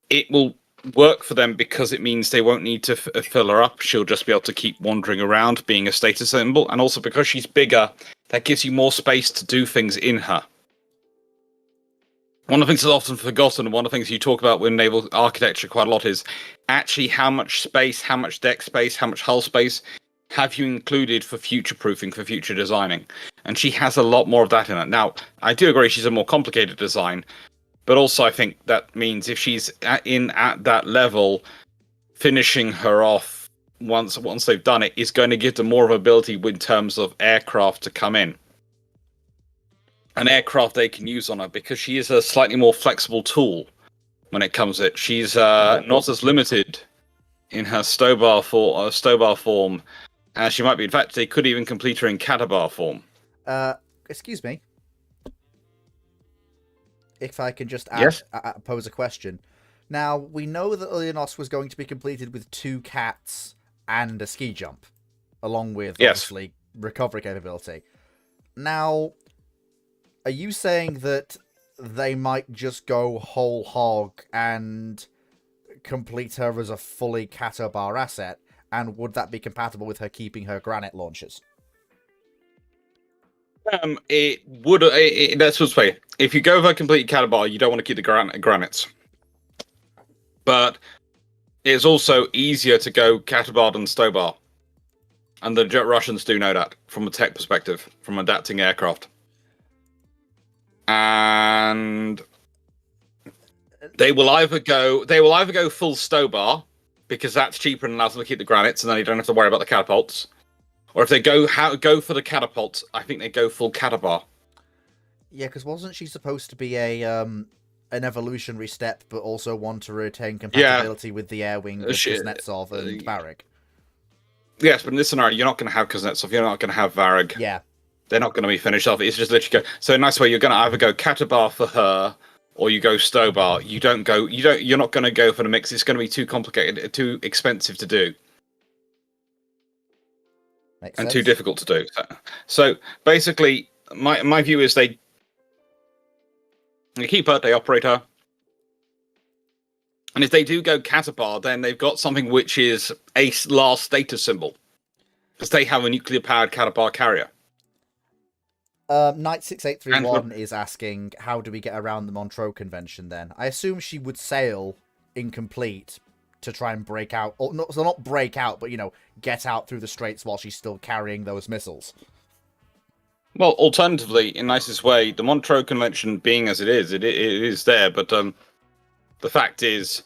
it will work for them because it means they won't need to fill her up. She'll just be able to keep wandering around, being a status symbol. And also, because she's bigger, that gives you more space to do things in her. One of the things that's often forgotten, and one of the things you talk about with naval architecture quite a lot, is actually how much space, how much deck space, how much hull space have you included for future-proofing, for future designing. And she has a lot more of that in it. Now, I do agree she's a more complicated design, but also I think that means if she's at that level, finishing her off once they've done it is going to give them more of ability in terms of aircraft to come in. an aircraft they can use on her, because she is a slightly more flexible tool when it comes to it. She's not as limited in her Stobar form as she might be. In fact, they could even complete her in Catabar form. Excuse me. If I can just Yes? pose a question. Now, we know that Ilianos was going to be completed with 2 cats and a ski jump, along with, obviously, recovery capability. Now, are you saying that they might just go whole hog and complete her as a fully Catabar asset? And would that be compatible with her keeping her granite launchers? It would. That's what's way. If you go for a complete Catabar, you don't want to keep the granites. But it's also easier to go Catabar than Stobar. And the Russians do know that from a tech perspective, from adapting aircraft. And they will either go full Stobar, because that's cheaper and allows them to keep the granites, and then you don't have to worry about the catapults. Or if they go for the catapults, I think they go full Catabar. Yeah, because wasn't she supposed to be an evolutionary step, but also want to retain compatibility with the air wing of Kuznetsov and Varag? Yes, but in this scenario, you're not going to have Kuznetsov, you're not going to have Varag. Yeah. They're not going to be finished off. It's just literally go. So a nice way, you're going to either go Catabar for her, or you go Stobar. You're not going to go for the mix. It's going to be too complicated, too expensive to do. Makes and sense. Too difficult to do. So basically, my view is they keep her, they operate her. And if they do go Catabar, then they've got something which is a last status symbol. Because they have a nuclear-powered Catabar carrier. Knight 6831 is asking, how do we get around the Montreux Convention then? I assume she would sail incomplete to try and break out, or not break out, but, get out through the straits while she's still carrying those missiles. Well, alternatively, in nicest way, the Montreux Convention being as it is there, but the fact is,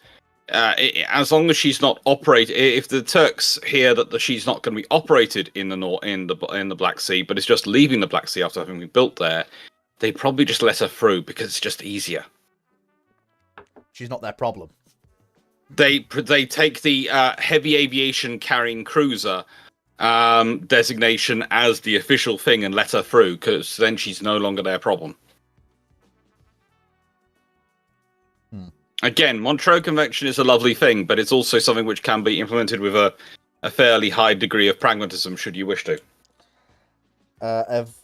as long as she's not operated, if the Turks hear that she's not going to be operated in the Black Sea, but it's just leaving the Black Sea after having been built there, they probably just let her through because it's just easier. She's not their problem. They take the heavy aviation carrying cruiser designation as the official thing and let her through, because then she's no longer their problem. Again, Montreux Convention is a lovely thing, but it's also something which can be implemented with a fairly high degree of pragmatism, should you wish to.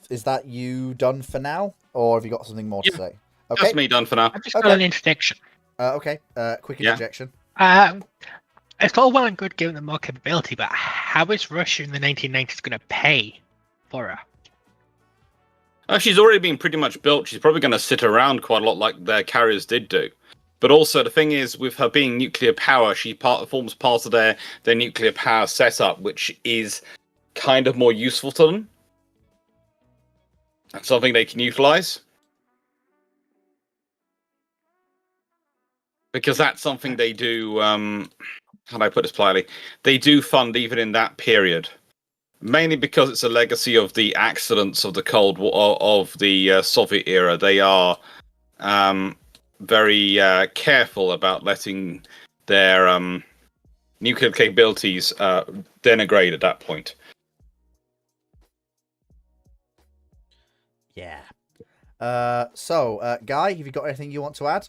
Is that you done for now, or have you got something more to say? Okay. That's me done for now. I've just got an interjection. Okay. Quick interjection. It's all well and good giving them more capability, but how is Russia in the 1990s going to pay for her? She's already been pretty much built. She's probably going to sit around quite a lot like their carriers did do. But also, the thing is, with her being nuclear power, she forms part of their nuclear power setup, which is kind of more useful to them. That's something they can utilize. Because that's something they do, how do I put this politely? They do fund even in that period. Mainly because it's a legacy of the accidents of the Cold War, of the Soviet era. They are very careful about letting their nuclear capabilities denigrate at that point. Yeah. So, Guy, have you got anything you want to add?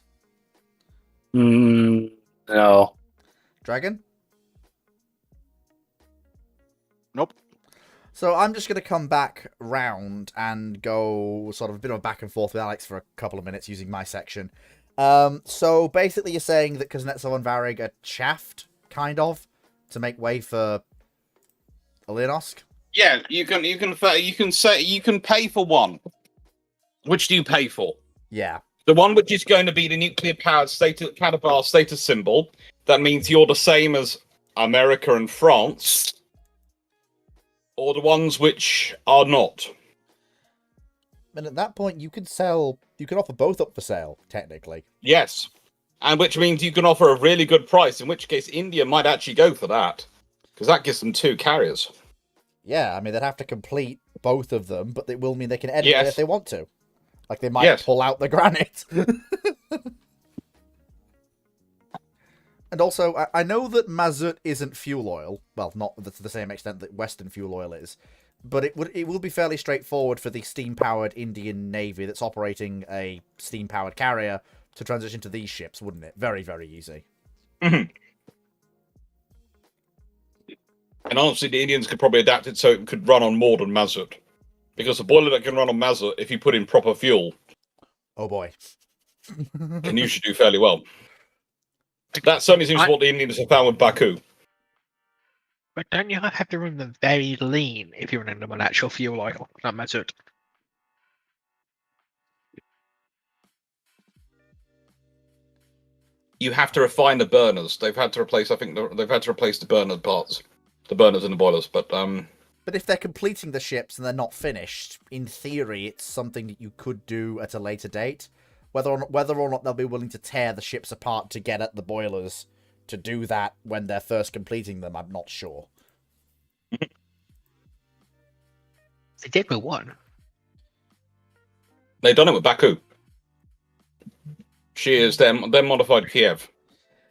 No. Dragon? Nope. So I'm just going to come back round and go sort of a bit of a back and forth with Alex for a couple of minutes using my section. So basically you're saying that Kuznetsov and Varag are chaffed, kind of, to make way for Ilianovsk? Yeah, you can pay for one. Which do you pay for? Yeah. The one which is going to be the nuclear-powered Catabar status symbol. That means you're the same as America and France. Or the ones which are not. And at that point, you could offer both up for sale, technically. Yes. And which means you can offer a really good price, in which case India might actually go for that. Because that gives them 2 carriers. Yeah, I mean, they'd have to complete both of them, but it will mean they can edit it if they want to. Like they might Yes. pull out the granite. And also, I know that Mazut isn't fuel oil. Well, not to the same extent that Western fuel oil is. But it will be fairly straightforward for the steam-powered Indian Navy that's operating a steam-powered carrier to transition to these ships, wouldn't it? Very, very easy. And honestly, the Indians could probably adapt it so it could run on more than Mazut. Because the boiler that can run on Mazut, if you put in proper fuel, Oh boy. can usually do fairly well. That certainly seems what the Indians have found with Baku. But don't you have to run them very lean if you're running them on actual fuel oil, not Mazut? You have to refine the burners. They've had to replace, I think, they've had to replace the burner parts, the burners and the boilers. But But if they're completing the ships and they're not finished, in theory, it's something that you could do at a later date. Whether or not they'll be willing to tear the ships apart to get at the boilers to do that when they're first completing them, I'm not sure. They did with one. they've done it with Baku. She is their modified Kiev.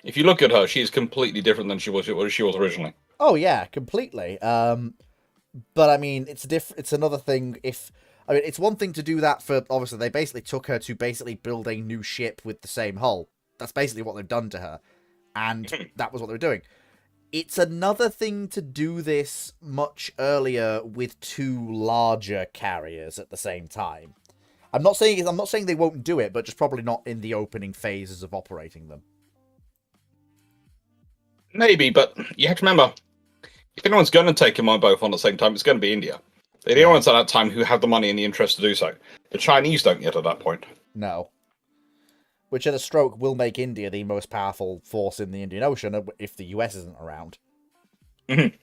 If you look at her, she is completely different than she was originally. Oh yeah, completely. But I mean, it's another thing. It's one thing to do that for, obviously, they basically took her to basically build a new ship with the same hull. That's basically what they've done to her. And that was what they were doing. It's another thing to do this much earlier with two larger carriers at the same time. I'm not saying they won't do it, but just probably not in the opening phases of operating them. Maybe, but you have to remember, if anyone's going to take them on both on at the same time, it's going to be India. They're the only ones at that time who have the money and the interest to do so. The Chinese don't yet at that point. No. Which at a stroke will make India the most powerful force in the Indian Ocean if the US isn't around. Mhm.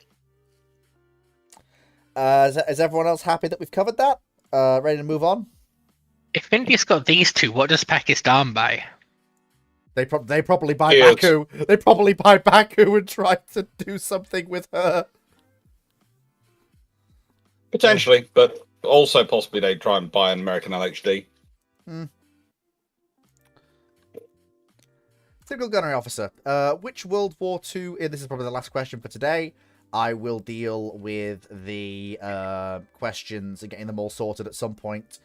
Is everyone else happy that we've covered that? Ready to move on? If India's got these two, what does Pakistan buy? They probably buy Yes. Baku. They probably buy Baku and try to do something with her. Potentially, but also possibly they try and buy an American LHD. Typical gunnery officer. Which World War II... This is probably the last question for today. I will deal with the questions and getting them all sorted at some point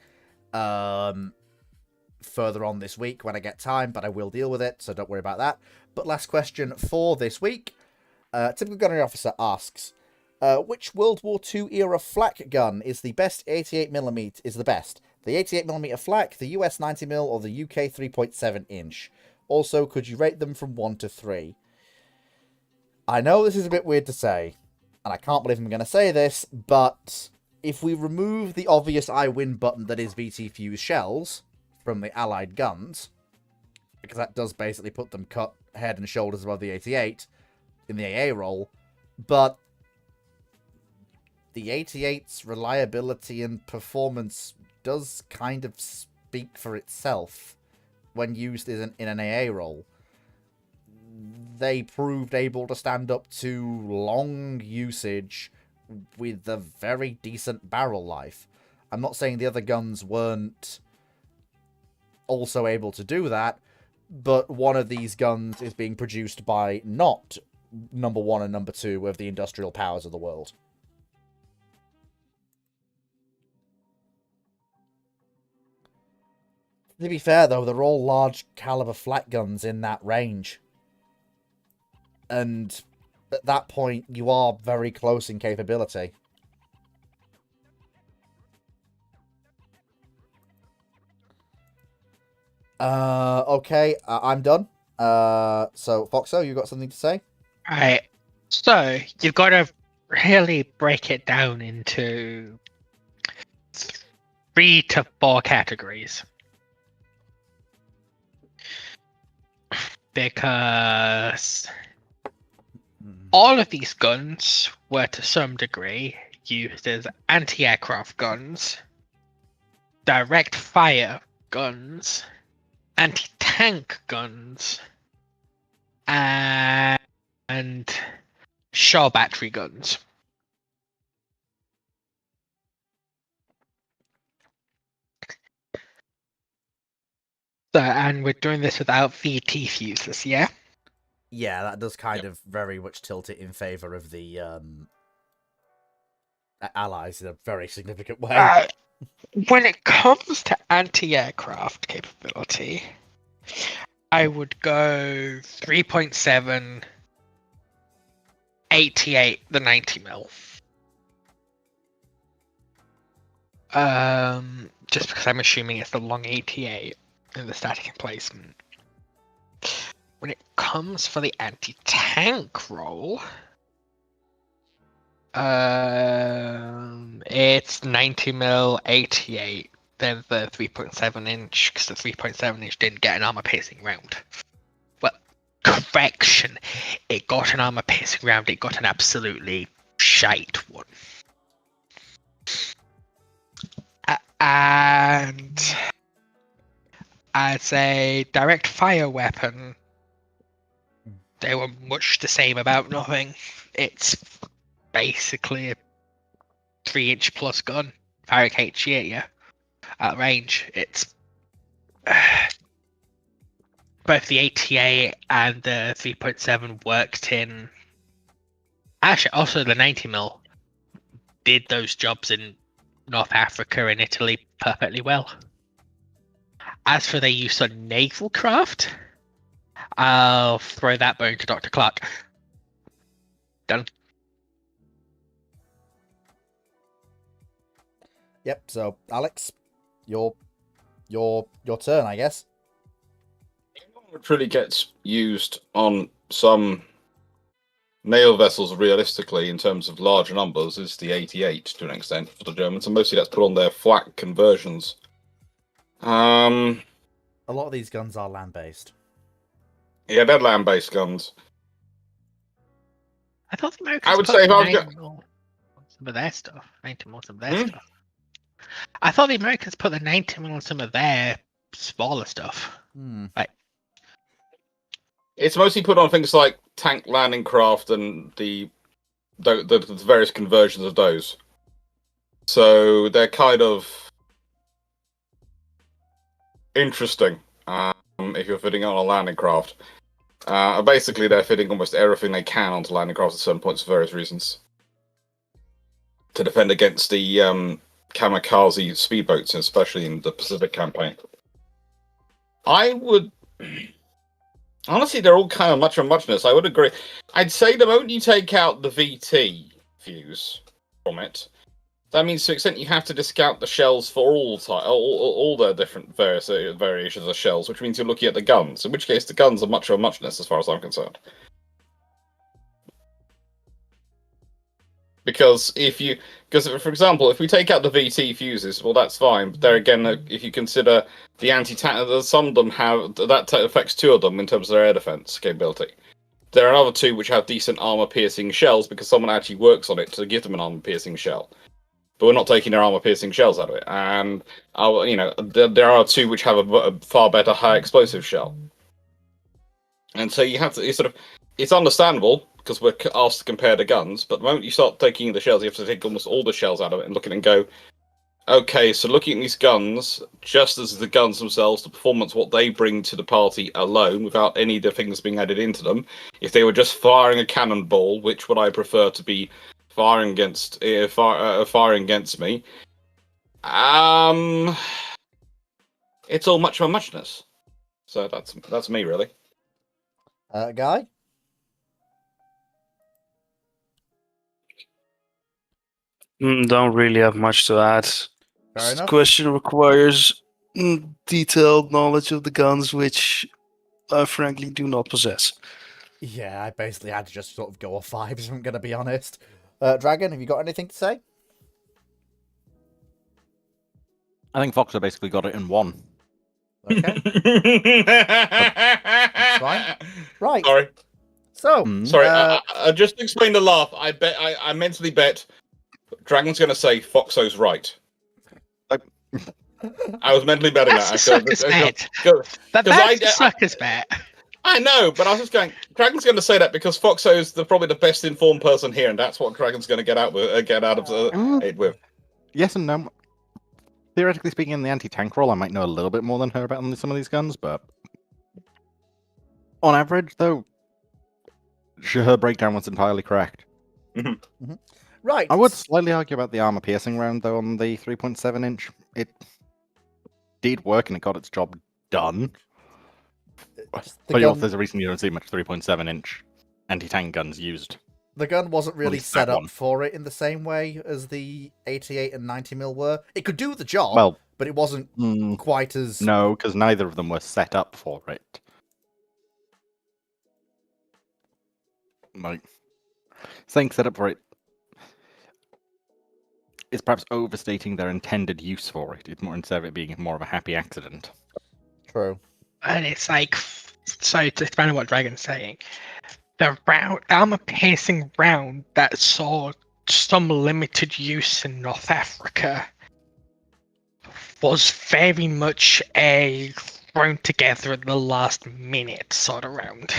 further on this week when I get time, but I will deal with it, so don't worry about that. But last question for this week. Typical gunnery officer asks, which World War II era flak gun is the best 88mm is the best? The 88mm flak, the US 90mm, or the UK 3.7 inch? Also, could you rate them from 1 to 3? I know this is a bit weird to say, and I can't believe I'm going to say this, but if we remove the obvious I win button that is VT fuse shells from the Allied guns, because that does basically put them cut head and shoulders above the 88 in the AA roll, but the 88's reliability and performance does kind of speak for itself when used in an AA role. They proved able to stand up to long usage with a very decent barrel life. I'm not saying the other guns weren't also able to do that, but one of these guns is being produced by not number 1 and number 2 of the industrial powers of the world. To be fair, though, they're all large caliber flak guns in that range. And at that point, you are very close in capability. Okay, I'm done. So, Foxo, you got something to say? Right. So you've got to really break it down into 3 to 4 categories. Because all of these guns were to some degree used as anti-aircraft guns, direct fire guns, anti-tank guns, and shore battery guns. So, and we're doing this without VT fuses, yeah? Yeah, that does kind of very much tilt it in favor of the allies in a very significant way. When it comes to anti-aircraft capability, I would go 3.7, 88, the 90mm. Just because I'm assuming it's the long 88 in the static emplacement. When it comes for the anti-tank role, it's 90mm 88, then the 3.7 inch, because the 3.7 inch didn't get an armor piercing round. Well, correction, it got an armor piercing round, it got an absolutely shite one. And as a direct fire weapon, they were much the same about nothing. It's basically a 3-inch plus gun, firing HE at you at range. It's both the ATA and the 3.7 worked in. Actually, also the 90mm did those jobs in North Africa and Italy perfectly well. As for their use on naval craft, I'll throw that bone to Dr. Clark. Done. Yep. So, Alex, your turn, I guess. What really gets used on some naval vessels realistically in terms of larger numbers is the 88 to an extent for the Germans, and mostly that's put on their flak conversions. A lot of these guns are land-based. Yeah, they're land-based guns. I thought the Americans I would put say if I was 90mm on some of their stuff. 90mm on some of their stuff. I thought the Americans put the 90mm on some of their smaller stuff. Like, it's mostly put on things like tank landing craft and the various conversions of those. So they're kind of interesting if you're fitting on a landing craft. Basically, they're fitting almost everything they can onto landing craft at certain points for various reasons. To defend against the kamikaze speedboats, especially in the Pacific campaign. I would... Honestly, they're all kind of much of muchness. I would agree. I'd say the moment you take out the VT fuse from it, that means to an extent you have to discount the shells for all the different variations of shells, which means you're looking at the guns. In which case, the guns are much of a muchness as far as I'm concerned. Because for example, if we take out the VT fuses, well, that's fine. But there again, if you consider the anti-tank, some of them have that affects 2 of them in terms of their air defense capability. There are another 2 which have decent armor-piercing shells because someone actually works on it to give them an armor-piercing shell. But we're not taking their armor-piercing shells out of it, and there are 2 which have a far better high explosive shell. And so you have to it's understandable, because we're asked to compare the guns, but the moment you start taking the shells, you have to take almost all the shells out of it and look at it and go, okay, so looking at these guns, just as the guns themselves, the performance, what they bring to the party alone, without any of the things being added into them, if they were just firing a cannonball, which would I prefer to be firing against me, it's all much of a muchness. So that's me, really. Guy? Don't really have much to add. Fair This enough. question requires detailed knowledge of the guns, which I frankly do not possess. Yeah, I basically had to just sort of go off vibes, if I'm going to be honest. Dragon, have you got anything to say? I think Foxer basically got it in one. Okay. That's fine. Right. Sorry. So, Sorry, just to explain the laugh, I mentally bet Dragon's going to say Foxo's right. I was mentally betting that's a sucker's bet. That's a sucker's bet. I know, but I was just going, Dragon's going to say that because Foxo's probably the best informed person here, and that's what Dragon's going to get out of it with. Yes and no. Theoretically speaking, in the anti-tank role, I might know a little bit more than her about some of these guns, but on average, though, her breakdown was entirely correct. Right. I would slightly argue about the armor-piercing round, though, on the 3.7-inch. It did work, and it got its job done. But there's a reason you don't see much 3.7-inch anti-tank guns used. The gun wasn't really least set that up one. for it in the same way as the 88 and 90mm were. It could do the job, Well, but it wasn't quite as... no, because neither of them were set up for it. Like, saying set up for it is perhaps overstating their intended use for it. It's more instead of it being more of a happy accident. True. And it's like, so to expand on what Dragon's saying, the armor-piercing round that saw some limited use in North Africa was very much a thrown together at the last minute sort of round.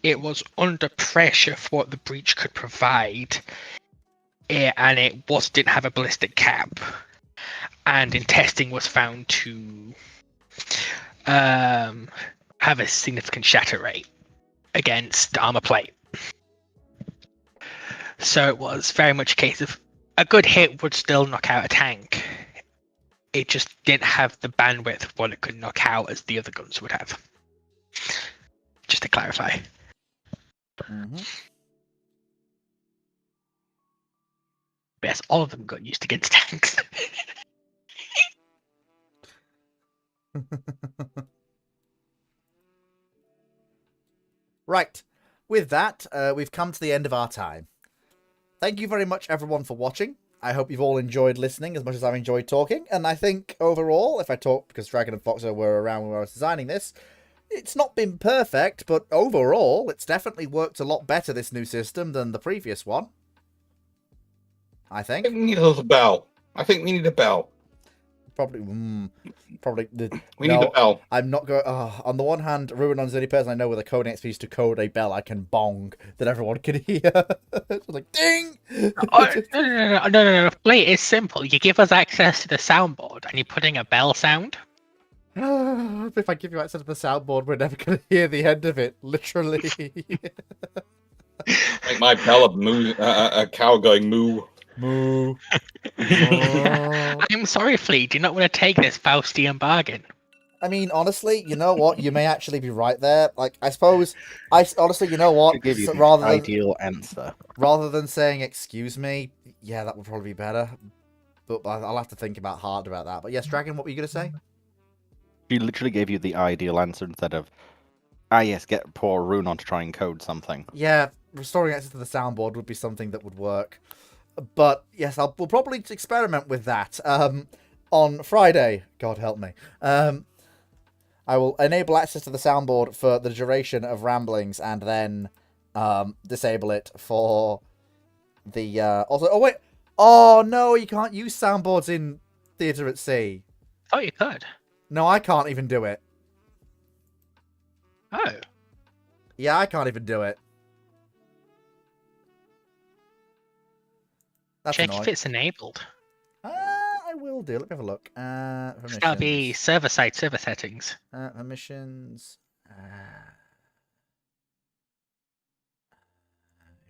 It was under pressure for what the breach could provide, and it didn't have a ballistic cap, and in testing was found to have a significant shatter rate against armor plate. So it was very much a case of a good hit would still knock out a tank. It just didn't have the bandwidth of what it could knock out as the other guns would have. Just to clarify. Mm-hmm. But yes, all of them got used against tanks. Right. With that, we've come to the end of our time. Thank you very much, everyone, for watching. I hope you've all enjoyed listening as much as I've enjoyed talking. And I think overall, if I talk, because Dragon and Foxer were around when I was designing this, it's not been perfect, but overall, it's definitely worked a lot better, this new system, than the previous one. I I think. think we need a little bell. I think we need a bell. Probably. We need a bell. I'm not going. On the one hand, Ruinon's the only person I know with a coding experience to code a bell I can bong that everyone can hear. It's like ding. No. Play is simple. You give us access to the soundboard, and you're putting a bell sound. If I give you access to the soundboard, we're never going to hear the end of it. Literally. Make my bell a cow going moo. Moo. I'm sorry, Flea. Do you not want to take this Faustian bargain? I mean, honestly, you know what? You may actually be right there. Like, I suppose, honestly, you know what? To give you the rather than, ideal answer. rather than saying "excuse me," yeah, that would probably be better. But I'll have to think hard about that. But yes, Dragon, what were you going to say? She literally gave you the ideal answer instead of, yes, get poor Runon to try and code something. Yeah, restoring access to the soundboard would be something that would work. But yes, we'll probably experiment with that. On Friday, God help me. I will enable access to the soundboard for the duration of ramblings, and then disable it for the also. Oh wait! Oh no, you can't use soundboards in Theatre at Sea. Oh, you could. No, I can't even do it. Oh. Yeah, I can't even do it. That's Check annoying. if it's enabled. I will do. Let me have a look. It's gotta be server-side server settings. Permissions.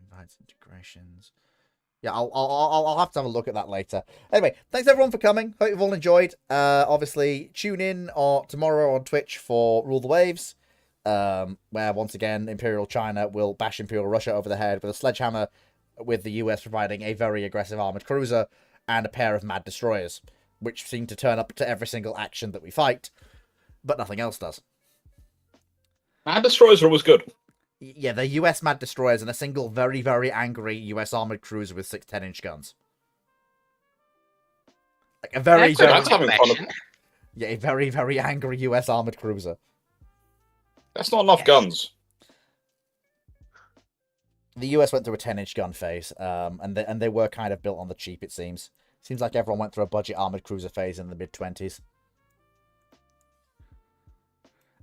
Invites, integrations. Yeah, I'll have to have a look at that later. Anyway, thanks everyone for coming. Hope you've all enjoyed. Obviously, tune in tomorrow on Twitch for Rule the Waves, where once again Imperial China will bash Imperial Russia over the head with a sledgehammer, with the US providing a very aggressive armored cruiser and a pair of mad destroyers, which seem to turn up to every single action that we fight, but nothing else does. Mad destroyers are always good. Yeah, they're US mad destroyers and a single very, very angry US armored cruiser with 6 10-inch guns. Like a very, That's That's having fun. yeah, a very, very angry US armored cruiser. That's not enough guns. The US went through a 10-inch gun phase, and they were kind of built on the cheap, it seems. Seems like everyone went through a budget armored cruiser phase in the mid-20s.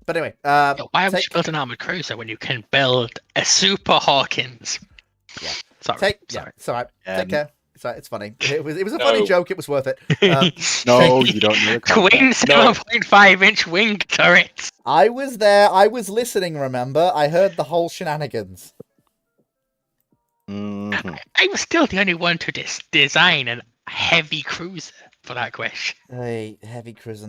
But anyway, Why haven't you built an armored cruiser when you can build a Super Hawkins? Yeah. Sorry. It's all right. Take care. It's funny. It was a funny No. joke. It was worth it. No, you don't know the Twin context. No. 7.5-inch wing turrets. I was there. I was listening. Remember, I heard the whole shenanigans. Mhm. I was still the only one to design a heavy cruiser for that question. Hey, heavy cruiser.